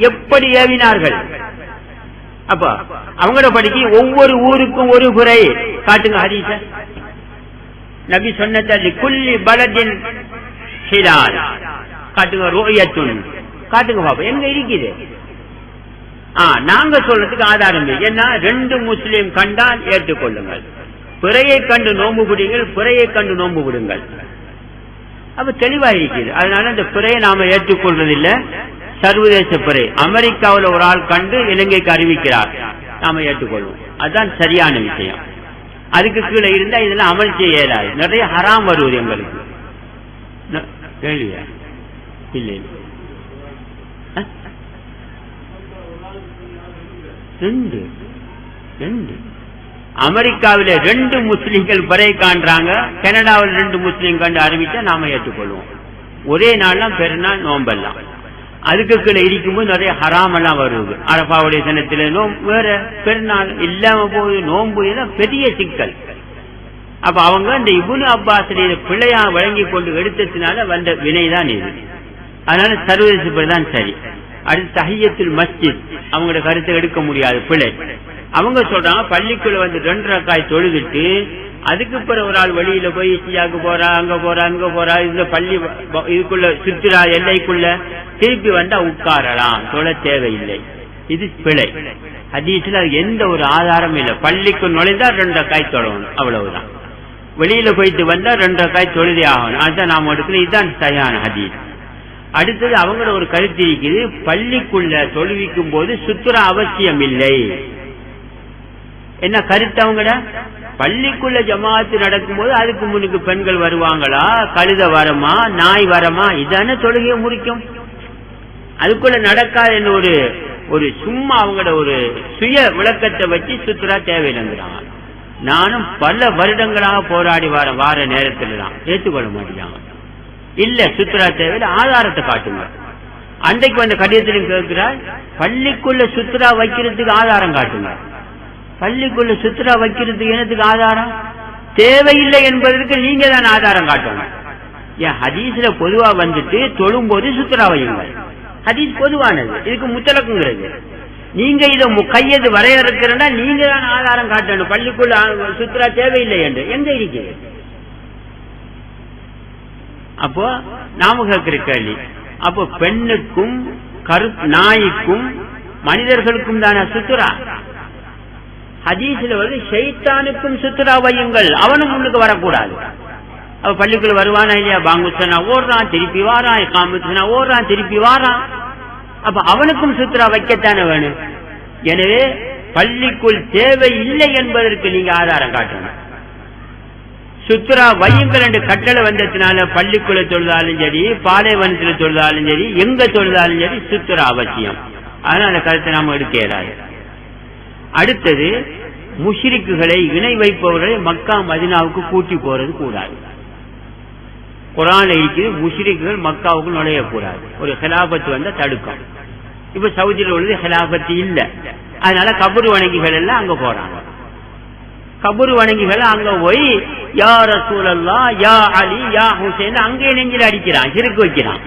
எப்படி ஏவினார்கள்? அப்ப அவங்களோட படிக்க ஒவ்வொரு ஊருக்கும் ஒரு பிறை காட்டுங்க ஹதீஸ. நபி சொன்னது குல்லி பலதின் ஹிலால் காட்டுங்க, ருயத்துன் காட்டுங்க பாப்பா, எங்க இருக்குது? நாங்க சொல்றதுக்கு ஆதாரம் என்ன? 2 முஸ்லீம் கண்டால் ஏற்றுக்கொள்ளுங்கள், பிறையை கண்டு நோன்பு விடுங்கள், பிறையை கண்டு நோன்பு விடுங்கள். அப்ப தெளிவா இருக்குது. அதனால இந்த பிறையை நாம ஏற்றுக்கொள்றதில்லை, சர்வதேச பிறை. அமெரிக்காவில் ஒரு ஆள் கண்டு இலங்கைக்கு அறிவிக்கிறார், நாம ஏற்றுக்கொள்வோம், அதுதான் சரியான விஷயம். அதுக்கு கீழே இருந்தா இதெல்லாம் அமல் செய்ய இயலாது, நிறைய ஹராம் வருவது எங்களுக்கு. கேள்வியா? இல்லை, 2 அமெரிக்காவில 2 முஸ்லிம்கள் பிறை காண்றாங்க, கனடாவில் 2 முஸ்லீம் கண்டு அறிவிச்சா நாம ஏற்றுக்கொள்வோம். ஒரே நாள்லாம் பெருநாள் நோம்பெல்லாம். அதுக்கு கீழே இருக்கும்போது நிறைய ஹராம் எல்லாம் வருது. அரபாவுடைய தினத்தில வேற பெருநாள் இல்லாம போகுது, நோன்பு, பெரிய சிக்கல். அப்ப அவங்க இந்த இப்னு அப்பாஸ் பிள்ளையா வழங்கி கொண்டு எடுத்ததுனால வந்த வினைதான் இது. அதனால சர்வதேசப்படிதான் சரி. அடுத்து தஹியத்துல் மஸ்ஜித் அவங்களோட கருத்தை எடுக்க முடியாது, பிள்ளை. அவங்க சொல்றாங்க பள்ளிக்குள்ள வந்து 2 ரக்காய் தொழுதுட்டு அதுக்கு பிறகு ஒரு ஆள் வெளியில போய் சியாக்கு போறா, அங்க போறா, அங்க போறா, இந்த பள்ளி இதுக்குள்ள சுற்றுலா எல்லைக்குள்ள திருப்பி வந்தா உட்காரலாம், தொழ தேவையில்லை. இது பிழை. ஹதீஸ்ல எந்த ஒரு ஆதாரமும் இல்லை. பள்ளிக்கு நுழைந்தா 2 ரக்காய் தொழணும், அவ்வளவுதான். வெளியில போயிட்டு வந்தா 2 ரக்காய் தொழுதே ஆகணும். அதுதான் நாம எடுக்கணும். இதுதான் சரியான ஹதீஸ். அடுத்தது அவங்களோட ஒரு கருத்து இருக்குது, பள்ளிக்குள்ள தொழுவிக்கும் போது சுற்றுலா அவசியம் இல்லை. என்ன கருத்து அவங்கள? பள்ளிக்குள்ள ஜமாத்து நடக்கும் போது அதுக்கு முன்னுக்கு பெண்கள் வருவாங்களா, கழுத வரமா, நாய் வரமா, இதான தொழுகையை முடிக்கும். அதுக்குள்ள நடக்காத ஒரு சும்மா அவங்களோட ஒரு சுய விளக்கத்தை வச்சு சுற்றுலா தேவையில்லைங்கிறாங்க. நானும் பல வருடங்களாக போராடி வார நேரத்தில் தான் ஏற்றுக்கொள்ள மாட்டேங்காங்க. இல்ல சுற்றுலா தேவையில்லை, ஆதாரத்தை காட்டுங்க. அன்றைக்கு வந்த கடிதத்திலும் கேட்கிறார், பள்ளிக்குள்ள சுற்றுலா வைக்கிறதுக்கு ஆதாரம் காட்டுங்க. பள்ளிக்குள்ள சுற்றுலா வைக்கிறதுக்கு என்னத்துக்கு ஆதாரம்? தேவையில்லை என்பதற்கு நீங்க தான் ஆதாரம் காட்டணும். ஏன் ஹதீஸ்ல பொதுவா வந்துட்டு தொழும் போது சுற்றுலா வையுங்க. ஹதீஸ் பொதுவானது, இதுக்கு முத்தலக்குங்கிறது. நீங்க இதை கையது வரையறுக்கிறா நீங்க தான் ஆதாரம் காட்டணும். பள்ளிக்குள்ள சுற்றுலா தேவையில்லை என்று எங்க இருக்கிறது? அப்போ நாம கேட்கிற கேள்வி, அப்போ பெண்ணுக்கும் நாய்க்கும் மனிதர்களுக்கும் தானே சுற்றுலா? ஹதீஸ்ல வந்து ஷைத்தானுக்கும் சுற்றுலா வையுங்கள், அவனும் முன்னுக்கு வரக்கூடாது. அவ பள்ளிக்குள்ள வருவானா இல்லையா? பாங்குச்சனா ஓடுறான், திருப்பி வாரான், காமுச்சனா ஓடுறான், திருப்பி வாரான். அப்ப அவனுக்கும் சுற்றுலா வைக்கத்தானே வேணும். எனவே பள்ளிக்குள் தேவை இல்லை என்பதற்கு நீங்க ஆதாரம் காட்டணும். சுற்றுலா வையுங்கள் என்று கட்டளை வந்ததுனால பள்ளிக்குள்ள தொழுதாலும் சரி, பாலைவனத்தில் தொழுதாலும் சரி, எங்க தொழுதாலும் சரி சுற்றுலா அவசியம். அதனால அந்த கருத்தை நாம எடுக்க இயலாது. அடுத்தது, முஷ்ரிக்குகளை இணை வைப்பவர்களை மக்கா மதீனாவுக்கு கூட்டி போறது கூடாது. குர்ஆன்ல இருக்குது, முஷ்ரிக்குகள் மக்காவுக்கு நுழையக்கூடாது. ஒரு ஹிலாபத்து வந்தா தடுக்கும். இப்ப சவுதியில் உள்ளது ஹிலாபத்து இல்ல, அதனால கபூர் வணங்கிகள் எல்லாம் அங்க போறாங்க. கபூர் வணங்கிகள் அங்க போய் யா ரசூலல்லாஹ், யா அலி, யா ஹுசைன் அங்கே நெஞ்சில் அடிக்கிறான், சிறுக்கு வைக்கிறான்.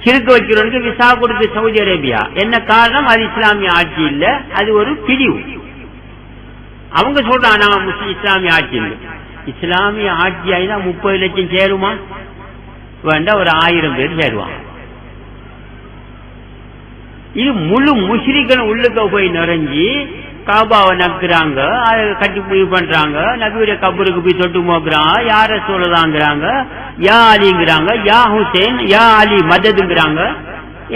சிறுக்கு வைக்கிறவனுக்கு விசா கொடுத்து சவுதி அரேபியா. என்ன காரணம்? அது இஸ்லாமிய ஆட்சி இல்ல, அது ஒரு பிரிவு. அவங்க சொல்றாங்க இஸ்லாமிய ஆட்சி இல்லை. இஸ்லாமிய ஆட்சி ஆயினா 30 லட்சம் சேருமா? வேண்டா, ஒரு 1000 பேர் சேருவாங்க. இது முழு முஷ்ரிக்களும் உள்ளுக்க போய் நிறைஞ்சி காபாவை நக்குறாங்க, அதை கட்டி முடிவு பண்றாங்க. நபியுடைய கபருக்கு போய் தொட்டு மோக்குறாங்க, யார சொல்லதாங்கிறாங்க, யா அலிங்கிறாங்க, யா ஹுசேன், யா அலி மததுங்கிறாங்க.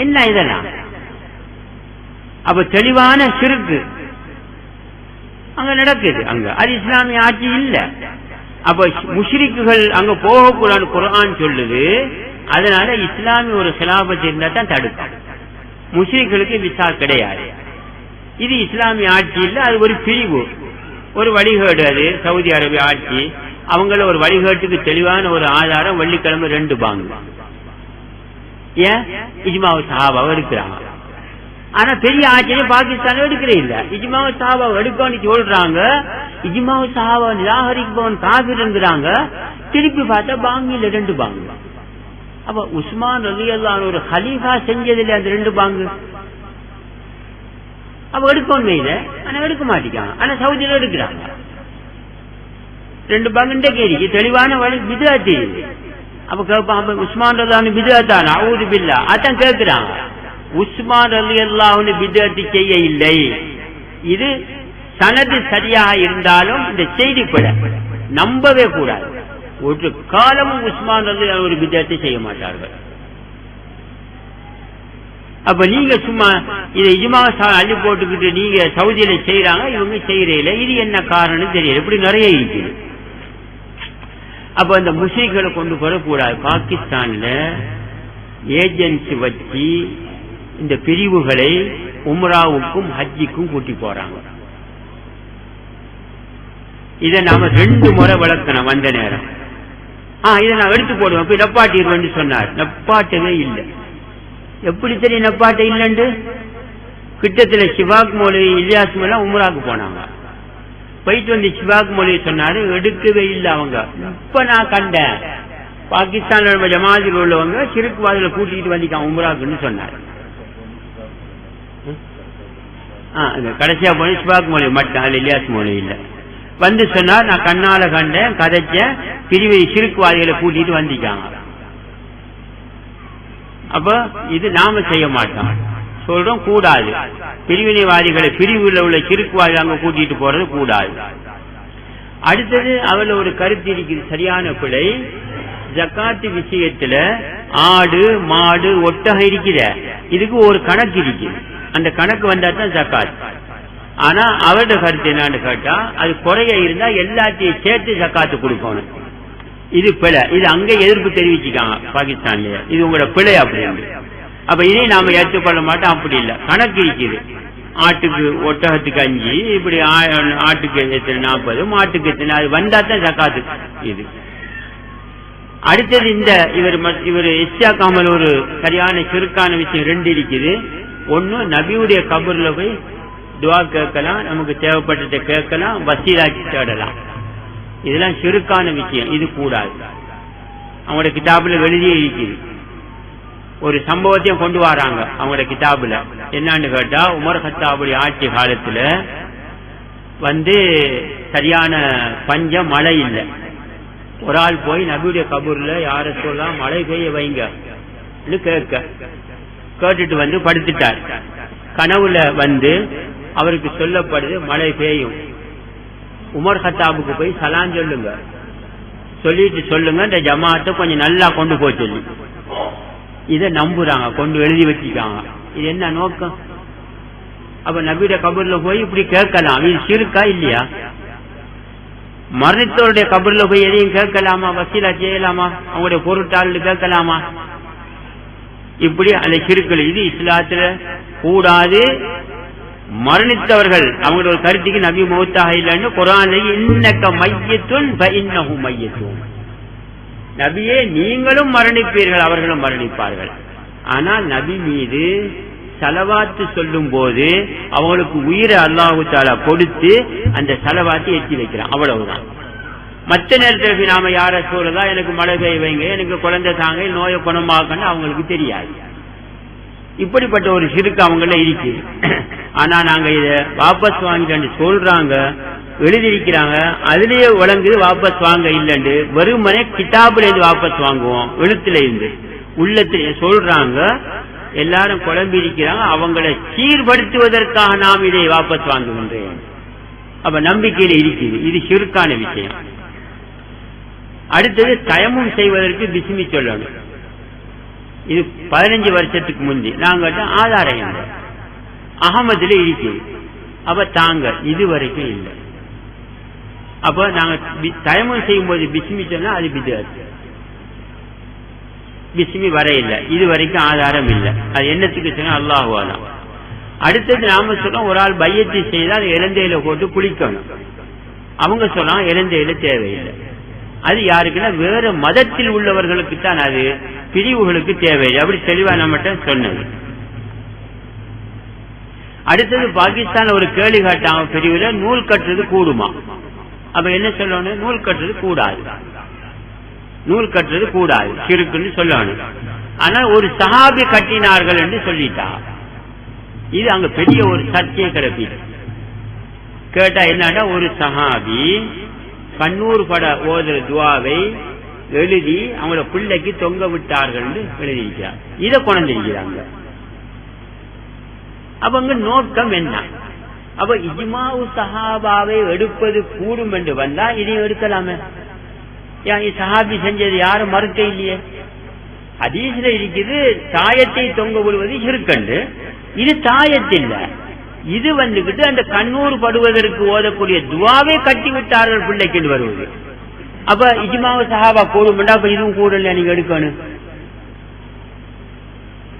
என்ன இதெல்லாம்? அப்ப தெளிவான சிறுக்கு அங்க நடக்குது. அங்க அது இஸ்லாமிய ஆட்சி இல்ல. அப்ப முஷ்ரிக்குகள் அங்க போகக்கூடாது குர்ஆன் சொல்லுது. அதனால இஸ்லாமிய ஒரு ஹிலாபத் இருந்தா தான் தடுக்கும். முஷ்ரிக்களுக்கு விசா கிடையாது. இது இஸ்லாமிய ஆட்சி இல்ல, அது ஒரு பிரிவு, ஒரு வழிகேடு. அது சவுதி அரேபியா ஆட்சி. அவங்கள ஒரு வழிகேட்டுக்கு தெளிவான ஒரு ஆதாரம் வெள்ளிக்கிழமை 2 பாங்கு. ஏன்? இஜ்மாவு சஹாபாவை எடுக்கிறாங்க. ஆனா பெரிய ஆட்சியை பாகிஸ்தான் எடுக்கிறே இல்ல. இஜ்மாவு சஹாபாவை எடுக்கணும்னு சொல்றாங்க. இஜ்மாவு சஹாபா நிராகரிப்பவன் காபிர் என்கிறாங்க. திருப்பி பார்த்தா பாங்கில 2 பாங்கு. அப்ப உஸ்மான் ரலியல்லாஹு அன்ஹு ஒரு ஹலீஃபா செஞ்சதில்லை அந்த 2 பாங்கு. அப்ப எடுக்கணும் இல்ல, ஆனா எடுக்க மாட்டேங்காங்க. ஆனா சவுதியில எடுக்கிறாங்க 2 பாங்குண்டே கேள்வி தெளிவான வழி பித்அத். அப்ப கேட்பான், உஸ்மான் ரலியல்லாஹு அன்ஹு பித்அத்தான்? அஊது பில்லாஹ். அதான் கேட்கிறாங்க. உஸ்மான் ரலியல்லாஹு அன்ஹு பித்அத் செய்ய இல்லை. இது சனது சரியாக இருந்தாலும் இந்த செய்தி பிழை, நம்பவே கூடாது. ஒரு காலமும் உஸ்மான் ரலியல்லாஹு அன்ஹு ஒரு பித்அத் செய்ய மாட்டார்கள். அப்ப நீங்க சும்மா இதை இஜ்மா அள்ளி போட்டுக்கிட்டு நீங்க சவுதியில செய்யறாங்க, இவங்க செய்யறீங்க. இது என்ன காரணம் தெரியல. இப்படி நிறைய இருக்குது. அப்ப அந்த முஸ்லிம்களை கொண்டு போறக்கூடாது. பாகிஸ்தான்ல ஏஜென்சி வச்சு இந்த பிரிவுகளை உம்ராவுக்கும் ஹஜ்ஜிக்கும் கூட்டி போறாங்க. இதை நாம 2 முறை விளக்கணும் வந்த நேரம். இதை நான் எடுத்து போடுவேன். போய் நப்பாட்டிடுவேன் சொன்னார். நப்பாட்டவே இல்லை. எப்படி தெரியும் நப்பாட்ட இல்லைன்னு? கிட்டத்துல சிவாக் மௌலவி இலியாஸ் மேல உம்ராக்கு போனாங்க. போயிட்டு வந்து சிவாக் மொழி சொன்னாரு, எடுக்கவே இல்லை அவங்க. இப்ப நான் கண்டேன் பாகிஸ்தான்ல ஜமாத்தில் உள்ளவங்க சிறுக்குவாதில கூட்டிட்டு வந்துட்டான் உம்ராக்குன்னு சொன்னாரு. கடைசியா போய் சிவாக் மொழி மட்டும், அதுல இலியாஸ் மொழி இல்ல. வந்து சொன்னார், நான் கண்ணால கண்டேன், கதைச்ச பிரிவை சிறுக்குவாதிகளை கூட்டிட்டு வந்துட்டாங்க. அப்ப இது நாம செய்ய மாட்டோம், சொல்றோம் கூடாது. பிரிவினைவாதிகளை பிரிவுல உள்ள சிறுக்குவாதிகள் அங்க கூட்டிட்டு போறது கூடாது. அடுத்தது அவள ஒரு கருத்து இருக்குது, சரியான பிழை. ஜக்காத்து விஷயத்துல ஆடு மாடு ஒட்டகம் இருக்கிற இதுக்கு ஒரு கணக்கு இருக்கு, அந்த கணக்கு வந்தா தான் ஜக்காத். ஆனா அவரோட கருத்து என்னன்னு கேட்டா, அது குறைய இருந்தா எல்லாத்தையும் சேர்த்து ஜக்காத்து கொடுக்கணும். இது பிழை. இது அங்க எதிர்ப்பு தெரிவிச்சுக்காங்க பாகிஸ்தான்ல, இது உங்களோட பிழை அப்படின்னு. அப்ப இதை நாம ஏற்றுக்கொள்ள மாட்டோம். அப்படி இல்லை, கணக்கு இருக்குது. ஆட்டுக்கு ஒட்டகத்துக்கு 5, இப்படி ஆட்டுக்கு எத்தனை 40, மாட்டுக்கு எத்தனை, அது வந்தா தான் ஜக்காத்து. இது அடுத்தது இந்த இவர் இஸ்ஸாக் அஹ்மத் ஒரு சரியான சிறுக்கான விஷயம் 2 இருக்குது. ஒன்னு, நபியுடைய கபர்ல போய் துவா கேட்கலாம், நமக்கு தேவைப்பட்டதை கேட்கலாம், வசீலாக்கி தேடலாம். இதெல்லாம் சிறுக்கான விஷயம், இது கூடாது. அவங்களோட கிதாபுல எழுதியே இருக்குது. ஒரு சம்பவத்தையும் கொண்டு வராங்க அவங்களோட கிதாபுல. என்னன்னு கேட்டா, உமர் கத்தாபுடைய ஆட்சி காலத்துல சரியான பஞ்சம், மழை இல்லை. ஒரு ஆள் போய் நபியுடைய கபூர்ல யார சொல்லலாம் மழை பெய்ய வைங்க கேட்டுட்டு படுத்துட்டார். கனவுல அவருக்கு சொல்லப்படுது மழை பெய்யும். உமர் கத்தாபுக்கு போய் சலாம் சொல்லுங்க, சொல்லிட்டு சொல்லுங்க இந்த ஜமாத்தை கொஞ்சம் நல்லா கொண்டு போய் சொல்லி. இதை நம்புறாங்க, கொண்டு எழுதி வச்சுக்காங்க. இது என்ன நோக்கம்? அப்ப நபியுடைய கபூர்ல போய் இப்படி கேட்கலாம், இது சிறுக்கா இல்லையா? மரணித்தவருடைய கபர்ல போய் எதையும் கேட்கலாமா? வசீலா செய்யலாமா? அவங்களுடைய பொருட்டாள் கேட்கலாமா? இப்படி அந்த சிறுக்கள், இது இஸ்லாத்துல கூடாது. மரணித்தவர்கள் அவங்களோட ஒரு கருத்துக்கு நபி மௌத்தாக இல்லைன்னு குர்ஆன்ல இன்னக மையத்துன் ஃபஇன்னஹு மையத்துன், நபியே நீங்களும் மரணிப்பீர்கள், அவர்களும் மரணிப்பார்கள். ஆனால் நபி மீது சலவாத்து சொல்லும் போது அவங்களுக்கு உயிரை அல்லாஹு தஆலா கொடுத்து அந்த சலவாத்தை எட்டி வைக்கிறான், அவ்வளவுதான். மற்ற நேரத்தில் நாம யார சொல்றதா எனக்கு மழை பெய்ய வைங்க, எனக்கு குழந்தை தாங்க, நோயை குணமாக்கன்னு அவங்களுக்கு தெரியாது. இப்படிப்பட்ட ஒரு சிறுக்கு அவங்கள இருக்கு. ஆனா நாங்க இத வாபஸ் வாங்கிட்டு சொல்றாங்க, எழுதியிருக்கிறாங்க, அதுலயே வழங்குது வாபஸ் வாங்க இல்லைன்னு. வெறுமனே கிதாபுல இருந்து வாபஸ் வாங்குவோம், எழுத்துல இருந்து உள்ளத்துல சொல்றாங்க. எல்லாரும் குழம்பி இருக்கிறாங்க, அவங்களை சீர்படுத்துவதற்காக நாம் இதை வாபஸ் வாங்குகின்றேன். அப்ப நம்பிக்கையில இருக்குது, இது சிறுக்கான விஷயம். அடுத்தது தயமும் செய்வதற்கு பிஸ்மி சொல்லணும். இது 15 வருஷத்துக்கு முந்தி நாங்க ஆதாரம் அகமதுல இருக்குது. அப்ப தாங்க இதுவரைக்கும் இல்லை. அப்ப நாங்க தயமம் செய்யும் போது பிஸ்மி சொன்னா அது பித்அத், பிஸ்மி வர இல்லை, இது வரைக்கும் ஆதாரம் இல்லை. அது என்னத்துக்கு சொன்னா அல்லாஹு அலம். அடுத்தது நாம சொல்றோம், ஒரு ஆள் பையத்தை செய்தால் இலந்தையில போட்டு குளிக்கணும். அவங்க சொல்றாங்க இலந்தையில தேவையில்லை. அது யாருக்குன்னா வேற மதத்தில் உள்ளவர்களுக்கு தான், அது பிரிவுகளுக்கு தேவையில்லை. அப்படி தெளிவா நம்மகிட்ட சொன்னது. அடுத்தது பாகிஸ்தான் ஒரு கேள்வி காட்டாம பிரிவுல நூல் கட்டுறது கூடுமா? அப்ப என்ன சொல்லணும்? நூல் கட்டுறது கூடாது, நூல் கட்டுறது கூடாது, சிறுக்குன்னு சொல்லணும். ஆனா ஒரு சஹாபி கட்டினார்கள் என்று சொல்லிட்டா, இது அங்க பெரிய ஒரு சர்ச்சையை கிளப்பி. கேட்டா என்னன்னா, ஒரு சஹாபி கண்ணூர் பட ஓதுற துவாவை எழுதி அவங்கள பிள்ளைக்கு தொங்க விட்டார்கள் எழுதியிருக்கிறார். இதை கொண்டிருக்கிறாங்க. அப்ப அங்க நோக்கம் என்ன? அப்ப இஜ்மாஉ சஹாபாவை எடுப்பது கூடும் என்று வந்தா இதையும் எடுக்கலாமே. சஹாபி செஞ்சது யாரும் மறுக்க இல்லையே. ஹதீஸ்ல இருக்குது தாயத்தை தொங்க விடுவது ஷிர்க். இது தாயத்தில்ல, இது வந்துகிட்டு அந்த கண்ணூர் படுவதற்கு ஓதக்கூடிய துவாவை கட்டி விட்டார்கள் பிள்ளைக்கு வருவது. அப்ப இஜ்மாஉ சஹாபா கூடும், அப்ப இதுவும் கூடல, நீங்க எடுக்கணும்.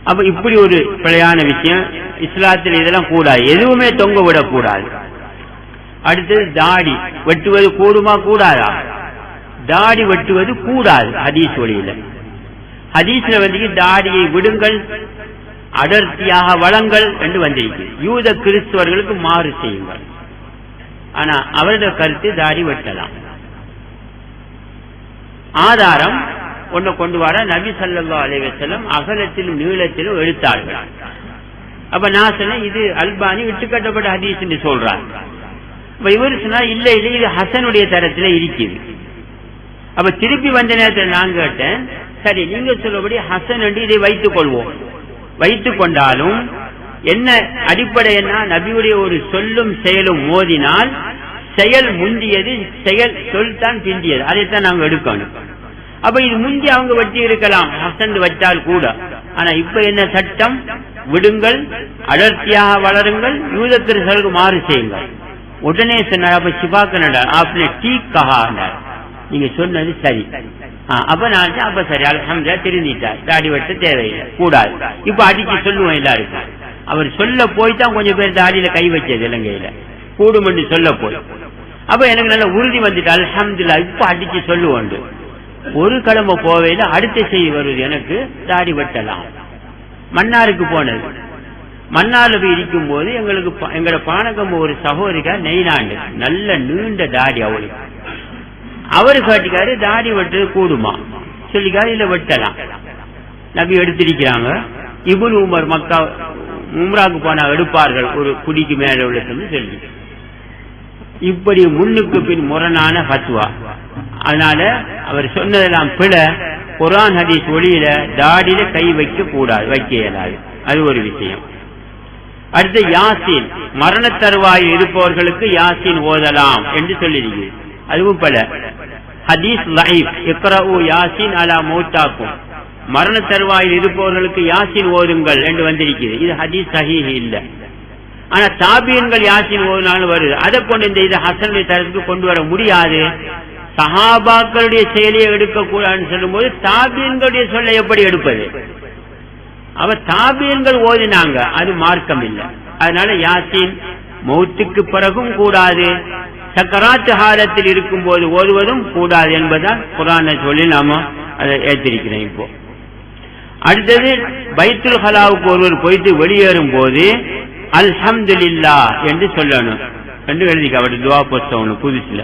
அப்ப இப்படி ஒரு பிழையான விஷயம் இஸ்லாத்தில், இதெல்லாம் கூடாது, எதுவுமே தொங்க விடக்கூடாது. அடுத்தது தாடி வெட்டுவது கூடுமா கூடாதா? தாடி வெட்டுவது கூடாது ஹதீஸ் வழியில. ஹதீஸ்ல தாடியை விடுங்கள், அடர்த்தியாக வளங்கள் என்று வந்திருக்கு. யூத கிறிஸ்துவர்களுக்கு மாறு செய்யுங்கள். ஆனா அவருடைய கருத்து தாடி வெட்டலாம். ஆதாரம் ஒண்ணு கொண்டு வர நபி ஸல்லல்லாஹு அலைஹி வஸல்லம் அகலத்திலும் நீளத்திலும் எடுத்தார்கள். அப்ப நான் சொன்னேன் இது அல்பானி விட்டுக்கட்டப்பட்ட ஹதீஸ் என்று சொல்றார். இவர் சொன்னா இல்ல இல்ல இது ஹசனுடைய தரத்துல இருக்குது. அப்ப திருப்பி வந்த நேரத்தில் நான் கேட்டேன், சரி நீங்க சொல்லபடி ஹசன் என்று இதை வைத்துக் கொள்வோம். வைத்துக் கொண்டாலும் என்ன அடிப்படை என்ன, நபியுடைய ஒரு சொல்லும் செயலும் மோதினால் செயல் முந்தியது, செயல் சொல் தான் பிந்தியது, அதைத்தான் நாங்க எடுக்கணும். அப்ப இது முந்தி அவங்க வெட்டி இருக்கலாம் ஹசன் வச்சால் கூட. ஆனா இப்ப என்ன சட்டம், விடுங்கள், அடர்த்தியாக வளருங்கள், யூத கிறிஸ்தவர்களுக்கு மாறு செய்யுங்கள். உடனே சொன்னார், அப்ப சிபாக்கனடா ஆப்னே டீக் கஹா, நீங்க சொன்னது சரி. அப்ப நான் அப்ப சரி அல்ஹம்துலில்லாஹ் திருந்திட்டார், தாடி வெட்ட தேவையில்லை, கூடாது. இப்ப அடிச்சு சொல்லுவோம் எல்லாருக்கும். அவர் சொல்ல போய்தான் கொஞ்சம் பேர் தாடியில கை வச்சது இலங்கையில, கூடும் என்று சொல்ல போய். அப்ப எனக்கு நல்ல உறுதி வந்துட்டு அல்ஹம்துலில்லாஹ் இப்ப அடிச்சு சொல்லுவோம். ஒரு கிழமை போவையில அடுத்த செய்தி வருது, எனக்கு தாடி வெட்டலாம். மன்னாருக்கு போனது, மன்னார்ல போய் இருக்கும் போது எங்களுக்கு எங்களோட பானகம் ஒரு சகோதரிக்கா நெய்நாண்டு நல்ல நீண்ட தாடி அவளுக்கு. அவரு காட்டிக்காரு தாடி வெட்டு கூடுமா சொல்லிக்காரு, இல்ல வெட்டலாம். நபி எடுத்திருக்கிறாங்க. இப்னு உமர் மக்கா உம்ராக்கு போனா எடுப்பார்கள் ஒரு குடிக்கு மேல உள்ளதுன்னு சொல்லி, இப்படி முன்னுக்கு பின் முரணான ஃபத்வா. அதனால அவர் சொன்னதெல்லாம் பிழ. குர்ஆன் ஹதீஸ் ஒளியில தாடியில கை வைக்க கூடாது, வைக்க இயலாது. அது ஒரு விஷயம். அடுத்து யாசீன், மரண தருவாயில் இருப்பவர்களுக்கு யாசீன் ஓதலாம் என்று சொல்லியிருக்கிறது. அதுவும் பல ஹதீஸ் லைஃப், இக்ரஉ யாசீன் அலா மௌத்தாக்கும், மரண தருவாயில் இருப்பவர்களுக்கு யாசீன் ஓதுங்கள் என்று வந்திருக்கிறது. இது ஹதீஸ் சஹீஹ் இல்ல. ஆனா தாபீன்கள் யாசீன் ஓதுனாலும் வருது. அதை கொண்டு இந்த இதை ஹசனுடைய தரத்துக்கு கொண்டு வர முடியாது. சஹாபாக்களுடைய செயலியை எடுக்கக்கூடாதுன்னு சொல்லும் போது தாபீன்களுடைய சொல்ல எப்படி எடுப்பது? அவ தாபீன்கள் ஓதினாங்க, அது மார்க்கம் இல்லை. அதனால யாசீன் மௌத்துக்கு பிறகும் கூடாது, சக்கராத்து ஹாலத்தில் இருக்கும் போது ஓதுவதும் கூடாது என்பதால் குர்ஆனை சொல்லி நாம அதை ஏற்றிருக்கிறேன். இப்போ அடுத்தது பைத்துல் ஹலாவுக்கு ஒருவர் போயிட்டு வெளியேறும் போது அல்ஹம்துலில்லாஹ் என்று சொல்லணும் என்று எழுதிக்க. அவர் துவா புஸ்தகம் புதுசுல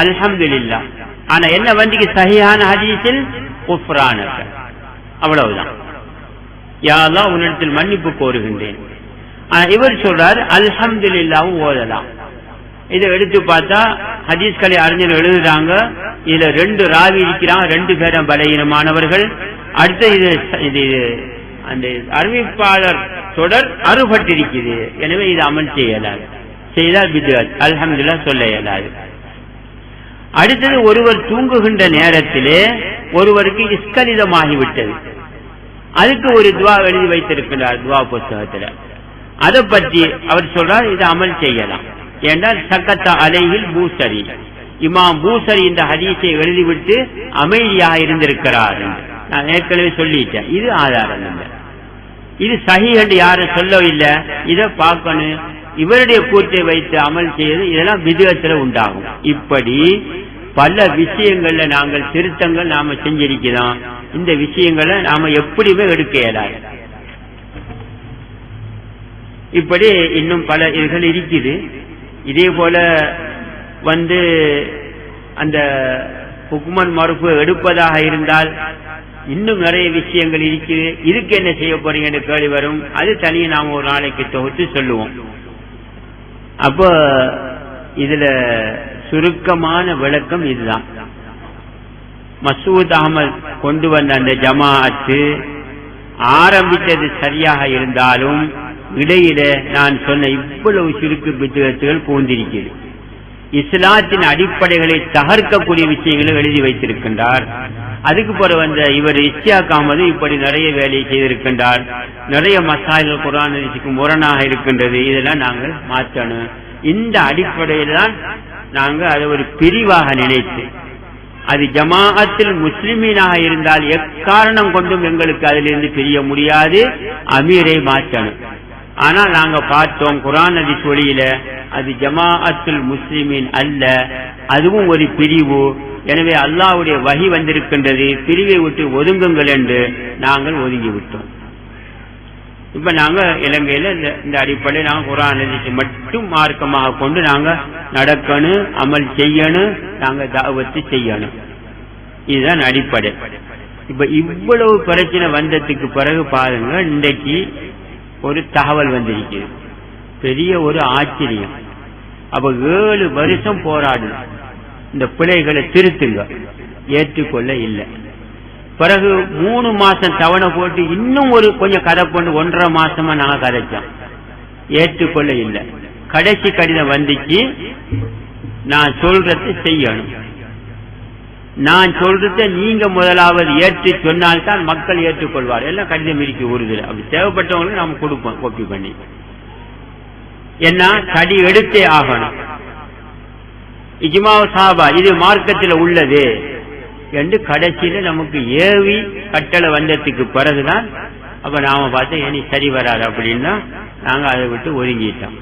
அல்ஹம்துலில்லாஹ். ஆனா என்ன வண்டிக்கு சஹீஹான ஹதீஸில் குஃப்ரானக, அவ்வளவுதான். யா அல்லாஹ் உன்னிடத்தில் மன்னிப்பு கோருகின்றேன். இவர் சொல்றார் அல்ஹம்துலில்லாஹ் ஓதலாம். இதை எடுத்து பார்த்தா ஹதீஸ்களை அறிஞர் எழுதுறாங்க, இதுல 2 ராவி இருக்கிறாங்க, 2 பேரும் பலகீனமானவர்கள். அடுத்த இது அந்த அறிவிப்பாளர் தொடர் அறுபட்டிருக்குது. எனவே இது அமல் செய்யலாது, செய்தால் பித்அத், அல்ஹம்துலில்லாஹ் சொல்ல இயலாது. அடுத்தது ஒருவர் தூங்குகின்ற நேரத்திலே ஒருவருக்கு இஸ்கலிதமாகிவிட்டது, அதுக்கு ஒரு துவா எழுதி வைத்திருக்கிறார் துவா புஸ்தகத்துல. அதை பற்றி அவர் சொல்றார் இது அமல் செய்யலாம். என்றால் சக்கத்த அலையில் பூசரி, இமாம் பூசரி இந்த ஹதீஸை எழுதிவிட்டு அமைதியாக இருந்திருக்கிறார். நான் ஏற்கனவே சொல்லிட்டேன், இது ஆதாரம் இல்லை, இது சஹீஹ் என்று யாரும் சொல்லவில்லை. இதை பார்க்கணும், இவருடைய கூற்றை வைத்து அமல் செய்வது இதெல்லாம் பித்அத்துல உண்டாகும். இப்படி பல விஷயங்கள்ல நாங்கள் திருத்தங்கள் நாம செஞ்சிருக்கிறோம். இந்த விஷயங்களை நாம எப்படியுமே எடுக்க இயலாது. இப்படி இன்னும் பல இதுகள் இருக்குது. இதே போல அந்த ஹுக்மன் மறுப்பு எடுப்பதாக இருந்தால் இன்னும் நிறைய விஷயங்கள் இருக்குது. இதுக்கு என்ன செய்ய போறீங்க என்று கேள்வி வரும். அது தனியே நாம ஒரு நாளைக்கு தொகுத்து சொல்லுவோம். அப்போ இதுல சுருக்கமான விளக்கம் இதுதான். மசூத் அகமது கொண்டு வந்த அந்த ஜமாஅத்து ஆரம்பித்தது சரியாக இருந்தாலும் இடையில நான் சொன்ன இவ்வளவு சுருக்கு பித்அத்துகள் பூந்திருக்கிறது. இஸ்லாத்தின் அடிப்படைகளை தகர்க்கக்கூடிய விஷயங்களை எழுதி வைத்திருக்கின்றார். அதுக்கு பிறகு வந்த இவர் இஸ்ஹாக் அஹ்மது இப்படி நிறைய வேலையை செய்திருக்கின்றார். நிறைய மசாயில்கள் குர்ஆன் ஹதீஸுக்கு முரணாக இருக்கின்றது. இதெல்லாம் நாங்கள் மாற்றணும். இந்த அடிப்படையில் தான் நாங்கள் அதை ஒரு பிரிவாக நினைத்து, அது ஜமாஅத்தில் முஸ்லிமீனாக இருந்தால் எக்காரணம் கொண்டும் எங்களுக்கு அதிலிருந்து பிரிய முடியாது, அமீரை மாற்றணும். ஆனால் நாங்க பார்த்தோம் குர்ஆன் ஹதீஸ் வழியில அது ஜமாஅத்துல் முஸ்லிமீன் அல்ல, அதுவும் ஒரு பிரிவு. எனவே அல்லாஹ்வுடைய வஹி வந்திருக்கின்றது, பிரிவை விட்டு ஒதுங்குங்கள் என்று நாங்கள் ஒதுங்கிவிட்டோம். இப்ப நாங்க இலங்கையில இந்த அடிப்படையில் நாங்க குர்ஆன் ஹதீஸ் மட்டும் மார்க்கமாக கொண்டு நாங்க நடக்கணும், அமல் செய்யணும், நாங்க தாவத்து செய்யணும். இதுதான் அடிப்படை. இப்ப இவ்வளவு பிரச்சனை வந்ததுக்கு பிறகு பாருங்க, இன்றைக்கு ஒரு தகவல் வந்திருக்குது, பெரிய ஒரு ஆச்சரியம். அப்ப 7 வருஷம் போராடணும், இந்த பிள்ளைகளை திருத்துங்க, ஏற்றுக்கொள்ள இல்லை. பிறகு 3 மாசம் தவணை போட்டு இன்னும் ஒரு கொஞ்சம் கதை கொண்டு 1.5 மாசமா நாங்க கதைச்சோம், ஏற்றுக்கொள்ள இல்லை. கடைசி கடிதம் வந்துச்சு, நான் சொல்றதை செய்யணும், நான் சொல்றத நீங்க முதலாவது ஏற்று சொன்னால்தான் மக்கள் ஏற்றுக்கொள்வார். எல்லாம் கடிதம் இருக்கு உறுதியில், அப்படி தேவைப்பட்டவங்களுக்கு நாம கொடுப்போம் காப்பி பண்ணி. என்ன கடி எடுத்தே ஆகணும், இஜ்மா சஹாபா இது மார்க்கத்தில் உள்ளது என்று கடைசியில நமக்கு ஏவி கட்டளை வந்ததுக்கு பிறகுதான் அப்ப நாம பார்த்தா இனி சரி வராது அப்படின்னா நாங்க அதை விட்டு ஒதுங்கிட்டோம்.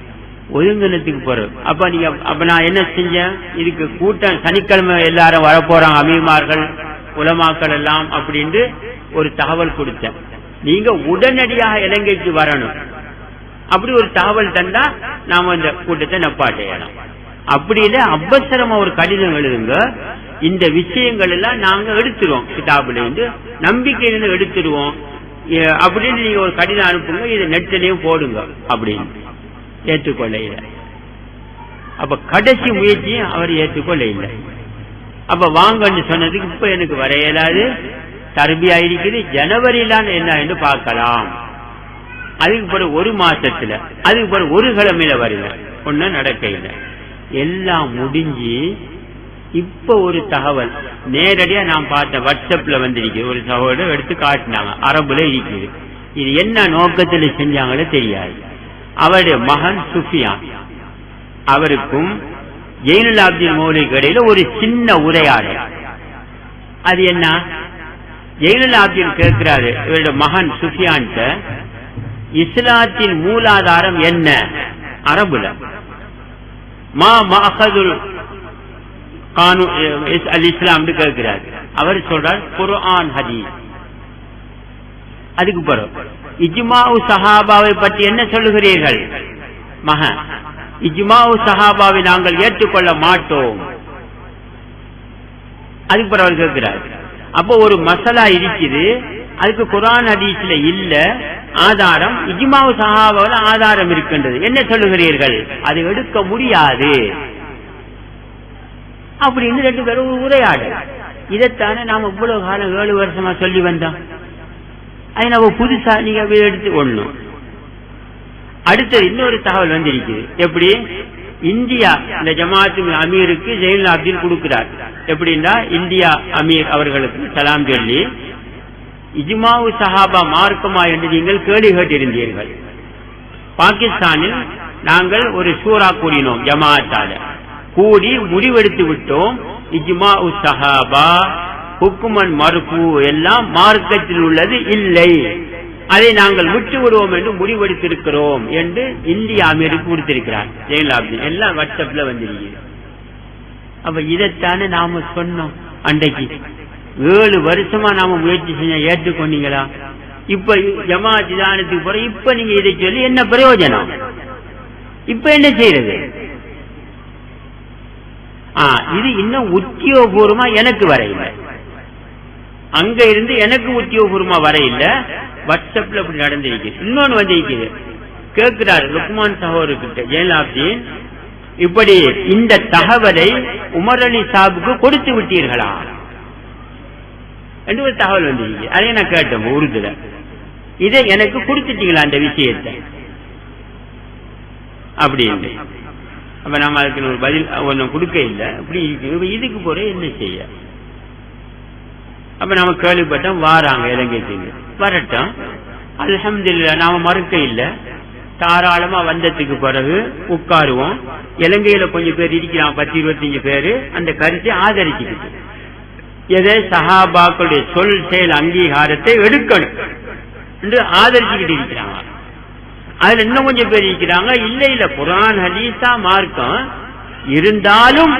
ஒதுங்கினத்துக்கு பிறகு அப்ப நான் என்ன செஞ்சேன், இதுக்கு கூட்டம் சனிக்கிழமை எல்லாரும் வரப்போறாங்க, அமீர்மார்கள் உலமாக்கள் எல்லாம் அப்படின்னு ஒரு தகவல் கொடுத்தேன். நீங்க உடனடியாக இலங்கைக்கு வரணும், அப்படி ஒரு தகவல் தந்தா நாம இந்த கூட்டத்தை நப்பாட்டையலாம். அப்படி இல்லை அவசரமா ஒரு கடிதம் எழுதுங்க, இந்த விஷயங்கள் எல்லாம் நாங்க எடுத்துருவோம், கிதாபுல இருந்து நம்பிக்கையிலிருந்து எடுத்துருவோம் அப்படின்னு நீங்க ஒரு கடிதம் அனுப்புங்க, இது நெட்டிலையும் போடுங்க அப்படின்னு. ஏற்றுக்கொள்ள இல்லை. அப்ப கடைசி முயற்சியும் அவர் ஏற்றுக்கொள்ள இல்லை. அப்ப வாங்கன்னு சொன்னதுக்கு இப்ப எனக்கு வர இயலாது, தர்பியா இருக்குது, ஜனவரியிலான என்ன என்று பார்க்கலாம். அதுக்கு பிறகு 1 மாசத்துல, அதுக்கு பிறகு 1 கிழமையில வரல, ஒன்னும் நடக்க இல்லை. எல்லாம் முடிஞ்சு இப்ப ஒரு தகவல் நேரடியா நான் பார்த்தேன், வாட்ஸ்அப்ல வந்திருக்கு, ஒரு சகோதரர் எடுத்து காட்டினாங்க, அரபுல இருக்குது. இது என்ன நோக்கத்தில் செஞ்சாங்களோ தெரியாது. அவருடைய மகன் சுஃபியான், அவருக்கும் ஜெயினுல் ஆப்தீன் மௌலிக்கு இடையில ஒரு சின்ன உரையாடல். அது என்ன, ஜெயினுல் ஆப்தீன் கேட்கிறாரு இவருடைய மகன் சுஃபியான், இஸ்லாத்தின் மூலாதாரம் என்ன அரபுல, மா மஅகதுல் கானூன் அல் இஸ்லாம் கேட்கிறார். அவர் சொல்றார் குர்ஆன் ஹதீஸ். அதுக்கு பிறகு இஜ்மாஉ சஹாபாவை பற்றி என்ன சொல்லுகிறீர்கள் மகன், இஜ்மாஉ சஹாபாவை நாங்கள் ஏற்றுக்கொள்ள மாட்டோம். அதுக்கு பிறகு அவர் கேட்கிறார். அப்போ ஒரு மசலா இருக்குது, அதுக்கு குர்ஆன் ஹதீஸ்ல இல்ல ஆதாரம், இஜ்மாஉ சஹாபாவில் ஆதாரம் இருக்கின்றது, என்ன சொல்லுகிறீர்கள், அது எடுக்க முடியாது அப்படின்னு 2 பேரும் உரையாடல். இதைத்தானே நாம இவ்வளவு காலம் 7 வருஷமா சொல்லி வந்தோம். அது நம்ம புதுசா நீங்க எடுத்து ஒண்ணும். அடுத்தது இன்னொரு தகவல் வந்திருக்குது. எப்படி, இந்தியா இந்த ஜமாத்து அமீருக்கு ஜெயினுல் ஆப்தீன் கொடுக்கிறார். எப்படின்னா இந்தியா அமீர் அவர்களுக்கு சலாம் சொல்லி, இஜ்மாஉ சஹாபா மார்க்கமா என்று நீங்கள் கேள்வி கேட்டிருந்தீர்கள். பாகிஸ்தானில் நாங்கள் ஒரு சூரா கூடினோம், ஜமாத்தால கூடி முடிவெடுத்து விட்டோம், இஜ்மாஉ சஹாபா ஹுக்குமன் மர்ஃபூ எல்லாம் மார்க்கத்தில் உள்ளது இல்லை, அதை நாங்கள் விட்டு விடுவோம் என்று முடிவெடுத்திருக்கிறோம் என்று இந்திய அமீருக்கு கொடுத்திருக்கிறார் ஜெயினுல் ஆப்தீன். எல்லாம் வாட்ஸ்அப்ல வந்திருக்கிறது. அப்ப இதைத்தானே நாம சொன்னோம் அன்றைக்கு. 7 வருஷமா நாம முயற்சி செஞ்ச, ஏற்றுக்கொண்டீங்களா? இப்ப ஜமாத் இதானத்துக்கு போற, இப்ப நீங்க இதை சொல்லி என்ன பிரயோஜனம்? இப்ப என்ன செய்யறது? இது இன்னும் உத்தியோகபூர்வமா எனக்கு வர இல்லை, அங்க இருந்து எனக்கு உத்தியோகபூர்வமா வர இல்லை, வாட்ஸ்அப்ல அப்படி நடந்திருக்கு. இன்னொன்னு வந்திருக்குது, கேட்கிறார் லுக்மான் சகோதரர்கிட்ட ஜெயினுல் ஆப்தீன், இப்படி இந்த தகவலை உமர் அலி சாபுக்கு கொடுத்து விட்டீர்களா என்று ஒரு தகவல் வந்திருக்கு. அதை நான் கேட்டேன் உருதுல, இதை எனக்கு கொடுத்துட்டீங்களா அந்த விஷயத்தை அப்படின்னு. அப்ப நம்ம அதுக்கு ஒரு பதில் ஒன்னும் கொடுக்க இல்லை. அப்படி இதுக்கு போற என்ன செய்ய? அப்ப நம்ம கேள்விப்பட்டோம் வாராங்க இலங்கைக்கு, வரட்டும் அல்ஹம்துலில்லாஹ், நாம மறுக்க இல்லை, தாராளமா வந்ததுக்கு பிறகு உட்காருவோம். இலங்கையில கொஞ்சம் பேர் இருக்கிறான், 10-25 பேரு அந்த கருத்தை ஆதரிச்சுக்கிட்டு, எதை சஹாபாக்களுடைய சொல் செயல் அங்கீகாரத்தை எடுக்கணும் என்று ஆதரிச்சுக்கிட்டு இருக்கிறாங்க. அதுல இன்னும் கொஞ்சம் பேர் இருக்கிறாங்க, இல்ல இல்ல குர்ஆன் ஹதீஸா மார்க்கம் இருந்தாலும்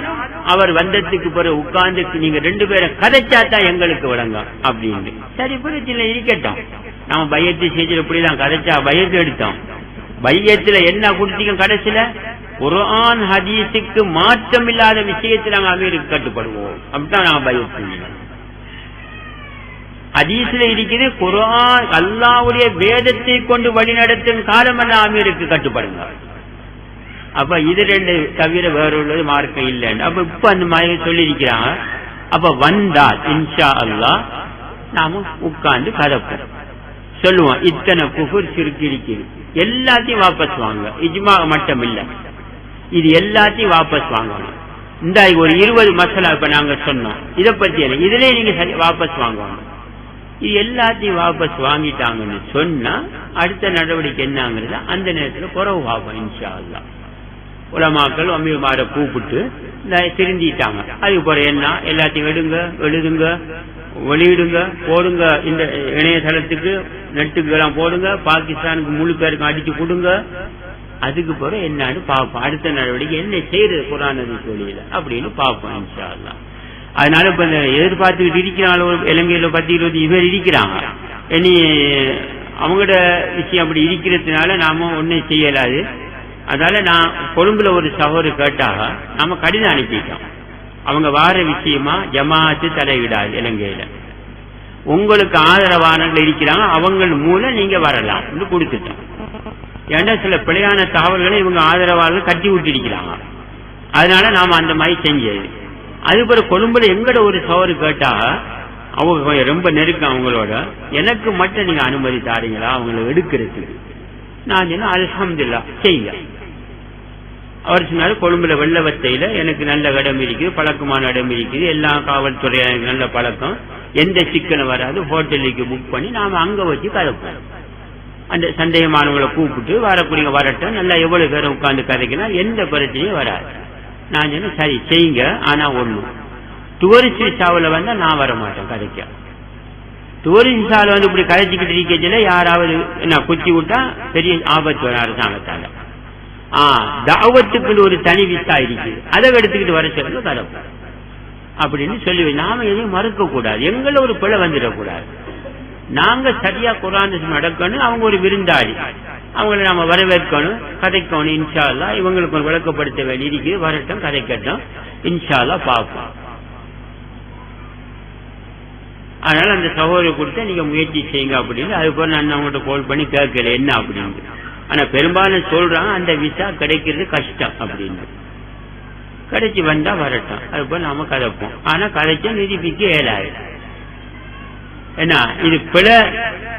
அவர் வந்ததுக்கு பிறகு உட்கார்ந்து நீங்க 2 பேரை கதைச்சாதான் எங்களுக்கு விளங்கும் அப்படின்னு. சரி பிரச்சனை இருக்கட்டும், நம்ம பையத்து செய்து எப்படிதான் கதைச்சா பையத்து எடுத்தோம். பையத்துல என்ன குடிச்சிக்க கடைசியில குர்ஆன் ஹதீஸுக்கு மாற்றம் இல்லாத விஷயத்தில் நாங்கள் அமீருக்கு கட்டுப்படுவோம். அப்படித்தான் நாங்கள் பையத்து செய்யணும். ஹதீஸ்ல இருக்குது குர்ஆன் அல்லாஹ்வுடைய வேதத்தை கொண்டு வழிநடத்தும் காலமெல்லாம் அமீருக்கு கட்டுப்படுங்க. அப்ப இது ரெண்டு தவிர வேற உள்ளது மார்க்கம் இல்லைன்னு அப்ப இப்ப அந்த மாதிரி சொல்லி இருக்கிறாங்க. அப்ப வந்தால் இன்ஷா அல்லாஹ் நாம உட்கார்ந்து கதப்போம், சொல்லுவோம் இத்தனை குஃபர் சிறுக்கு இருக்குது, எல்லாத்தையும் வாபஸ் வாங்க. இஜ்மா மட்டும் இல்ல, இது எல்லாத்தையும் வாபஸ் வாங்கணும். இந்த ஒரு 20 மசாலா இப்ப நாங்க சொன்னோம், இதை பத்தி இதுல நீங்க வாபஸ் வாங்குவாங்க. இது எல்லாத்தையும் வாபஸ் வாங்கிட்டாங்கன்னு சொன்னா அடுத்த நடவடிக்கை என்னங்கிறது அந்த நேரத்தில் குறவு வாபம் இன்ஷா அல்லாஹ். உலமாக்கள் அமீர்மாரை கூப்பிட்டு திருந்திட்டாங்க. அதுக்கு பிறகு என்ன எல்லாத்தையும் எழுதுங்க வெளியிடுங்க போடுங்க, இந்த இணையதளத்துக்கு நெட்டுக்கெல்லாம் போடுங்க, பாகிஸ்தானுக்கு முழு பேருக்கு அடிச்சு கொடுங்க. அதுக்கு பிறகு என்னன்னு பார்ப்போம், அடுத்த நடவடிக்கை என்ன செய்யறது குர்ஆன் ஹதீஸ் வழியில அப்படின்னு பார்ப்போம் இன்ஷா அல்லாஹ். அதனால இப்ப எதிர்பார்த்துக்கிட்டு இருக்கிறாங்க இலங்கையில 10-20 பேர் இருக்கிறாங்க. இனி அவங்களோட விஷயம் அப்படி இருக்கிறதுனால நாம ஒன்னும் செய்யலாது. அதனால நான் கொழும்புல ஒரு சகோதரர் கேட்டாக நாம கடிதம் அனுப்பிட்டோம். அவங்க வார விஷயமா ஜமாஅத்து தலையிடாது இலங்கையில, உங்களுக்கு ஆதரவானவர்கள் இருக்கிறாங்க அவங்க மூலம் நீங்க வரலாம் கொடுத்துட்டோம். ஏன்னா சில பிழையான தகவல்களை இவங்க ஆதரவாளர்கள் கட்டி விட்டிருக்கிறாங்க. அதனால நாம அந்த மாதிரி செஞ்சது. அதுபோல கொழும்புல எங்கட ஒரு சகோதரர் கேட்டாக அவங்க ரொம்ப நெருக்கம் அவங்களோட, எனக்கு மட்டும் நீங்க அனுமதி தாரீங்களா அவங்களை எடுக்கிறதுக்கு? நான் சொன்ன அல்ஹம்துலில்லாஹ் செய்யுங்க. அவர் சொன்னாரு கொழும்புல வெள்ளவத்தையில எனக்கு நல்ல இடம் இருக்குது, பழக்கமான இடம் இருக்குது, எல்லா காவல்துறை நல்ல பழக்கம், எந்த சிக்கலும் வராது, ஹோட்டலுக்கு புக் பண்ணி நாம அங்க வச்சு கதைப்போம். அந்த சந்தேகமானவங்களை கூப்பிட்டு வரக்கூடிய வரட்டும், நல்லா எவ்வளவு பேரை உட்கார்ந்து கதைக்கலாம், எந்த பிரச்சனையும் வராது. நான் சொன்ன சரி செய்யுங்க. ஆனா ஒண்ணு, டூரிஸ்ட் விசாவில் வந்தா நான் வர மாட்டேன் கதைக்க. டூரிஸ்ட் விசாவில் வந்து இப்படி கதைச்சிக்கிட்டு இருக்கல யாராவது என்ன குச்சி விட்டா பெரிய ஆபத்து வரும் அரசாங்கத்தால. தாவத்துக்கு ஒரு தனி விசா இருக்கு, அதை எடுத்துக்கிட்டு வர சொல்லுங்க கதைப்போம் அப்படின்னு சொல்லி நாம எதையும் மறுக்க கூடாது. எங்களை ஒரு பிழை வந்துடக்கூடாது. நாங்க சரியா குர்ஆன் நடக்கணும். அவங்க ஒரு விருந்தாளி, அவங்களை நாம வரவேற்கணும், கதைக்கணும். இன்ஷா அல்லாஹ் இவங்களுக்கு ஒரு விளக்கப்படுத்த வேண்டி இருக்குது, வரட்டும் கதைக்கட்டும் இன்ஷா அல்லாஹ் பார்ப்போம். அதனால அந்த சகோதரர் கொடுத்த நீங்க முயற்சி செய்யுங்க அப்படின்னு. அதுபோல நான் அவங்கள்ட்ட கால் பண்ணி கேட்கல என்ன அப்படின்னு. ஆனா பெரும்பாலும் சொல்றாங்க அந்த விசா கிடைக்கிறது கஷ்டம் அப்படின்னு. கிடைச்சி வந்தா வரட்டும், அதுபோல நாம கதைப்போம். ஆனா கதைச்சா நிரூபிக்க இயலாது. என்ன இது பிழை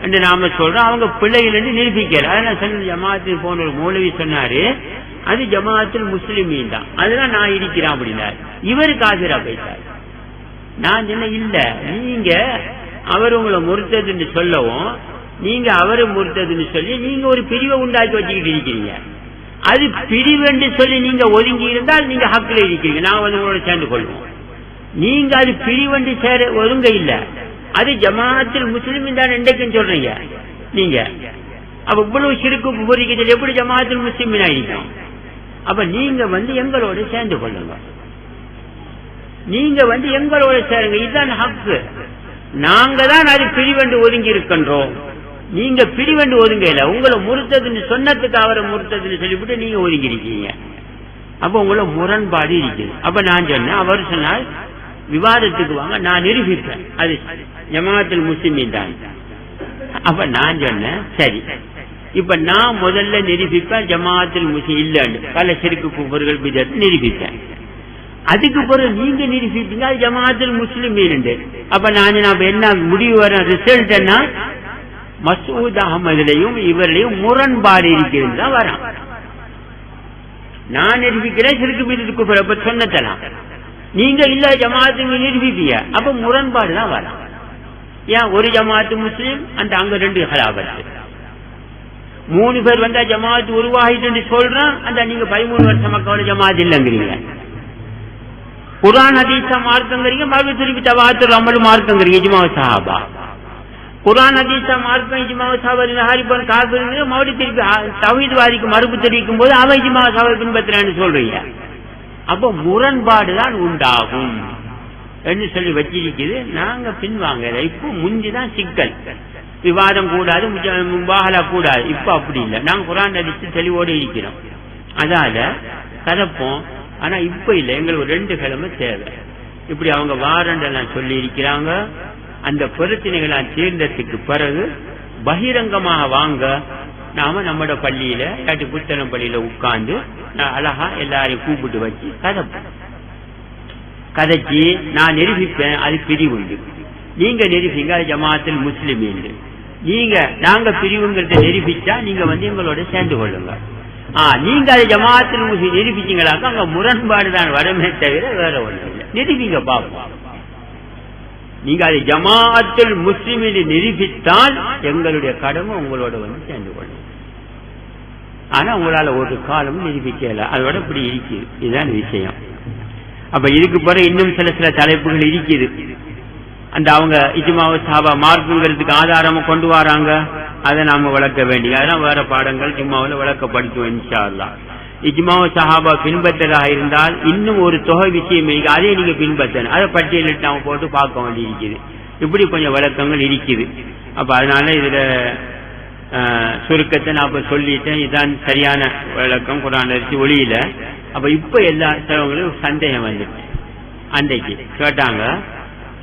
என்று நாம சொல்றோம், அவங்க பிள்ளைகள் நிரூபிக்கல. அதனால சொன்ன ஜமாத்தில் போன ஒரு மௌலவி சொன்னாரு அது ஜமாத்தில் முஸ்லிமீன் தான், அதுதான் நான் இருக்கிறேன் அப்படின்னாரு. இவரு காபிரா போயிட்டாரு. நான் சொன்ன இல்ல, நீங்க அவர் உங்களை முர்த்ததுன்னு சொல்லவும் நீங்க அவரை முர்த்ததுன்னு சொல்லி நீங்க ஒரு பிரிவை உண்டாக்கி வச்சுக்கிட்டு இருக்கிறீங்க. அது பிரிவென்று சொல்லி நீங்க ஒதுங்கி இருந்தால் நீங்க ஹக்கில் இருக்கிறீங்க, நாங்க வந்து உங்களோட சேர்ந்து கொள்வோம். நீங்க அது பிரிவென்று சேர ஒதுங்க இல்ல, அது ஜமாஅத்துல் முஸ்லிமீன் தான் என்றைக்கும் சொல்றீங்க நீங்க. அப்ப இவ்வளவு சிறுக்கு போறீங்க, எப்படி ஜமாஅத்துல் முஸ்லிமீன் ஆயிருக்கும்? அப்ப நீங்க வந்து எங்களோட சேர்ந்து கொள்ளுங்க, நீங்க வந்து எங்களோட சேருங்க, இதுதான் ஹக்கு. நாங்க தான் அது பிரிவென்று ஒதுங்கி இருக்கின்றோம், நீங்க பிரிவென்று ஒதுங்க இல்ல. உங்களை முறுத்ததுன்னு சொன்னதுக்கு அவரை முறுத்ததுன்னு சொல்லிவிட்டு நீங்க ஒதுங்கி இருக்கீங்க. அப்ப உங்களை முரண்பாடு இருக்குது. அப்ப நான் சொன்னேன், அவர் சொன்னால் விவாதத்துக்கு வாங்க, நான் நிரூபிப்பேன் அது ஜமாஅத்துல் முஸ்லிமீன் தான். அப்ப நான் சொன்னேன் சரி, இப்ப நான் முதல்ல நிரூபிப்பேன் ஜமாஅத்துல் முஸ்லிமீன் இல்லன்னு, பல சிறுக்கு குஃபர்கள் பிதஅத் நிரூபிப்பேன். அதுக்கு பிறகு நீங்க நிரூபிப்பீங்க அது ஜமாஅத்துல் முஸ்லிமீன். அப்ப நான் என்ன முடிவு வர ரிசல்ட் என்ன, மசூத் அகமதுலையும் இவர்களையும் முரண்பாடு இருக்கிறது தான் வரான். நான் நிரூபிக்கிறேன் சிறுக்கு பிதஅத் அப்ப சொன்னதெல்லாம் நீங்க இல்ல ஜமாஅத்து நிரூபிப்பீங்க, அப்ப முரண்பாடு தான் வரான். ஏன் ஒரு ஜமாஅத்து முஸ்லிம் அந்த அங்க 2 ஹலாபத்து, 3 பேர் வந்தா ஜமாஅத்து உருவாகிட்டு சொல்றான், அந்த நீங்க 13 வருஷம் மக்களோட ஜமாஅத் இல்லங்கிறீங்க. குர்ஆன் ஹதீஸ மார்க்கங்கிறீங்க, மறுபடியும் திருப்பி தவாத்துர் அமல் மார்க்கங்கிறீங்க. இஜ்மா சஹாபா குர்ஆன் ஹதீஸ மார்க்கம், இஜ்மா சஹாபா ஹாரிபன் காஃபிர்ங்க, மறுபடியும் திருப்பி தௌஹீத்வாதிக்கு மறுப்பு தெரிவிக்கும் போது அவன் இஜ்மா சஹாபா பின்பற்றுறான்னு சொல்றீங்க. அப்ப முரண்பாடுதான் உண்டாகும் என்று சொல்லி வச்சிருக்குது. நாங்க பின்வாங்க, இப்போ முந்திதான் சிக்கல். விவாதம் கூடாது, முபாஹலா கூடாது. இப்ப அப்படி இல்லை, நாங்க குர்ஆன் ஹதீஸ் தெளிவோடு இருக்கிறோம். அதால கதப்போம். ஆனா இப்ப இல்லை, எங்களுக்கு 2 கிழமை தேவை. இப்படி அவங்க வாரண்டெல்லாம் சொல்லி இருக்கிறாங்க. அந்த பிரச்சனைகளாம் தீர்ந்ததுக்கு பிறகு பகிரங்கமாக வாங்க, நாம நம்மட பள்ளியில இல்லாட்டி புத்தளம் பள்ளியில உட்கார்ந்து அழகா எல்லாரையும் கூப்பிட்டு வச்சு கதைச்சி நான் நிரூபிப்பேன். அது பிரிவு உண்டு, நீங்க நிரூபிங்க அது ஜமாஅத்துல் முஸ்லிமீன். நாங்க பிரிவுங்கிறத நிரூபிச்சா நீங்க எங்களோட சேர்ந்து கொள்ளுங்க. நீங்க அதை ஜமாஅத்துல் முஸ்லிமீன் நிரூபிச்சீங்களாக்க அங்க முரண்பாடு தான் வருமே தவிர வேற ஒண்ணு இல்லை. நிரூபிங்க பாப்போம். நீங்க அதை ஜமாஅத்துல் முஸ்லிமீன் நிரூபித்தால் எங்களுடைய கடமை உங்களோட சேர்ந்து கொள்ளும். ஆனா உங்களால ஒரு காலமும் நிரூபிக்கல, அதோட இப்படி இருக்குது. இதுதான் விஷயம். அப்ப இதுக்கு பிறகு இன்னும் சில தலைப்புகள் இருக்குது. அந்த அவங்க இஜ்மாவு சஹாபா மார்க்குங்கிறதுக்கு ஆதாரமா கொண்டு வராங்க, அதை நாம விளக்க வேண்டிய, அதெல்லாம் வேற பாடங்கள் ஜும்மாவில் விளக்கப்படுத்துவோம் இன்ஷா அல்லாஹ். இஜ்மாவு சஹாபா பின்பற்றதாக இருந்தால் இன்னும் ஒரு தொகை விஷயம் இருக்கு, அதே நீங்க பின்பற்றணும். அதை பட்டியலிட்டு நாம போட்டு பார்க்க வேண்டி இருக்குது. இப்படி கொஞ்சம் விளக்கங்கள் இருக்குது. அப்ப அதனால இதுல சுருக்கத்தை நான் இப்ப சொல்லிட்டேன். இதுதான் சரியான விளக்கம் குர்ஆன் ஹதீஸ் ஒளியில. அப்ப இப்ப எல்லா சிலவங்களும் சந்தேகம் வந்துட்டு அன்றைக்கு கேட்டாங்க,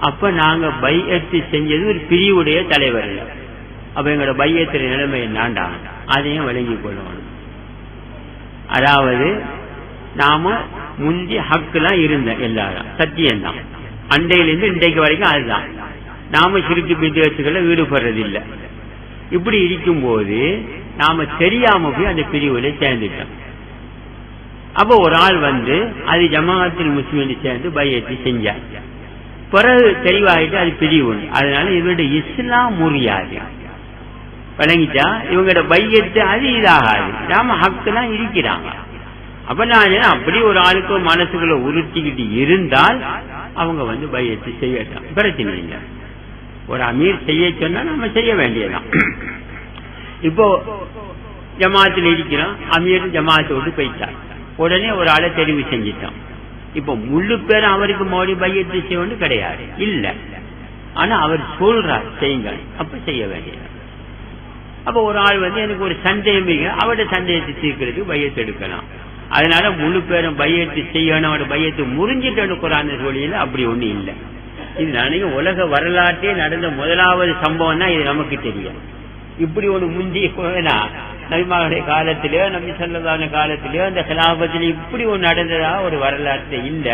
அப்ப நாங்க பைஅத்து செஞ்சது ஒரு பிரிவுடைய தலைவர். அப்ப எங்களோட பையத்தின் நிலைமை என்னாண்டா, அதையும் விளங்கி கொள்ளணும். அதாவது நாம முந்தி ஹக்குலாம் இருந்த எல்லாரும் சத்தியம்தான், அண்டையிலிருந்து இன்றைக்கு வரைக்கும் அதுதான். நாம சிறுக்கு பிடிவத்துக்களை ஈடுபடுறதில்லை. இப்படி இருக்கும்போது நாம தெரியாம போய் அந்த பிரிவுல சேர்ந்துட்டோம். அப்ப ஒரு ஆள் அது ஜமாஅத்துல் முஸ்லிமீன் சேர்ந்து பைஅத்து செஞ்சார். பிறகு தெளிவாயிட்டு அது பிரிவு. அதனால இவருடைய இஸ்லாம் முறியாது, வழங்கிட்டா இவங்களோட பையத்து அது இதாகாது. நாம ஹக்குலாம் இருக்கிறாங்க. அப்ப நான் அப்படி ஒரு ஆளுக்கு மனசுக்குள்ள உறுத்திக்கிட்டு இருந்தால் அவங்க பையத்து செய்யட்டும், பிரச்சனை இல்லை. ஒரு அமீர் செய்ய சொன்னா நம்ம செய்ய வேண்டியதான். இப்போ ஜமாத்தில் இருக்கிறோம், அமீர் ஜமாத்தை விட்டு போயிட்டார், உடனே ஒரு ஆளை தெரிவு செஞ்சிட்டோம். இப்ப முழு பேரும் அவருக்கு மோடி பையத்து செய்ய கிடையாது இல்ல, ஆனா அவர் சொல்றார் செய்யுங்க, அப்ப செய்ய வேண்டியது. அப்ப ஒரு ஆள் எனக்கு ஒரு சந்தேகம் இருக்கு, அவருடைய சந்தேகத்தை தீர்க்கிறதுக்கு பையத்து எடுக்கலாம். அதனால முழு பேரும் பையத்து செய்யணும், அவருடைய பையத்து முறிஞ்சிட்டு குர்ஆன் சொல்லியில அப்படி ஒண்ணு இல்லை. இது நினைக்க உலக வரலாற்றே நடந்த முதலாவது சம்பவம் தான் இது, நமக்கு தெரியும். இப்படி ஒரு முந்தைய நபிமாவுடைய காலத்திலேயோ நபி ஸல்லல்லாஹு அலைஹி காலத்திலேயோ அந்த கிலாபத்திலே இப்படி ஒரு நடந்ததா ஒரு வரலாற்று இல்ல.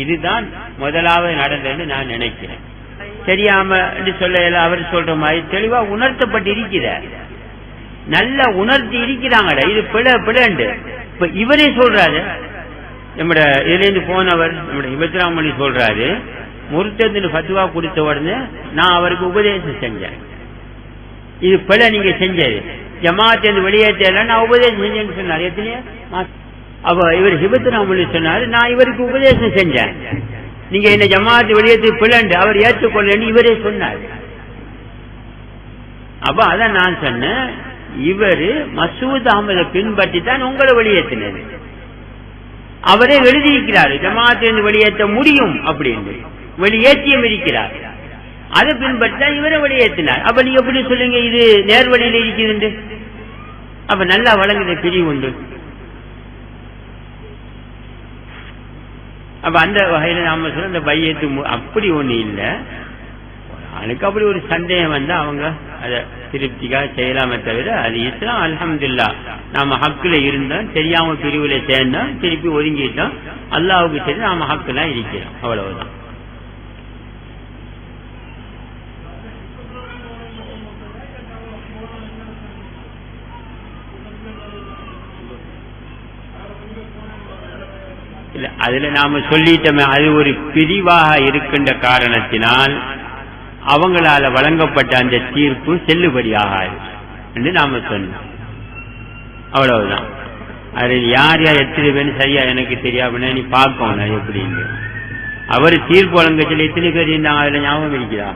இதுதான் முதலாவது நடந்ததுன்னு நான் நினைக்கிறேன். தெரியாம சொல்ல அவர் சொல்ற மாதிரி தெளிவா உணர்த்தப்பட்டு இருக்கிற, நல்ல உணர்த்தி இருக்கிறாங்கடா, இது பிழண்டு. இப்ப இவரே சொல்றாரு, நம்மட இதுல இருந்து போனவர் நம்முடைய இபத்ராம் அலி சொல்றாரு, முர்த்ததுன்னு ஃபத்வா கொடுத்த உடனே நான் அவருக்கு உபதேசம் செஞ்சேன், இது பிழை நீங்க செஞ்சது, ஜமாஅத்தை வெளியேற்ற நான் உபதேசம் செஞ்சேன்னு சொன்னார். எத்தனையோ அப்ப இவர் இபத்ராம் அலி சொன்னாரு, நான் இவருக்கு உபதேசம் செஞ்சேன், நீங்க என்ன ஜமாஅத்து வெளியேற்று பிழண்டு, அவர் ஏற்றுக்கொள்ளன்னு இவரே சொன்னார். அப்ப அதான் நான் சொன்னேன், இவரு மசூத் அகமதை பின்பற்றி தான் உங்களை வெளியேற்றினது. அவரே எழுதியிருக்கிறார் ஜமாஅத்திலிருந்து வெளியேற்ற முடியும் அப்படின்னு, வெளியேற்றியும் இருக்கிறார், அதை பின்பற்றி இவரை வெளியேற்றினார். அப்ப நீங்க எப்படி சொல்லுங்க இது நேர்வழியில் இருக்குது? அப்ப நல்லா வழங்குற பிரிவு உண்டு. அப்ப அந்த வகையில நாம சொல்ல அந்த பையத்து அப்படி ஒண்ணு இல்ல. அதுக்கு அப்படி ஒரு சந்தேகம் வந்தா அவங்க அதை திருப்திக்காக செய்யலாமே தவிர அது இஸ்லாம் அல்ஹம்துலில்லாஹ் நாம ஹக்குல இருந்தோம், தெரியாம பிரிவுல சேர்ந்தோம், திருப்பி ஒதுங்கிட்டோம், அல்லாஹ்வுக்கு சரி நாம ஹக்குலாம் இருக்கிறோம், அவ்வளவுதான். இல்ல அதுல நாம சொல்லிட்டோமே, அது ஒரு பிரிவாக இருக்கின்ற காரணத்தினால் அவங்களால வழங்கப்பட்ட அந்த தீர்ப்பு செல்லுபடியாகாது என்று நாம சொன்னோம், அவ்வளவுதான். அது யார் யார் எத்தனை பேர் சரியா எனக்கு தெரியாம நீ பார்க்கணும் எப்படின்னு. அவரு தீர்ப்பு வழங்க சொல்லி எத்தனை பேர் இருந்தாங்க அதுல ஞாபகம் இருக்கிறா?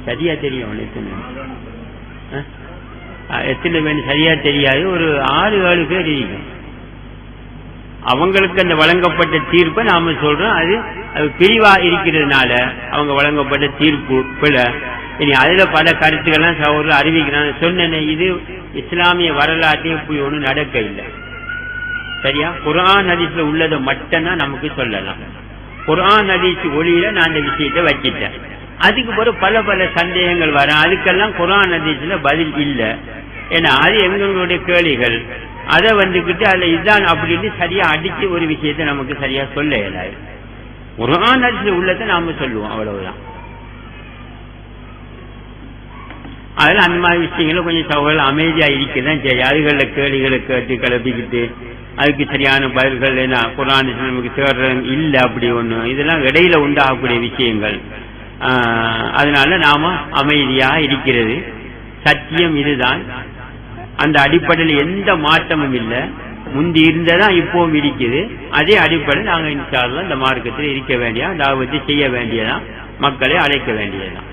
சரியா தெரியும் எத்தனை பேர் சரியா தெரியாது, ஒரு 6-7 பேர் இருக்கும். அவங்களுக்கு அந்த வழங்கப்பட்ட தீர்ப்பை நாம சொல்றோம், அது பிரிவா இருக்கிறதுனால அவங்க வழங்கப்பட்ட தீர்ப்பு பிழை, இனி அதுல பல கருத்துக்கள்லாம் சகோதரர்கள் அறிவிக்கிறாங்க. சொன்னேன், இது இஸ்லாமிய வரலாற்றையும் இப்படி ஒன்றும் நடக்க இல்லை. சரியா? குர்ஆன் ஹதீஸ்ல உள்ளதை மட்டும்தான் நமக்கு சொல்லலாம். குர்ஆன் ஹதீஸ் ஒளியில நான் அந்த விஷயத்தை வச்சிட்டேன். அதுக்கு பிறகு பல சந்தேகங்கள் வர, அதுக்கெல்லாம் குர்ஆன் ஹதீஸ்ல பதில் இல்லை. ஏன்னா அது எங்களுடைய கேள்விகள். அதை வந்துகிட்டு அதுல இதுதான் அப்படின்னு சரியா அடிச்சு ஒரு விஷயத்தை நமக்கு சரியா சொல்ல இயலாது. குர்ஆன் ஹதீஸ்ல உள்ளதை நாம சொல்லுவோம், அவ்வளவுதான். அதெல்லாம் அந்த மாதிரி விஷயங்களும் கொஞ்சம் சகோதரர்கள் அமைதியா இருக்கதான் சரி. அதுகள கேள்விகளை கேட்டு கிளப்பிக்கிட்டு அதுக்கு சரியான பதில்கள் என்ன குர்ஆன் நமக்கு தேடுறது இல்லை அப்படி ஒண்ணு. இதெல்லாம் இடையில உண்டாகக்கூடிய விஷயங்கள். அதனால நாம அமைதியா இருக்கிறது சத்தியம் இதுதான். அந்த அடிப்படையில் எந்த மாற்றமும் இல்லை. முந்தி இருந்ததான் இப்பவும் இருக்குது. அதே அடிப்படையில் நாங்க இன்ஷா அல்லாஹ் இந்த மார்க்கத்தில் இருக்க வேண்டிய தாவத்தை செய்ய வேண்டியதான், மக்களை அழைக்க வேண்டியதான்.